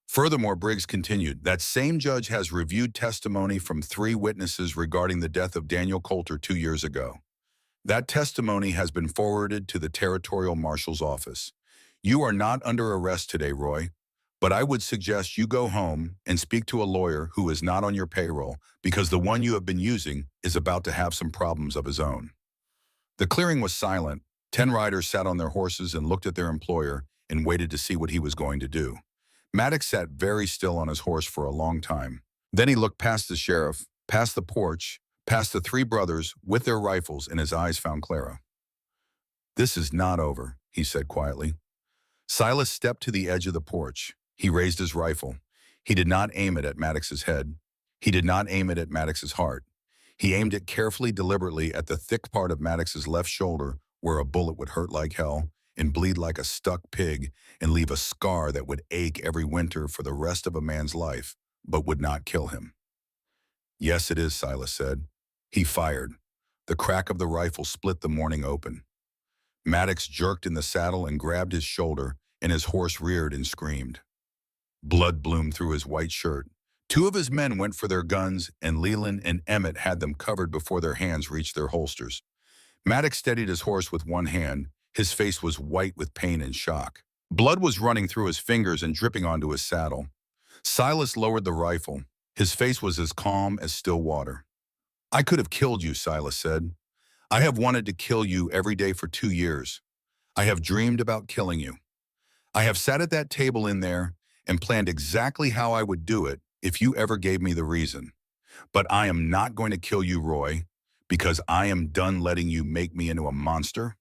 Furthermore, Briggs continued, that same judge has reviewed testimony from 3 witnesses regarding the death of Daniel Coulter 2 years ago. That testimony has been forwarded to the Territorial Marshal's office. You are not under arrest today, Roy, but I would suggest you go home and speak to a lawyer who is not on your payroll because the one you have been using is about to have some problems of his own. The clearing was silent. 10 riders sat on their horses and looked at their employer and waited to see what he was going to do. Maddox sat very still on his horse for a long time. Then he looked past the sheriff, past the porch, past the 3 brothers with their rifles, and his eyes found Clara. This is not over, he said quietly. Silas stepped to the edge of the porch. He raised his rifle. He did not aim it at Maddox's head. He did not aim it at Maddox's heart. He aimed it carefully, deliberately at the thick part of Maddox's left shoulder where a bullet would hurt like hell and bleed like a stuck pig and leave a scar that would ache every winter for the rest of a man's life, but would not kill him. Yes, it is, Silas said. He fired. The crack of the rifle split the morning open. Maddox jerked in the saddle and grabbed his shoulder, and his horse reared and screamed. Blood bloomed through his white shirt. Two of his men went for their guns, and Leland and Emmett had them covered before their hands reached their holsters. Maddox steadied his horse with one hand. His face was white with pain and shock. Blood was running through his fingers and dripping onto his saddle. Silas lowered the rifle. His face was as calm as still water. "I could have killed you," Silas said. "I have wanted to kill you every day for 2 years. I have dreamed about killing you. I have sat at that table in there and planned exactly how I would do it if you ever gave me the reason. But I am not going to kill you, Roy, because I am done letting you make me into a monster.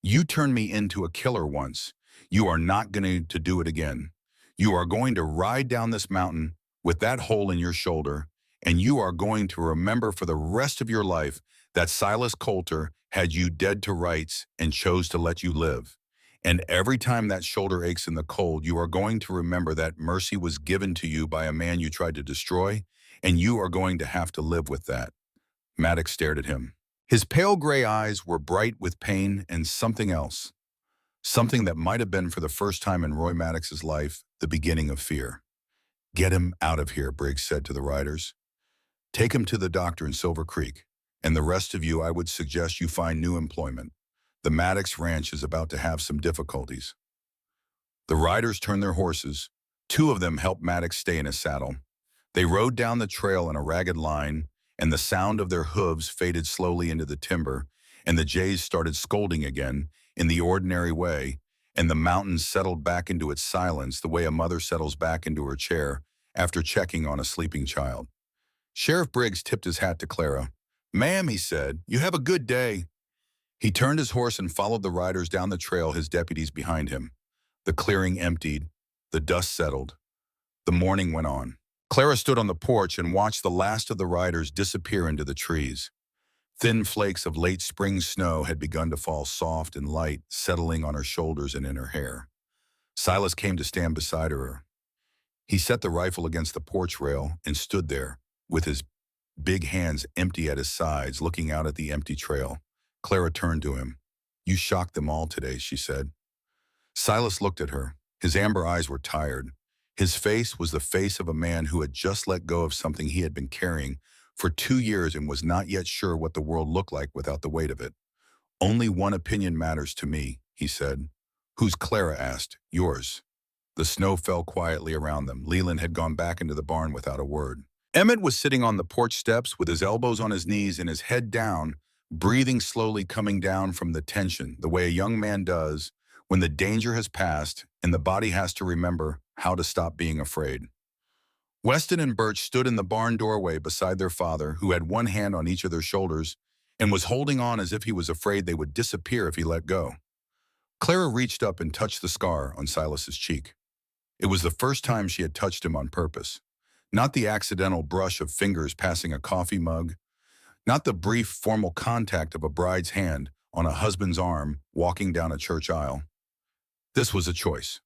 You turned me into a killer once. You are not going to do it again. You are going to ride down this mountain with that hole in your shoulder, and you are going to remember for the rest of your life that Silas Coulter had you dead to rights and chose to let you live. And every time that shoulder aches in the cold, you are going to remember that mercy was given to you by a man you tried to destroy, and you are going to have to live with that." Maddox stared at him. His pale gray eyes were bright with pain and something else. Something that might have been, for the first time in Roy Maddox's life, the beginning of fear. "Get him out of here," Briggs said to the riders. "Take him to the doctor in Silver Creek, and the rest of you, I would suggest you find new employment. The Maddox Ranch is about to have some difficulties." The riders turned their horses. Two of them helped Maddox stay in his saddle. They rode down the trail in a ragged line, and the sound of their hooves faded slowly into the timber, and the jays started scolding again in the ordinary way, and the mountain settled back into its silence the way a mother settles back into her chair after checking on a sleeping child. Sheriff Briggs tipped his hat to Clara. "Ma'am," he said, "you have a good day." He turned his horse and followed the riders down the trail, his deputies behind him. The clearing emptied. The dust settled. The morning went on. Clara stood on the porch and watched the last of the riders disappear into the trees. Thin flakes of late spring snow had begun to fall soft and light, settling on her shoulders and in her hair. Silas came to stand beside her. He set the rifle against the porch rail and stood there, with his big hands empty at his sides, looking out at the empty trail. Clara turned to him. "You shocked them all today," she said. Silas looked at her. His amber eyes were tired. His face was the face of a man who had just let go of something he had been carrying for 2 years and was not yet sure what the world looked like without the weight of it. "Only one opinion matters to me," he said. "Who's?" Clara asked. "Yours." The snow fell quietly around them. Leland had gone back into the barn without a word. Emmett was sitting on the porch steps with his elbows on his knees and his head down, breathing slowly, coming down from the tension, the way a young man does when the danger has passed and the body has to remember how to stop being afraid. Weston and Birch stood in the barn doorway beside their father, who had one hand on each of their shoulders and was holding on as if he was afraid they would disappear if he let go. Clara reached up and touched the scar on Silas's cheek. It was the first time she had touched him on purpose. Not the accidental brush of fingers passing a coffee mug, not the brief formal contact of a bride's hand on a husband's arm walking down a church aisle. This was a choice.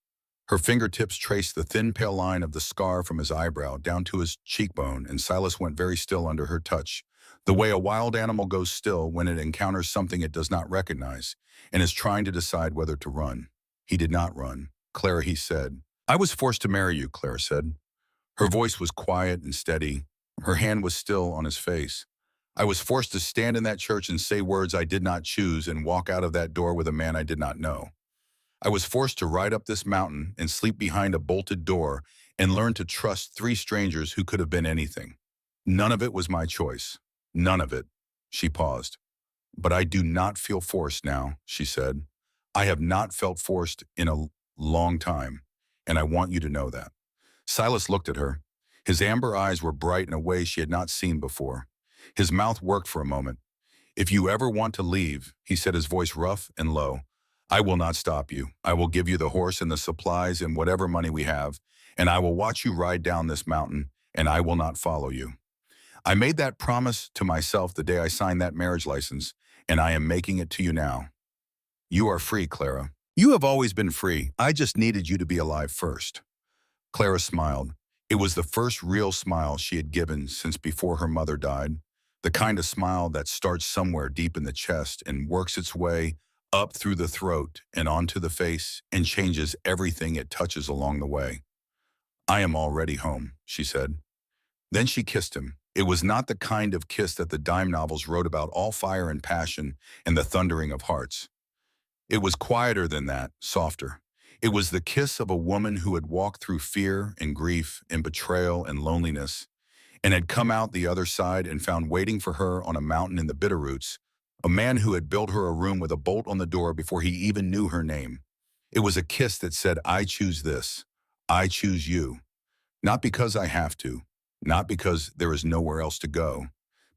Her fingertips traced the thin pale line of the scar from his eyebrow down to his cheekbone, and Silas went very still under her touch, the way a wild animal goes still when it encounters something it does not recognize and is trying to decide whether to run. He did not run. "Clara," he said. "I was forced to marry you," Clara said. Her voice was quiet and steady. Her hand was still on his face. "I was forced to stand in that church and say words I did not choose and walk out of that door with a man I did not know. I was forced to ride up this mountain and sleep behind a bolted door and learn to trust 3 strangers who could have been anything. None of it was my choice. None of it." She paused. "But I do not feel forced now," she said. "I have not felt forced in a long time, and I want you to know that." Silas looked at her. His amber eyes were bright in a way she had not seen before. His mouth worked for a moment. "If you ever want to leave," he said, his voice rough and low, "I will not stop you. I will give you the horse and the supplies and whatever money we have, and I will watch you ride down this mountain, and I will not follow you. I made that promise to myself the day I signed that marriage license, and I am making it to you now. You are free, Clara. You have always been free. I just needed you to be alive first." Clara smiled. It was the first real smile she had given since before her mother died, the kind of smile that starts somewhere deep in the chest and works its way up through the throat and onto the face and changes everything it touches along the way. "I am already home," she said. Then she kissed him. It was not the kind of kiss that the dime novels wrote about, all fire and passion and the thundering of hearts. It was quieter than that, softer. It was the kiss of a woman who had walked through fear and grief and betrayal and loneliness, and had come out the other side and found waiting for her on a mountain in the Bitterroots a man who had built her a room with a bolt on the door before he even knew her name. It was a kiss that said, I choose this. I choose you. Not because I have to, not because there is nowhere else to go,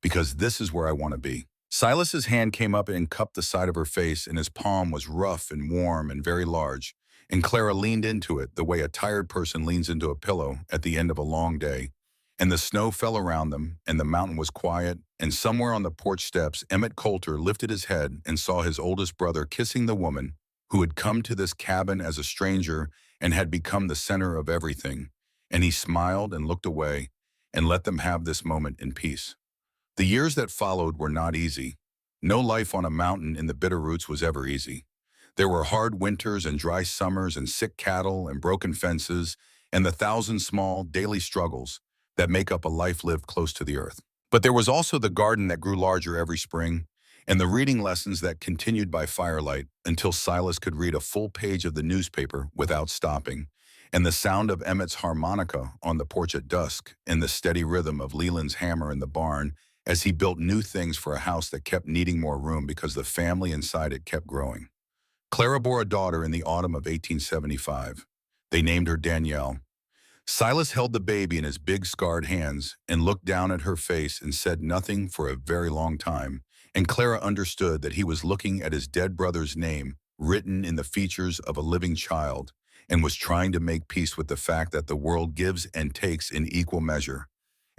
because this is where I want to be. Silas's hand came up and cupped the side of her face, and his palm was rough and warm and very large, and Clara leaned into it the way a tired person leans into a pillow at the end of a long day. And the snow fell around them, and the mountain was quiet, and somewhere on the porch steps, Emmett Coulter lifted his head and saw his oldest brother kissing the woman who had come to this cabin as a stranger and had become the center of everything. And he smiled and looked away and let them have this moment in peace. The years that followed were not easy. No life on a mountain in the Bitterroots was ever easy. There were hard winters and dry summers and sick cattle and broken fences and the thousand small daily struggles that make up a life lived close to the earth. But there was also the garden that grew larger every spring, and the reading lessons that continued by firelight until Silas could read a full page of the newspaper without stopping, and the sound of Emmett's harmonica on the porch at dusk, and the steady rhythm of Leland's hammer in the barn as he built new things for a house that kept needing more room because the family inside it kept growing. Clara bore a daughter in the autumn of 1875. They named her Danielle. Silas held the baby in his big scarred hands and looked down at her face and said nothing for a very long time, and Clara understood that he was looking at his dead brother's name written in the features of a living child and was trying to make peace with the fact that the world gives and takes in equal measure.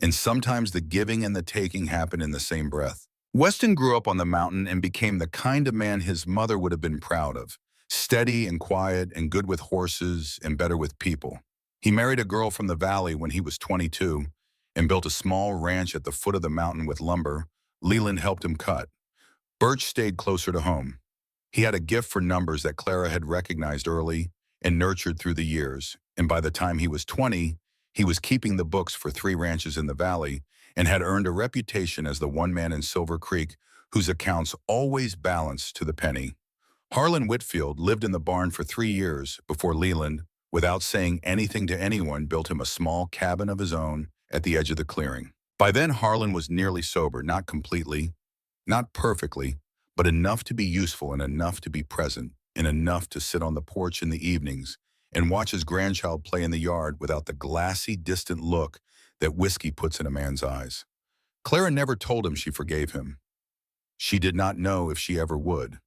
And sometimes the giving and the taking happen in the same breath. Weston grew up on the mountain and became the kind of man his mother would have been proud of, steady and quiet and good with horses and better with people. He married a girl from the valley when he was 22 and built a small ranch at the foot of the mountain with lumber Leland helped him cut. Birch stayed closer to home. He had a gift for numbers that Clara had recognized early and nurtured through the years, and by the time he was 20, he was keeping the books for 3 ranches in the valley and had earned a reputation as the one man in Silver Creek whose accounts always balanced to the penny. Harlan Whitfield lived in the barn for 3 years before Leland, without saying anything to anyone, built him a small cabin of his own at the edge of the clearing. By then, Harlan was nearly sober, not completely, not perfectly, but enough to be useful and enough to be present, and enough to sit on the porch in the evenings and watch his grandchild play in the yard without the glassy, distant look that whiskey puts in a man's eyes. Clara never told him she forgave him. She did not know if she ever would.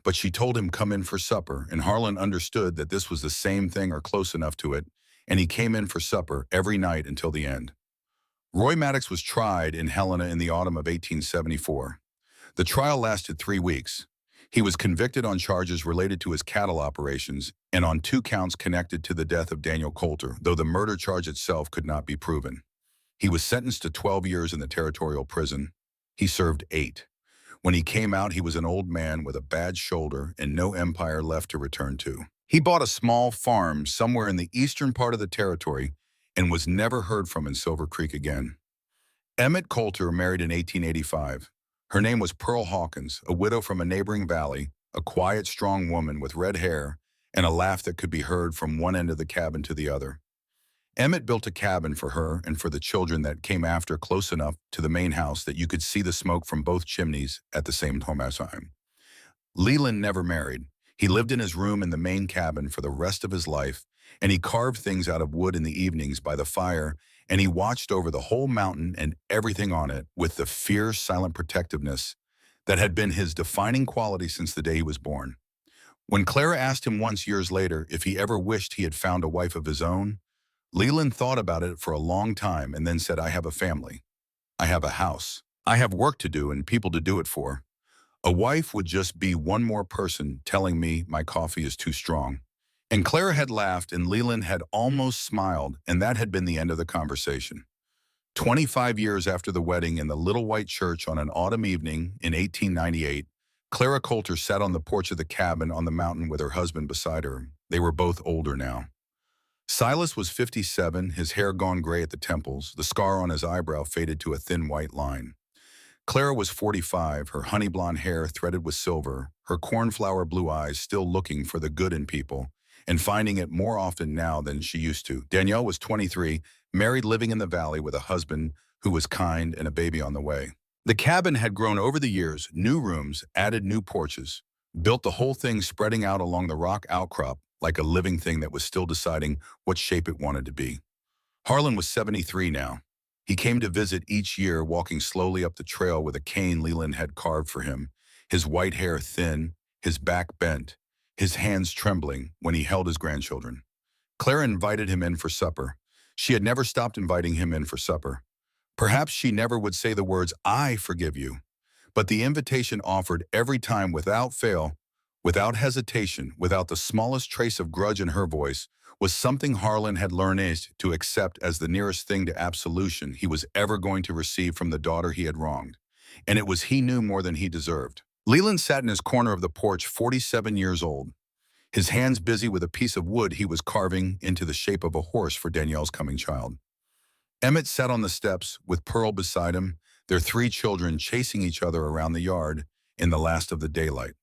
But she told him come in for supper, and Harlan understood that this was the same thing or close enough to it, and he came in for supper every night until the end. Roy Maddox was tried in Helena in the autumn of 1874. The trial lasted 3 weeks. He was convicted on charges related to his cattle operations and on 2 counts connected to the death of Daniel Coulter, though the murder charge itself could not be proven. He was sentenced to 12 years in the territorial prison. He served 8. When he came out, he was an old man with a bad shoulder and no empire left to return to. He bought a small farm somewhere in the eastern part of the territory and was never heard from in Silver Creek again. Emmett Coulter married in 1885. Her name was Pearl Hawkins, a widow from a neighboring valley, a quiet, strong woman with red hair and a laugh that could be heard from one end of the cabin to the other. Emmett built a cabin for her and for the children that came after close enough to the main house that you could see the smoke from both chimneys at the same time. Leland never married. He lived in his room in the main cabin for the rest of his life, and he carved things out of wood in the evenings by the fire, and he watched over the whole mountain and everything on it with the fierce, silent protectiveness that had been his defining quality since the day he was born. When Clara asked him once years later if he ever wished he had found a wife of his own, Leland thought about it for a long time and then said, I have a family. I have a house. I have work to do and people to do it for. A wife would just be one more person telling me my coffee is too strong. And Clara had laughed and Leland had almost smiled, and that had been the end of the conversation. 25 years after the wedding in the little white church on an autumn evening in 1898, Clara Coulter sat on the porch of the cabin on the mountain with her husband beside her. They were both older now. Silas was 57, his hair gone gray at the temples, the scar on his eyebrow faded to a thin white line. Clara was 45, her honey blonde hair threaded with silver, her cornflower blue eyes still looking for the good in people, and finding it more often now than she used to. Danielle was 23, married living in the valley with a husband who was kind and a baby on the way. The cabin had grown over the years, new rooms, added new porches, built the whole thing spreading out along the rock outcrop like a living thing that was still deciding what shape it wanted to be. Harlan was 73 now. He came to visit each year, walking slowly up the trail with a cane Leland had carved for him, his white hair thin, his back bent, his hands trembling when he held his grandchildren. Clara invited him in for supper. She had never stopped inviting him in for supper. Perhaps she never would say the words, "I forgive you." But the invitation offered every time without fail, without hesitation, without the smallest trace of grudge in her voice, was something Harlan had learned to accept as the nearest thing to absolution he was ever going to receive from the daughter he had wronged. And it was he knew more than he deserved. Leland sat in his corner of the porch, 47 years old, his hands busy with a piece of wood he was carving into the shape of a horse for Danielle's coming child. Emmett sat on the steps with Pearl beside him, their three children chasing each other around the yard in the last of the daylight.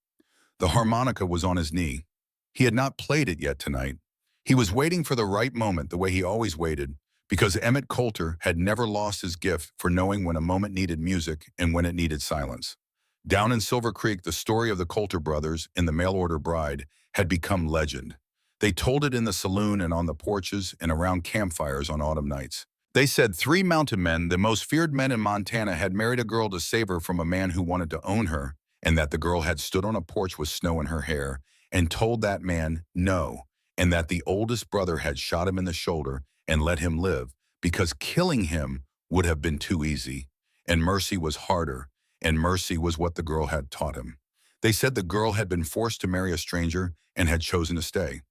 The harmonica was on his knee. He had not played it yet tonight. He was waiting for the right moment the way he always waited, because Emmett Coulter had never lost his gift for knowing when a moment needed music and when it needed silence. Down in Silver Creek, the story of the Coulter brothers and the mail-order bride had become legend. They told it in the saloon and on the porches and around campfires on autumn nights. They said 3 mountain men, the most feared men in Montana, had married a girl to save her from a man who wanted to own her, and that the girl had stood on a porch with snow in her hair and told that man no, and that the oldest brother had shot him in the shoulder and let him live because killing him would have been too easy, and mercy was harder, and mercy was what the girl had taught him. They said the girl had been forced to marry a stranger and had chosen to stay.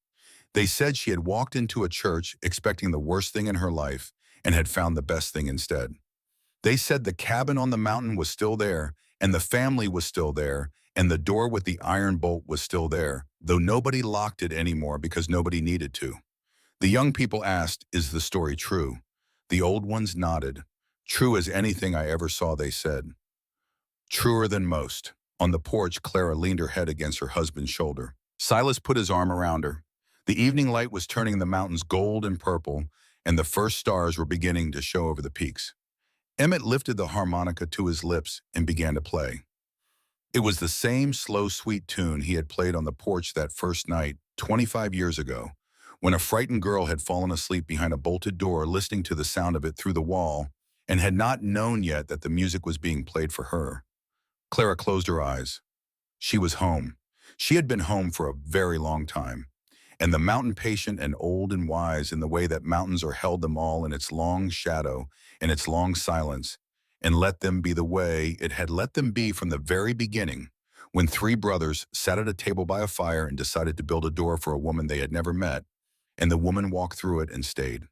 They said she had walked into a church expecting the worst thing in her life and had found the best thing instead. They said the cabin on the mountain was still there, and the family was still there, and the door with the iron bolt was still there, though nobody locked it anymore because nobody needed to. The young people asked, "Is the story true?" The old ones nodded. "True as anything I ever saw," they said. "Truer than most." On the porch, Clara leaned her head against her husband's shoulder. Silas put his arm around her. The evening light was turning the mountains gold and purple, and the first stars were beginning to show over the peaks. Emmett lifted the harmonica to his lips and began to play. It was the same slow, sweet tune he had played on the porch that first night, 25 years ago, when a frightened girl had fallen asleep behind a bolted door listening to the sound of it through the wall and had not known yet that the music was being played for her. Clara closed her eyes. She was home. She had been home for a very long time. And the mountain patient and old and wise in the way that mountains are held them all in its long shadow, in its long silence, and let them be the way it had let them be from the very beginning, when 3 brothers sat at a table by a fire and decided to build a door for a woman they had never met, and the woman walked through it and stayed.